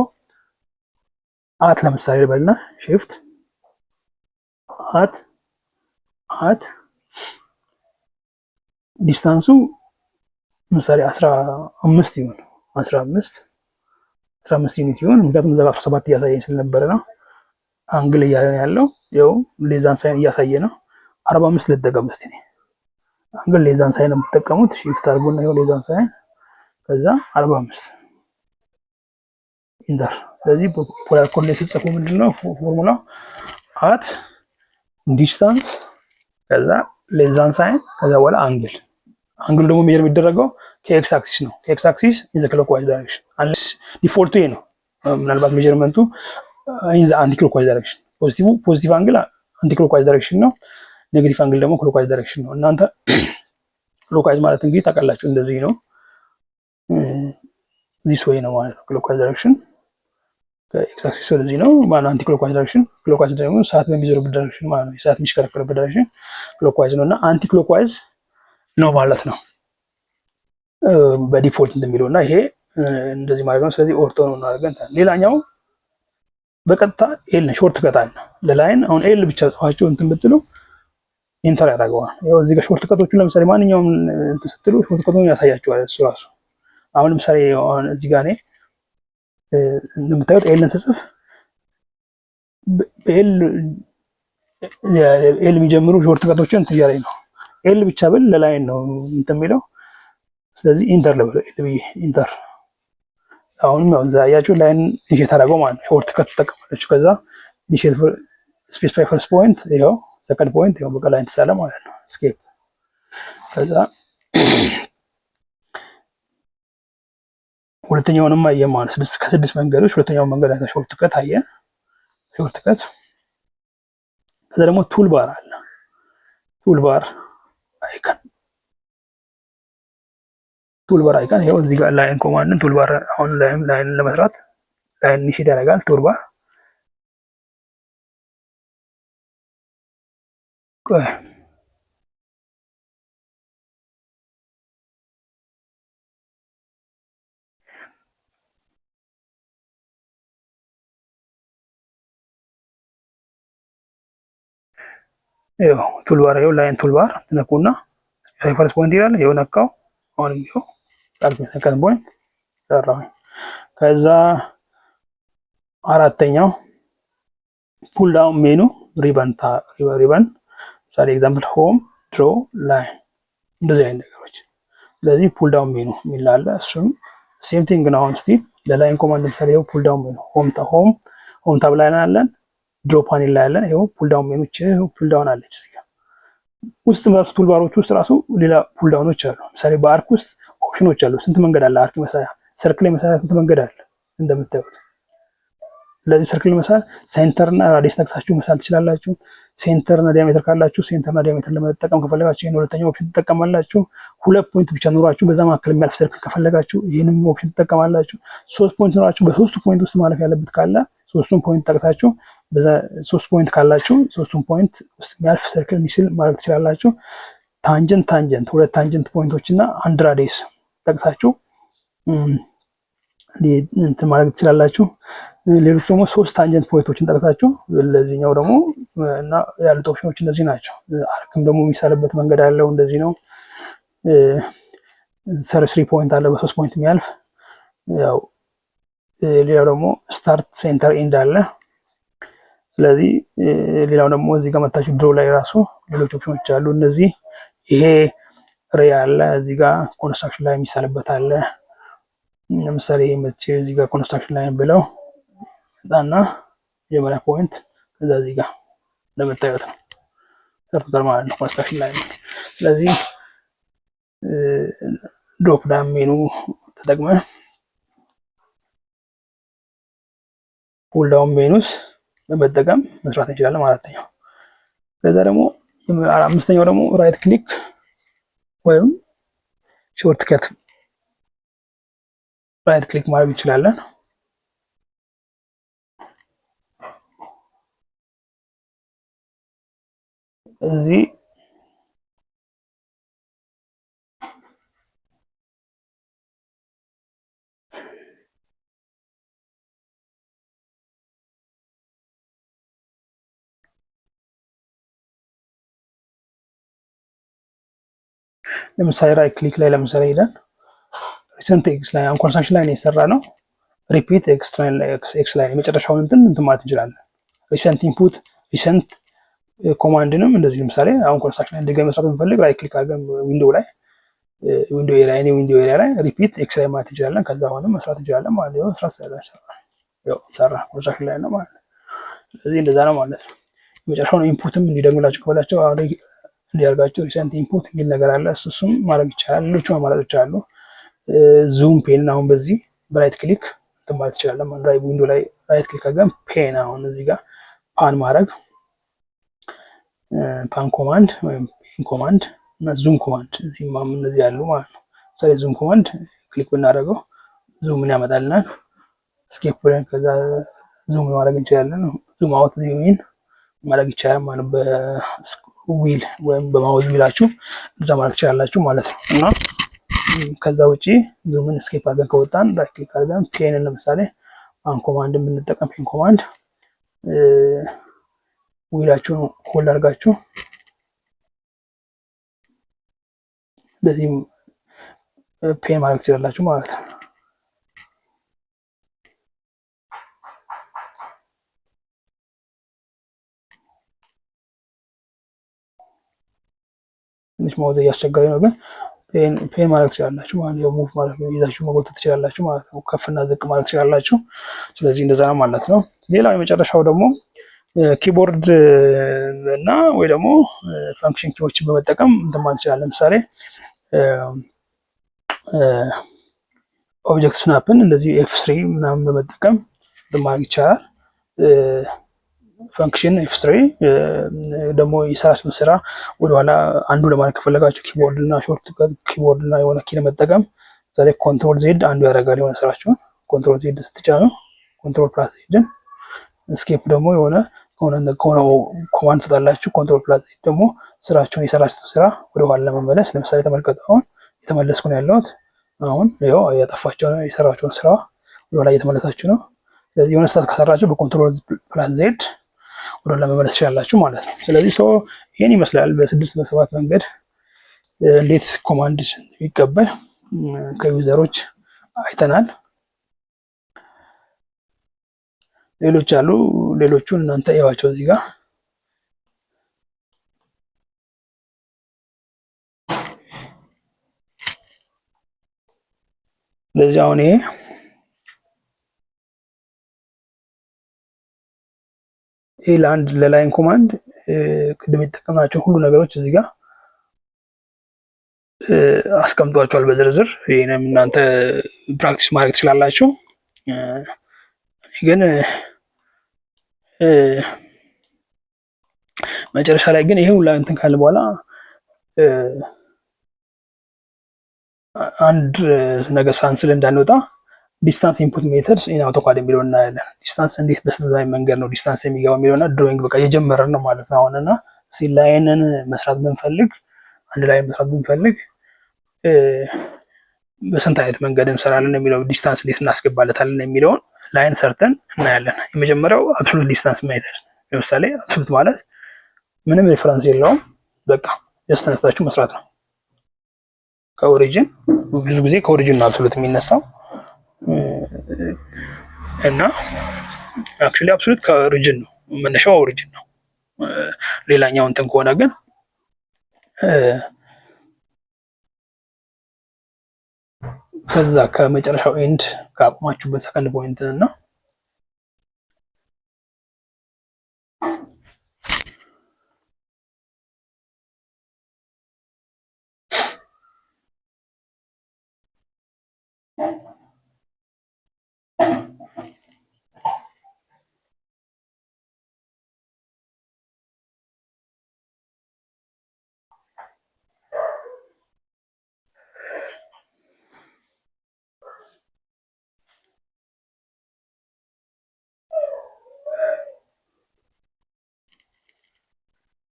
አት ለምሳሌ ልበልና ሺፍት አት ዲስታንሱ ምሳሌ 15 ይሁን 15 ዩኒት ይሁን። ምክንያቱም እዛ 17 እያሳየኝ ስለነበረ ነው። አንግል እያለ ያለው ይኸው ሌዛን ሳይን እያሳየ ነው። 45 ልጠቀም እስቲ። አንግል ሌዛን ሳይን ነው የምትጠቀሙት። ሺፍት አድርጉና ይኸው ሌዛን ሳይን ከዛ 45 ኢንተር። ስለዚህ ፖላር ኮኦርዲኔት ሲጽፉ ምንድነው ፎርሙላው? አት ዲስታንስ ከዛ ሌዛን ሳይን ከዛ በኋላ አንግል ደግሞ ሜጀር የሚደረገው ከኤክስ አክሲስ ነው። ከኤክስ አክሲስ ኢን ዘ ክሎክዋይዝ ዳይሬክሽን አንለስ ዲፎልቱ ይሄ ነው። ምናልባት ሜጀርመንቱ ኢን ዘ አንቲ ክሎክዋይዝ ዳይሬክሽን ፖዚቲቭ አንግል አንቲ ክሎክዋይዝ ዳይሬክሽን ነው። ኔጌቲቭ አንግል ደግሞ ክሎክዋይዝ ዳይሬክሽን ነው። እናንተ ክሎክዋይዝ ማለት እንግዲህ ታውቃላችሁ እንደዚህ ነው። ዚስ ወይ ነው ማለት ነው ክሎክዋይዝ ዳይሬክሽን። ከኤክስ አክሲስ ወደዚህ ነው ማለት አንቲ ክሎክዋይዝ ዳይሬክሽን። ክሎክዋይዝ ደግሞ ሰዓት በሚዞርበት ዳይሬክሽን ማለት ነው። ሰዓት የሚሽከረከርበት ዳይሬክሽን ክሎክዋይዝ ነው እና አንቲ ክሎክዋይዝ ነው ማለት ነው በዲፎልት እንደሚለው እና ይሄ እንደዚህ ማለት ነው። ስለዚህ ኦርቶ ነው እናደርገን። ሌላኛው በቀጥታ ኤል ሾርት ከት አለ ለላይን። አሁን ኤል ብቻ ጽፋችሁ እንትን ብትሉ ኢንተር ያደርገዋል። ያው እዚህ ጋር ሾርት ከቶቹን ለምሳሌ ማንኛውም እንትን ስትሉ ሾርት ከቱን ያሳያችኋል እሱ ራሱ። አሁን ለምሳሌ እዚህ ጋር እኔ እንደምታዩት ኤልን ስጽፍ በኤል የሚጀምሩ ሾርት ከቶችን እንትን እያለኝ ነው። ኤል ብቻ ብል ለላይን ነው እንትን የሚለው። ስለዚህ ኢንተር ልበለው ኤል ብዬ ኢንተር። አሁንም ያው እዛ ያያችሁ ላይን ኢኒሼት አደረገው ማለት ነው። ሾርት ከት ተጠቀማለችሁ። ከዛ ኢኒሼት ስፔሲፋይ ፈርስት ፖይንት ይኸው፣ ሰከንድ ፖይንት ይኸው፣ በቃ ላይን ተሳለ ማለት ነው። ስኬፕ ከዛ ሁለተኛውንም አየን ማለት ከስድስት መንገዶች ሁለተኛውን መንገድ አይተን ሾርት ከት አየን። ሾርት ከት ከዛ ደግሞ ቱል ባር አለ። ቱል ባር አይከን ይኸው እዚህ ጋር ላይን ኮማንድን ቱል ባር አሁን ላይን ለመስራት ላይን ኢኒሼት ያደርጋል ቱል ባር። ይኸው ቱል ባር ይኸው ላይን ቱል ባር ትነኩና ፈርስት ፖይንት ይላል። ይኸው ነካው። አሁንም ይኸው ሰከንድ ፖይንት ሰራው። ከዛ አራተኛው ፑል ዳውን ሜኑ ሪበን ለምሳሌ ኤግዛምፕል ሆም ድሮ ላይን እንደዚህ አይነት ነገሮች። ስለዚህ ፑል ዳውን ሜኑ የሚል አለ። እሱም ሴም ቲንግ ነው። አሁን እስቲ ለላይን ኮማንድ ለምሳሌ ይኸው ፑል ዳውን ሜኑ ሆም ታብ ላይ አለን፣ ድሮ ፓኔል ላይ አለን። ይኸው ፑል ዳውን ሜኑች ፑል ዳውን አለች እዚህ ጋር ውስጥ ራሱ ቱል ባሮች ውስጥ ራሱ ሌላ ፑል ዳውኖች አሉ። ለምሳሌ በአርክ ውስጥ ኦፕሽኖች አሉ። ስንት መንገድ አለ? አርክ መሳያ ሰርክል መሳያ ስንት መንገድ አለ እንደምታዩት። ለዚህ ሰርክል መሳል ሴንተር እና ራዲየስ ጠቅሳችሁ መሳል ትችላላችሁ። ሴንተር እና ዲያሜትር ካላችሁ ሴንተር እና ዲያሜትር ለመጠቀም ከፈለጋችሁ ይህን ሁለተኛው ኦፕሽን ትጠቀማላችሁ። 2 ፖይንት ብቻ ኖሯችሁ በዛ መካከል የሚያልፍ ሰርክል ከፈለጋችሁ ይህንም ኦፕሽን ትጠቀማላችሁ። 3 ፖይንት ኖሯችሁ በ3 ፖይንት ውስጥ ማለፍ ያለበት ካለ 3ቱን ፖይንት ጠቅሳችሁ በዛ 3 ፖይንት ካላችሁ 3ቱን ፖይንት ውስጥ የሚያልፍ ሰርክል ሚስል ማድረግ ትችላላችሁ። ታንጀንት 2 ታንጀንት ፖይንቶች እና 1 ራዲየስ ጠቅሳችሁ እንትን ማድረግ ትችላላችሁ። ሌሎች ደግሞ 3 ታንጀንት ፖይንቶችን ጠቅሳችሁ ለዚህኛው ደግሞ እና ያሉት ኦፕሽኖች እነዚህ ናቸው። አርክም ደግሞ የሚሳልበት መንገድ አለው። እንደዚህ ነው። 3 ፖይንት አለ በ3 ፖይንት የሚያልፍ ያው። ሌላው ደግሞ ስታርት ሴንተር ኤንድ አለ። ስለዚህ ሌላው ደግሞ እዚህ ጋር መታችሁ ድሮ ላይ ራሱ ሌሎች ኦፕሽኖች አሉ። እነዚህ ይሄ ሬ አለ፣ እዚህ ጋር ኮንስትራክሽን ላይ የሚሳልበት አለ። ለምሳሌ መቼ እዚህ ጋር ኮንስትራክሽን ላይ ብለው እና መጀመሪያ ፖይንት ከዛ እዚህ ጋር እንደምታዩት ነው ሰርቶታል ማለት ነው ኮንስትራክሽን ላይ። ስለዚህ ድሮፕ ዳውን ሜኑ ተጠቅመን ፑል ዳውን ሜኑስ በመጠቀም መስራት እንችላለን ማለት ነው። ከዛ ደግሞ አምስተኛው ደግሞ ራይት ክሊክ ወይም ሾርት ከት ራይት ክሊክ ማድረግ እንችላለን። እዚህ ለምሳሌ ራይት ክሊክ ላይ ለምሳሌ ሄደን ሪሰንት ኤክስ ላይ አሁን ኮንስትራክሽን ላይ ነው የሰራ ነው። ሪፒት ኤክስ ላይ የመጨረሻውን እንትን ማለት እንችላለን። ሪሰንት ኢንፑት ሪሰንት ኮማንድንም እንደዚህ ለምሳሌ አሁን ኮንስትራክሽን ላይ እንደገና መስራት ብንፈልግ ራይት ክሊክ አድርገን ዊንዶው ላይ ዊንዶው ኤሪያ ላይ ሪፒት ኤክስ ላይ ማለት እንችላለን። ከዛ አሁንም መስራት እንችላለን ማለት ነው። ሰራ ኮንስትራክሽን ላይ ነው ማለት ነው። ስለዚህ እንደዛ ነው ማለት ነው። የመጨረሻውን ኢንፑትም እንዲደግምላችሁ ከፈላችሁ አሁን እንዲያርጋችሁ ሪሰንት ኢንፑት የሚል ነገር አለ። እሱም ማድረግ ይቻላል። ሌሎቹ አማራጮች አሉ። ዙም ፔን አሁን በዚህ በራይት ክሊክ እንትን ማለት ይችላል። ድራይቭ ዊንዶ ላይ ራይት ክሊክ አድርገን ፔን አሁን እዚህ ጋር ፓን ማድረግ ፓን ኮማንድ ወይም ፔን ኮማንድ እና ዙም ኮማንድ እዚህ እነዚህ ያሉ ማለት ነው። ለምሳሌ ዙም ኮማንድ ክሊክ ብናደርገው ዙም ምን ያመጣልናል? ስኬፕ ብለን ከዛ ዙም ማድረግ እንችላለን። ዙም አውት ዙም ኢን ማድረግ ይቻላል ማለት በዊል ወይም በማውዝ ዊላችሁ እዛ ማለት ትችላላችሁ ማለት ነው። እና ከዛ ውጪ ዙምን ስኬፕ አድርገን ከወጣን ራይት ክሊክ አድርገን ፔንን ለምሳሌ ፓን ኮማንድ ብንጠቀም ፔን ኮማንድ ዊላችሁን ሆልድ አድርጋችሁ በዚህ ፔን ማድረግ ትችላላችሁ ማለት ነው። ትንሽ ማውዝ እያስቸገረኝ ነው፣ ግን ፔን ማድረግ ትችላላችሁ ማለት ነው። ሙቭ ማለት ነው፣ ይዛችሁ መጎተት ትችላላችሁ ማለት ነው። ከፍና ዝቅ ማለት ትችላላችሁ። ስለዚህ እንደዛ ነው ማለት ነው። ሌላው የመጨረሻው ደግሞ ኪቦርድ እና ወይ ደግሞ ፋንክሽን ኪዎችን በመጠቀም እንትን ማለት ይችላል። ለምሳሌ ኦብጀክት ስናፕን እንደዚህ ኤፍ3 ምናምን በመጠቀም እንትን ማድረግ ይቻላል። ፋንክሽን ኤፍ3 ደግሞ የሰራችሁን ስራ ወደኋላ አንዱ ለማድረግ ከፈለጋችሁ ኪቦርድ እና ሾርት ኪቦርድ እና የሆነ ኪ ለመጠቀም ዛሬ ኮንትሮል ዜድ አንዱ ያደርጋል። የሆነ ስራችሁን ኮንትሮል ዜድ ስትጫኑ ኮንትሮል ፕላስ ዜድን ስኬፕ ደግሞ የሆነ ኮማንድ ትወጣላችሁ። ኮንትሮል ፕላስ ዜድ ደግሞ ስራችሁን የሰራችሁትን ስራ ወደኋላ ለመመለስ ለምሳሌ ተመልከቱ። አሁን የተመለስኩ ነው ያለሁት። አሁን ይኸው ያጠፋቸው ነው የሰራችሁን ስራ ወደኋላ እየተመለሳችሁ ነው። ስለዚህ የሆነ ስህተት ከሰራችሁ በኮንትሮል ፕላስ ዜድ ወደኋላ መመለስ ትችላላችሁ ማለት ነው። ስለዚህ ይህን ይመስላል በ6 በ7 መንገድ እንዴት ኮማንድ ይቀበል ከዩዘሮች አይተናል። ሌሎች አሉ። ሌሎቹን እናንተ እዩዋቸው እዚህ ጋር። ስለዚህ አሁን ይሄ ለአንድ ለላይን ኮማንድ ቅድም የተጠቀምናቸው ሁሉ ነገሮች እዚህ ጋር አስቀምጧቸዋል በዝርዝር። ይሄንም እናንተ ፕራክቲስ ማድረግ ትችላላችሁ። ግን መጨረሻ ላይ ግን ይሄ ሁላ እንትን ካለ በኋላ አንድ ነገር ሳንስል እንዳንወጣ ዲስታንስ ኢንፑት ሜተድስ ኢን አውቶካድ የሚለው እናያለን። ዲስታንስ እንዴት በስንት መንገድ ነው ዲስታንስ የሚገባው የሚለውና ድሮይንግ በቃ እየጀመረን ነው ማለት ነው አሁንና ላይንን መስራት ብንፈልግ አንድ ላይ መስራት ብንፈልግ በስንት አይነት መንገድ እንሰራለን የሚለው ዲስታንስ እንዴት እናስገባለታለን የሚለውን ላይን ሰርተን እናያለን። የመጀመሪያው አብሶሉት ዲስታንስ ሜተድ። ለምሳሌ አብሶሉት ማለት ምንም ሪፈረንስ የለውም፣ በቃ ያስተነስታችሁ መስራት ነው። ከኦሪጂን ብዙ ጊዜ ከኦሪጂን ነው አብሶሉት የሚነሳው እና አክቹሊ አብሶሉት ከኦሪጂን ነው መነሻው፣ ኦሪጂን ነው። ሌላኛው እንትን ከሆነ ግን ከዛ ከመጨረሻው ኤንድ ካቆማችሁበት ሰከንድ ፖይንት እና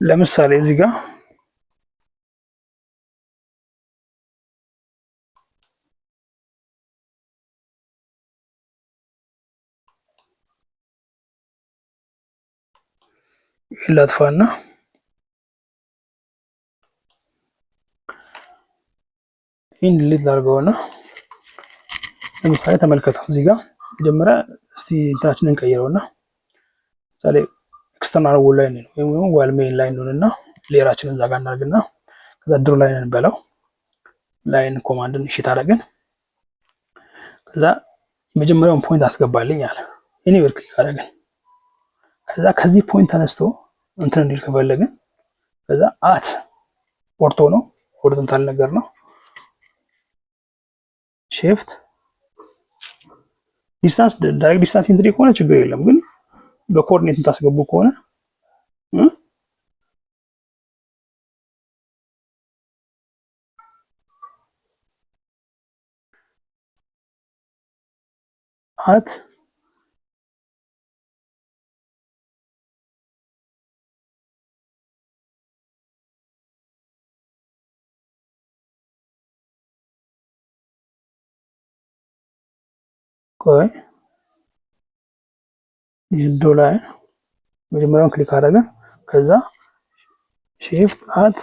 ለምሳሌ እዚህ ጋር ላጥፋና ይህን ዲሊት ላድርገውና ለምሳሌ ተመልከቱ። እዚህ ጋር መጀመሪያ እስቲ እንትናችንን እንቀይረውና ለምሳሌ ኤክስተርናል ወል ላይን ነው ወይም ዋል ሜን ላይን ነውና ሌየራችንን እዛ ጋር እናድርግና ከዛ ድሮ ላይን እንበለው ላይን ኮማንድን እሺ ታደርገን ከዛ የመጀመሪያውን ፖይንት አስገባልኝ አለ። ኤኒዌር ክሊክ አደረግን። ከዛ ከዚህ ፖይንት ተነስቶ እንትን እንዲል ከፈለግን ከዛ አት ኦርቶ ነው ሆሪዞንታል ነገር ነው ሺፍት ዲስታንስ ዳይሬክት ዲስታንስ ኢንትሪ ከሆነ ችግር የለም፣ ግን በኮኦርዲኔት ታስገቡ ከሆነ አት ቆይ ይሄ ላይ መጀመሪያውን ክሊክ አደረገ። ከዛ ሺፍት አት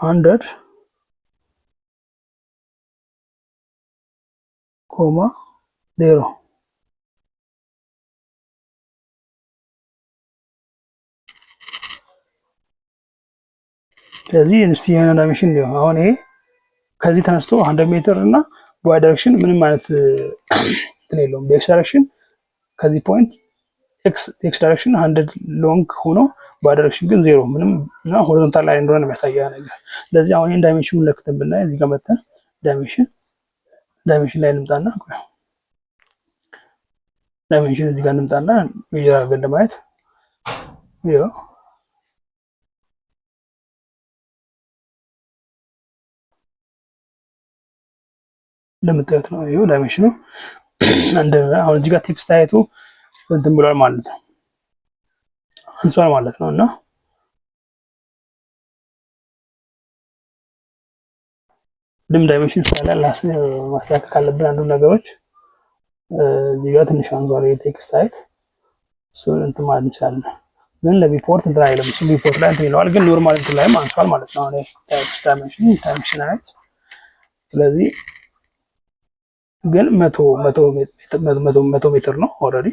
100 ኮማ 0 ስለዚህ እስቲ የሆነ ዳይሜንሽን ነው። አሁን ይሄ ከዚህ ተነስቶ 100 ሜትር እና በዋይ ዳይሬክሽን ምንም ማለት እንትን የለውም። በኤክስ ዳይሬክሽን ከዚህ ፖይንት ኤክስ ዳይሬክሽን 100 ሎንግ ሆኖ በዋይ ዳይሬክሽን ግን 0 ምንም እና ሆሪዞንታል ላይ እንደሆነ የሚያሳየው ነገር። ስለዚህ አሁን ይሄን ዳይሜንሽኑን ለክተን ብናይ እዚህ ጋር መተን ዳይሜንሽን ላይ እንምጣና ዳይሜንሽን እዚህ ጋር እንምጣና ሜጀር አድርገን ለማየት ይኸው እንደምታዩት ነው። ይኸው ዳይሜንሽኑ አሁን እዚህ ጋር ቴክስት አይቱ እንትን ብሏል ማለት ነው፣ አንሷል ማለት ነው። እና ድም ዳይሜንሽን ስላለ ማስተካከል ካለብን አንዱ ነገሮች እዚህ ጋር ትንሽ አንሷል የቴክስት አይት እሱን እንትን ማለት እንችላለን። ግን ለሪፖርት እንትን አይልም፣ እሱ ሪፖርት ላይ እንትን ይለዋል፣ ግን ኖርማል እንትን ላይም አንሷል ማለት ነው። አሁን ቴክስት ዳይሜንሽን አይት ስለዚህ ግን 100 ሜትር ነው ኦልሬዲ።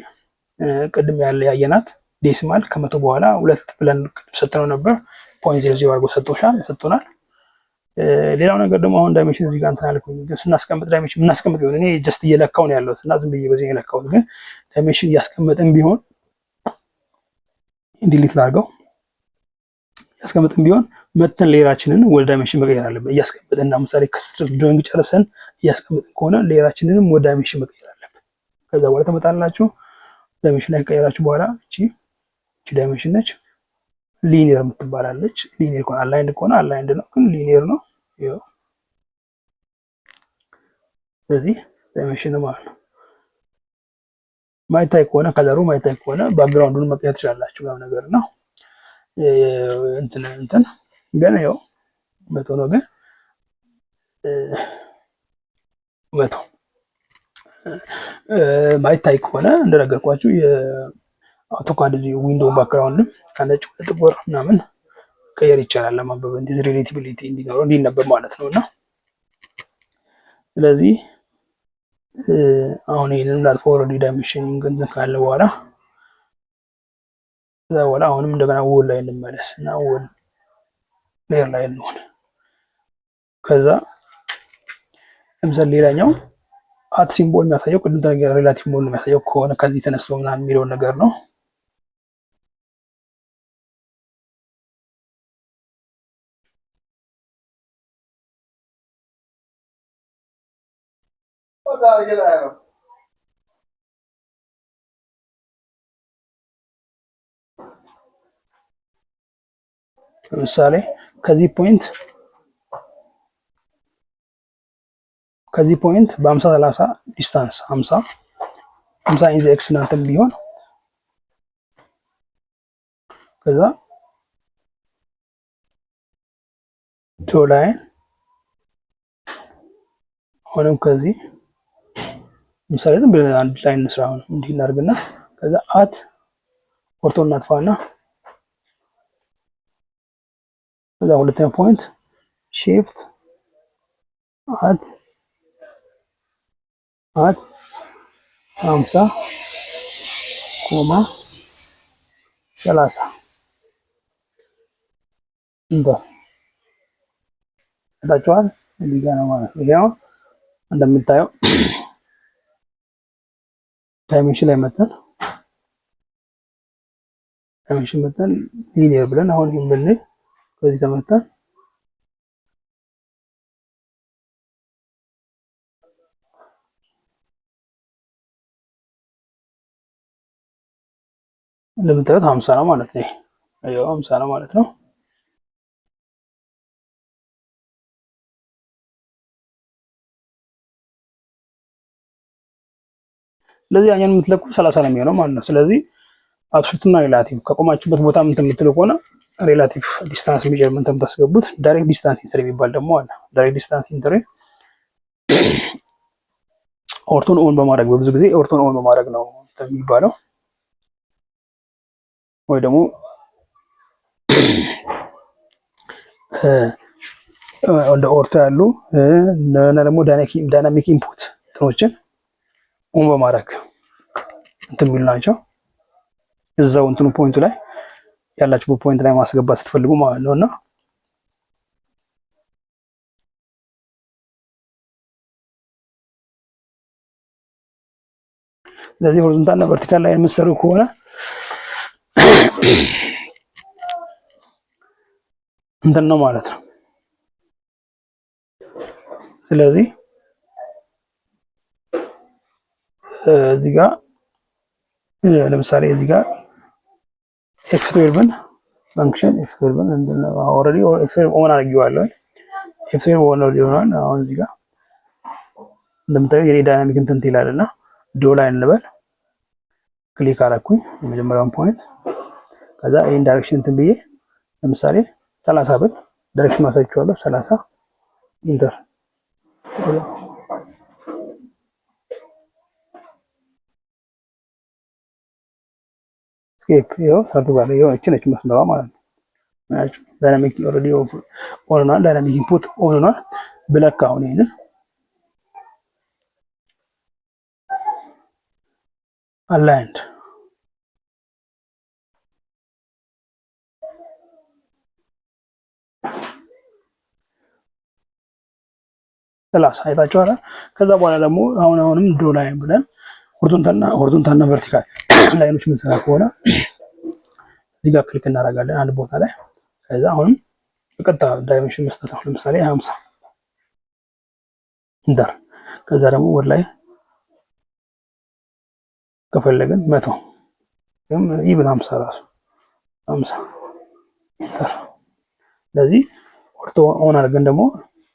ቅድም ያለ ያየናት ዴሲማል ከ100 በኋላ 2 ብለን ሰጥተነው ነበር። 0.00 አድርጎ ሰጥቶናል። ሌላው ነገር ደግሞ አሁን ዳይሜንሽን እዚህ ጋር እንትን አልኩኝ፣ ግን ስናስቀምጥ ዳይሜንሽን የምናስቀምጥ ቢሆን እኔ ጀስት እየለካው ነው ያለሁት እና ዝም ብዬ በዚህ የለካሁት፣ ግን ዳይሜንሽን እያስቀመጥን ቢሆን ዲሊት ላድርገው። እያስቀመጥን ቢሆን መተን ሌየራችንን ወደ ዳይሜንሽን መቀየር አለብን። እያስቀመጥን ለምሳሌ ከስትረስ ድሮይንግ ጨርሰን እያስቀመጥን ከሆነ ሌየራችንንም ወደ ዳይሜንሽን መቀየር አለብን። ከዛ በኋላ ተመጣላችሁ ዳይሜንሽን ላይ ከቀየራችሁ በኋላ እቺ ዳይሜንሽን ነች። ሊኒየር የምትባላለች። ሊኒየር ከሆነ አላይንድ ከሆነ አላይንድ ነው፣ ግን ሊኒየር ነው። ይኸው ስለዚህ ዳይሜንሽን ማለት ነው። ማይታይ ከሆነ ከለሩ ማይታይ ከሆነ ባክግራውንዱን መቀየር ትችላላችሁ ምናምን ነገር ነው። እንትን ግን ያው መቶ ነው። ግን መቶ ማይታይ ከሆነ እንደነገርኳችሁ የአውቶካድ እዚህ ዊንዶው ባክግራውንድም ከነጭ ወደ ጥቁር ምናምን ቀየር ይቻላል ለማንበብ እንደዚህ ሪሌቲቪሊቲ እንዲኖረው እንዲነበብ ማለት ነው። እና ስለዚህ አሁን ይሄንን ላልፎ ኦልሬዲ ዳይሜንሽኒንግ እንትን ካለ በኋላ ከዛ በኋላ አሁንም እንደገና ወል ላይ እንመለስ እና ወል ሌየር ላይ እንሆን። ከዛ ለምሳሌ ሌላኛው አት ሲምቦል የሚያሳየው ቅድም ተነገረ ሪላቲቭ ሞድ የሚያሳየው ከሆነ ከዚህ ተነስቶ ምናምን የሚለውን ነገር ነው። ለምሳሌ ከዚህ ፖይንት በ50 30 ዲስታንስ 50 ኢንዝ ኤክስ እናንተም ቢሆን ከዛ ዶ ላይን አሁንም ከዚህ ምሳሌ ዝም ብለን አንድ ላይን እንስራ። አሁን እንዲህ እናድርግና ከዛ አት ኦርቶ እናጥፋና ከዛ ሁለተኛ ፖይንት ሺፍት አት 50 ኮማ 30 እንደ ታችኋል እዚህ ጋር ነው ማለት ነው። ይሄው እንደምታየው ዳይሜንሽን ላይ መተን ሊኒየር ብለን አሁን ይሄን ብንል ከዚህ ተመተን እንደምታዩት 50 ነው ማለት ነው። ይሄው 50 ነው ማለት ነው። ስለዚህ ያኛን የምትለኩ 30 ነው የሚሆነው ማለት ነው። ስለዚህ አብሶሉት እና ሪላቲቭ ከቆማችሁበት ቦታ ምን የምትሉ ከሆነ ሪላቲቭ ዲስታንስ ሜዠርመንት የምታስገቡት። ዳይሬክት ዲስታንስ ኢንተር የሚባል ደግሞ አለ። ዳይሬክት ዲስታንስ ኢንተር ኦርቶን ኦን በማድረግ በብዙ ጊዜ ኦርቶን ኦን በማድረግ ነው የሚባለው። ወይ ደግሞ እንደ ኦርቶ ያሉ እና ደግሞ ዳይናሚክ ኢንፑት እንትኖችን ኦን በማድረግ እንትን የሚሉ ናቸው። እዛው እንትኑ ፖይንቱ ላይ ያላችሁ ፖይንት ላይ ማስገባት ስትፈልጉ ማለት ነውና ስለዚህ ሆሪዞንታል እና ቨርቲካል ላይ የምትሰሩ ከሆነ እንትን ነው ማለት ነው። ስለዚህ እዚህ ጋር ለምሳሌ እዚህ ጋር ኤክስ12 ፈንክሽን ኤክስ12 ኦልሬዲ ኤክስ12 ኦን አድርጌዋለሁ። ኤክስ12 ኦን ሊሆናል። አሁን እዚህ ጋር እንደምታዩት የኔ ዳይናሚክ እንትን ይላልና ዶ ላይን እንበል ክሊክ አደረኩኝ የመጀመሪያውን ፖይንት። ከዛ ይሄን ዳይሬክሽን እንትን ብዬ ለምሳሌ 30 ብል ዳይሬክሽን ማሳያችኋለሁ። 30 ኢንተር ስኬፕ ይኸው ሰርቶታል። ይኸው እቺ ነች መስመሯ ማለት ነው። ዳይናሚክ ኦልሬዲ ኦን ሆኗል። ዳይናሚክ ኢንፑት ኦን ሆኗል። ብለካ አሁን ይሄንን አላይንድ ክላስ አይታችኋል። ከዛ በኋላ ደግሞ አሁንም ዶ ላይን ብለን ሆሪዞንታልና ቨርቲካል ላይኖች የምንሰራ ከሆነ እዚህ ጋር ክሊክ እናደርጋለን አንድ ቦታ ላይ። ከዛ አሁንም በቀጥታ ዳይሜንሽን መስጠት ነው። ለምሳሌ 50 ኢንተር። ከዛ ደግሞ ወደ ላይ ከፈለግን 100 ወይም ኢቭን 50 ራሱ 50 ኢንተር። ስለዚህ ኦርቶ ኦን አድርገን ደግሞ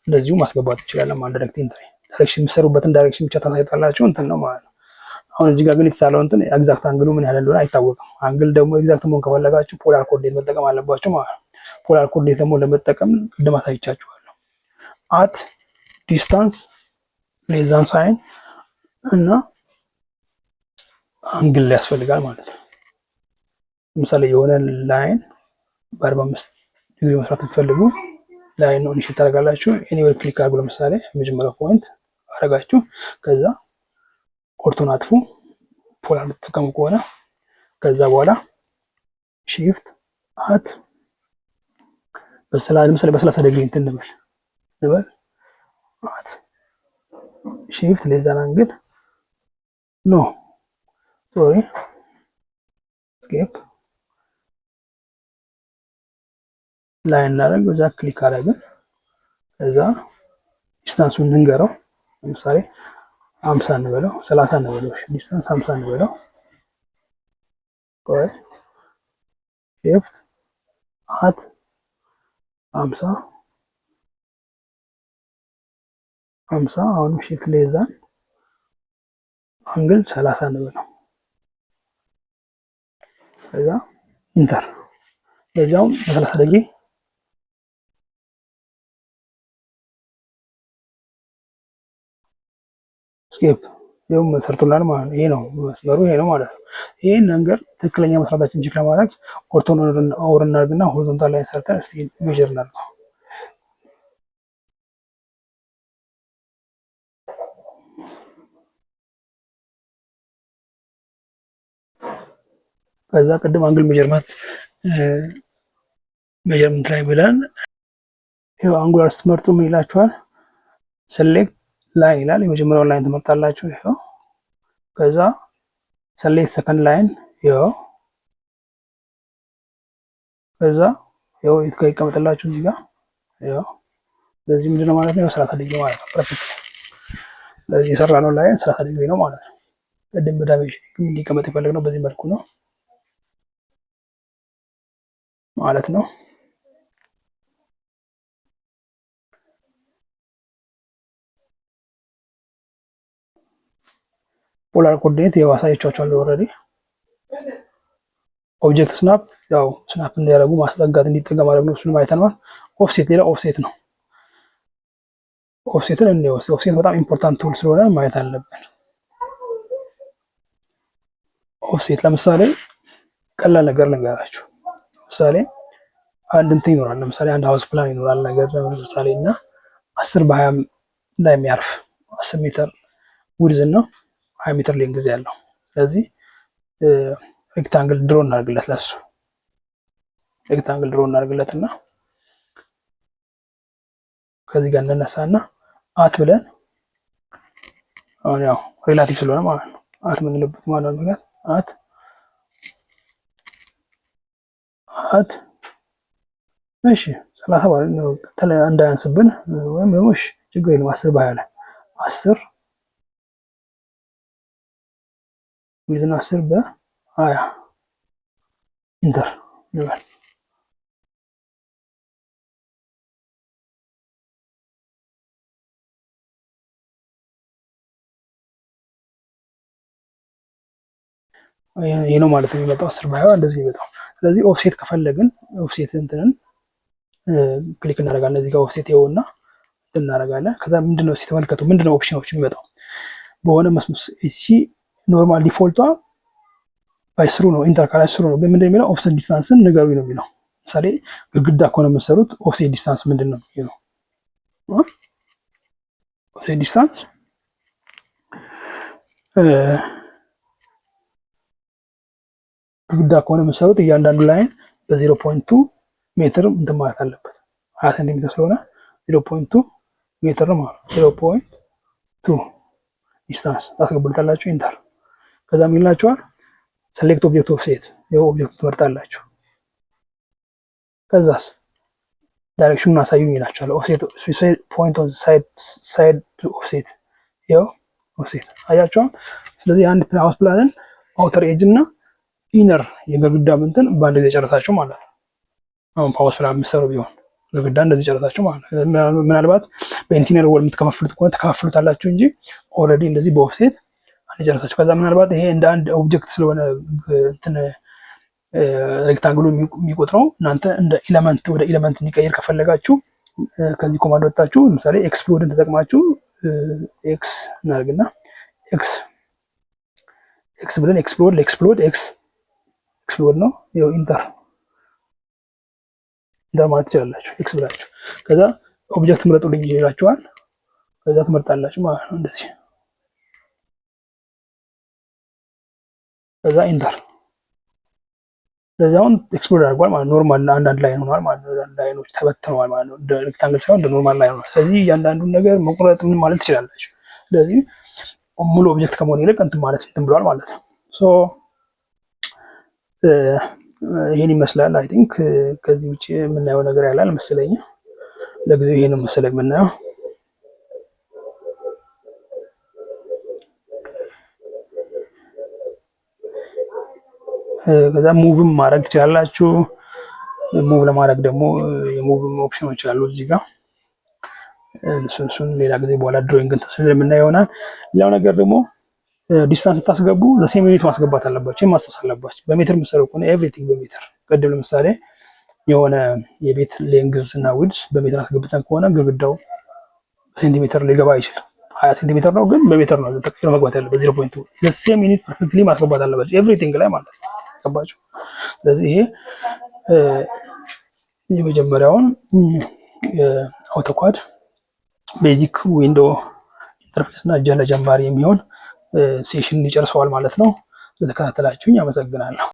እንደዚሁ ማስገባት እንችላለን ማለት ዳይሬክት ኢንትሪ። ዳይሬክሽን የምትሰሩበትን ዳይሬክሽን ብቻ ታሳይታላችሁ እንትን ነው ማለት ነው። አሁን እዚህ ጋር ግን የተሳለው እንትን ኤግዛክት አንግሉ ምን ያህል እንደሆነ አይታወቅም። አንግል ደግሞ ኤግዛክት መሆን ከፈለጋችሁ ፖላር ኮኦርዲኔት መጠቀም አለባችሁ ማለት ነው። ፖላር ኮኦርዲኔት ደግሞ ለመጠቀም ቅድም አሳይቻችኋለሁ። አት ዲስታንስ ሌስ ዛን ሳይን እና አንግል ያስፈልጋል ማለት ነው። ለምሳሌ የሆነ ላይን በ45 ዲግሪ መስራት የምትፈልጉ ላይን ነው ኢኒሼት ታደርጋላችሁ። ኤኒዌይ ክሊክ አድርጉ። ለምሳሌ የመጀመሪያው ፖይንት አደረጋችሁ። ከዛ ኦርቶን አጥፉ ፖላር የምትጠቀሙ ከሆነ ከዛ በኋላ ሺፍት አት ለምሳሌ በ30 ዲግሪ እንትን እንበል አት ሺፍት ሌስ ዛን አንግል ኖ ሶሪ ስኬፕ ላይን እናደርግ። በዛ ክሊክ አደረግን። ከዛ ዲስታንሱን እንንገረው። ለምሳሌ 50 እንበለው 30 እንበለው ዲስታንስ 50 እንበለው። ቆይ ሺፍት አት 50 አሁንም ሺፍት ሌስ ዛን አንግል 30 እንበለው። ከዛ ኢንተር። ለዚያውም በ30 ዲግሪ ስኬፕ ይሄም ሰርቶላል ማለት ነው። ይሄ ነው መስመሩ፣ ይሄ ነው ማለት ነው። ይሄን ነገር ትክክለኛ መስራታችን ቼክ ለማድረግ ኦርቶን ኦቨር እናድርግና ሆሪዞንታል ላይ ሰርተን እስቲ ሜጀር እናድርገው። ከዛ ቅድም አንግል ሜጀርመንት ላይ ብለን ይሄው አንጉላር ስትመርጡ ምን ይላችኋል? ሴሌክት ላይን ይላል። የመጀመሪያውን ላይን ትመርጣላችሁ። ይሄው ከዛ ሴሌክት ሰከንድ ላይን ይሄው ከዛ ይሄው ይቀመጥላችሁ እዚህ ጋር ይሄው። ስለዚህ ምንድነው ማለት ነው? 30 ዲግሪ ማለት ነው። ፐርፌክት። ስለዚህ የሰራነው ላይን 30 ዲግሪ ነው ማለት ነው። ቅድም በዳይሜንሽን እንዲቀመጥ የፈለግነው በዚህ መልኩ ነው ማለት ነው። ፖላር ኮኦርዲኔት ያው አሳይቻችኋለሁ ኦልሬዲ። ኦብጀክት ስናፕ ያው ስናፕ እንዲያደርጉ ማስጠጋት እንዲጠጋ ማድረግ ነው። እሱንም አይተናል። ኦፍሴት ሌላ ኦፍሴት ነው። ኦፍሴትን እንወስድ። ኦፍሴት በጣም ኢምፖርታንት ቱል ስለሆነ ማየት አለብን። ኦፍሴት ለምሳሌ ቀላል ነገር ልንገራችሁ። ለምሳሌ አንድ እንትን ይኖራል። ለምሳሌ አንድ ሃውስ ፕላን ይኖራል ነገር ለምሳሌ እና 10 በ20 ላይ የሚያርፍ 10 ሜትር ዊድዝ ነው 20 ሜትር ሌንግዝ ያለው። ስለዚህ ሬክታንግል ድሮ እናደርግለት ለሱ ሬክታንግል ድሮ እናደርግለትና ከዚህ ጋር እንነሳና አት ብለን አሁን ያው ሪላቲቭ ስለሆነ ማለት ነው አት የምንልበት ማለት ነው። አት እሺ 30 ማለት ነው እንዳያንስብን ወይም ደግሞ እሺ ችግር የለም 10 በ20 ላይ 10 ዊዝን 10 በ20 ኢንተር ይላል። ይሄ ነው ማለት ነው የሚመጣው 10 በ20 እንደዚህ ይመጣው። ስለዚህ ኦፍሴት ከፈለግን ኦፍሴት እንትንን ክሊክ እናደርጋለን። እዚህ ጋር ኦፍሴት ይኸውና እናደርጋለን። ከዛ ምንድነው እስኪ ተመልከቱ። ምንድነው ኦፕሽኖች የሚመጣው በሆነ መስመር እሺ ኖርማል ዲፎልቷ ባይ ስሩ ነው። ኢንተር ካላች ስሩ ነው። ምንድነው የሚለው ኦፍሴት ዲስታንስን ንገሩኝ ነው የሚለው። ለምሳሌ ግድግዳ ከሆነ የምትሰሩት ኦፍሴት ዲስታንስ ምንድነው የሚለው ኦፍሴት ዲስታንስ ግድግዳ ከሆነ የምትሰሩት እያንዳንዱ ላይን በ0.2 ሜትር እንትን ማለት አለበት። 20 ሴንቲሜትር ስለሆነ 0.2 ሜትር ነው ማለት 0.2 ዲስታንስ ታስገቡልታላችሁ። ኢንተር ከዛ ምን ይላችኋል? ሴሌክት ኦብጀክት ኦፍሴት ይሄው ኦብጀክት ትመርጣላችሁ። ከዛስ ዳይሬክሽኑን አሳዩኝ ይላችኋል። ኦፍሴት ፖይንት ኦን ሳይድ ኦፍሴት ይሄው ኦፍሴት አያችኋል። ስለዚህ አንድ ሃውስ ፕላንን አውተር ኤጅ እና ኢነር የግድግዳ እንትን በአንድ ጊዜ ጨረሳችሁ ማለት ነው። አሁን ፓወር ስራ የምትሰሩ ቢሆን ግድግዳ እንደዚህ ጨረሳችሁ ማለት ነው። ምናልባት በኢንቲነር ወል የምትከፋፍሉት ከሆነ ተከፋፍሉታላችሁ እንጂ ኦልሬዲ እንደዚህ በኦፍሴት አንድ ጨረሳችሁ። ከዛ ምናልባት ይሄ እንደ አንድ ኦብጀክት ስለሆነ እንትን ሬክታንግሉ የሚቆጥረው እናንተ እንደ ኤሌመንት ወደ ኤሌመንት እንዲቀይር ከፈለጋችሁ ከዚህ ኮማንድ ወጣችሁ ለምሳሌ ኤክስፕሎድን ተጠቅማችሁ ኤክስ እናርግና ኤክስ ብለን ኤክስፕሎድ ኤክስፕሎድ ነው። ይኸው ኢንተር ማለት ትችላላችሁ። ኤክስ ብላችሁ ከዛ ኦብጀክት ምረጡልኝ ይላችኋል። ከዛ ትመርጣላችሁ ማለት ነው እንደዚህ። ከዛ ኢንተር ለዛውን ኤክስፕሎድ አድርጓል ማለት ኖርማል አንዳንድ ላይን ሆኗል ማለት ነው። ላይኖች ተበትነዋል ማለት ነው። እንደ ሬክታንግል ሳይሆን እንደ ኖርማል ላይን ሆኗል። ስለዚህ እያንዳንዱን ነገር መቁረጥ ምን ማለት ትችላላችሁ። ስለዚህ ሙሉ ኦብጀክት ከመሆን ይልቅ እንትን ማለት እንትን ብሏል ማለት ነው። ሶ ይሄን ይመስላል። አይ ቲንክ ከዚህ ውጪ የምናየው ነገር ያለ አልመሰለኝም። ለጊዜው ይሄን መሰለኝ የምናየው። ከዛ ሙቭም ማድረግ ትችላላችሁ። ሙቭ ለማድረግ ደግሞ የሙቭ ኦፕሽኖች አሉ እዚህ ጋር። እሱን ሌላ ጊዜ በኋላ ድሮይንግ እንትን ስለምናየው ይሆናል። ሌላው ነገር ደግሞ ዲስታንስ ስታስገቡ ለሴም ዩኒት ማስገባት አለባችሁ። ማስተዋወቅ አለባችሁ። በሜትር የምትሰሩ ከሆነ ኤቭሪቲንግ በሜትር ቅድም ለምሳሌ የሆነ የቤት ሌንግዝ እና ዊድዝ በሜትር አስገብተን ከሆነ ግድግዳው በሴንቲሜትር ሊገባ አይችልም። 20 ሴንቲሜትር ነው ግን በሜትር ነው ተቀይሮ መግባት ያለበት 0.2 ለሴም ዩኒት ፐርፌክትሊ ማስገባት አለባችሁ ኤቭሪቲንግ ላይ ማለት ነው። ገባችሁ? ስለዚህ ይሄ የመጀመሪያውን አውቶካድ ቤዚክ ዊንዶ ኢንተርፌስ እና ለጀማሪ የሚሆን ሴሽን ይጨርሰዋል ማለት ነው። ስለተከታተላችሁኝ አመሰግናለሁ።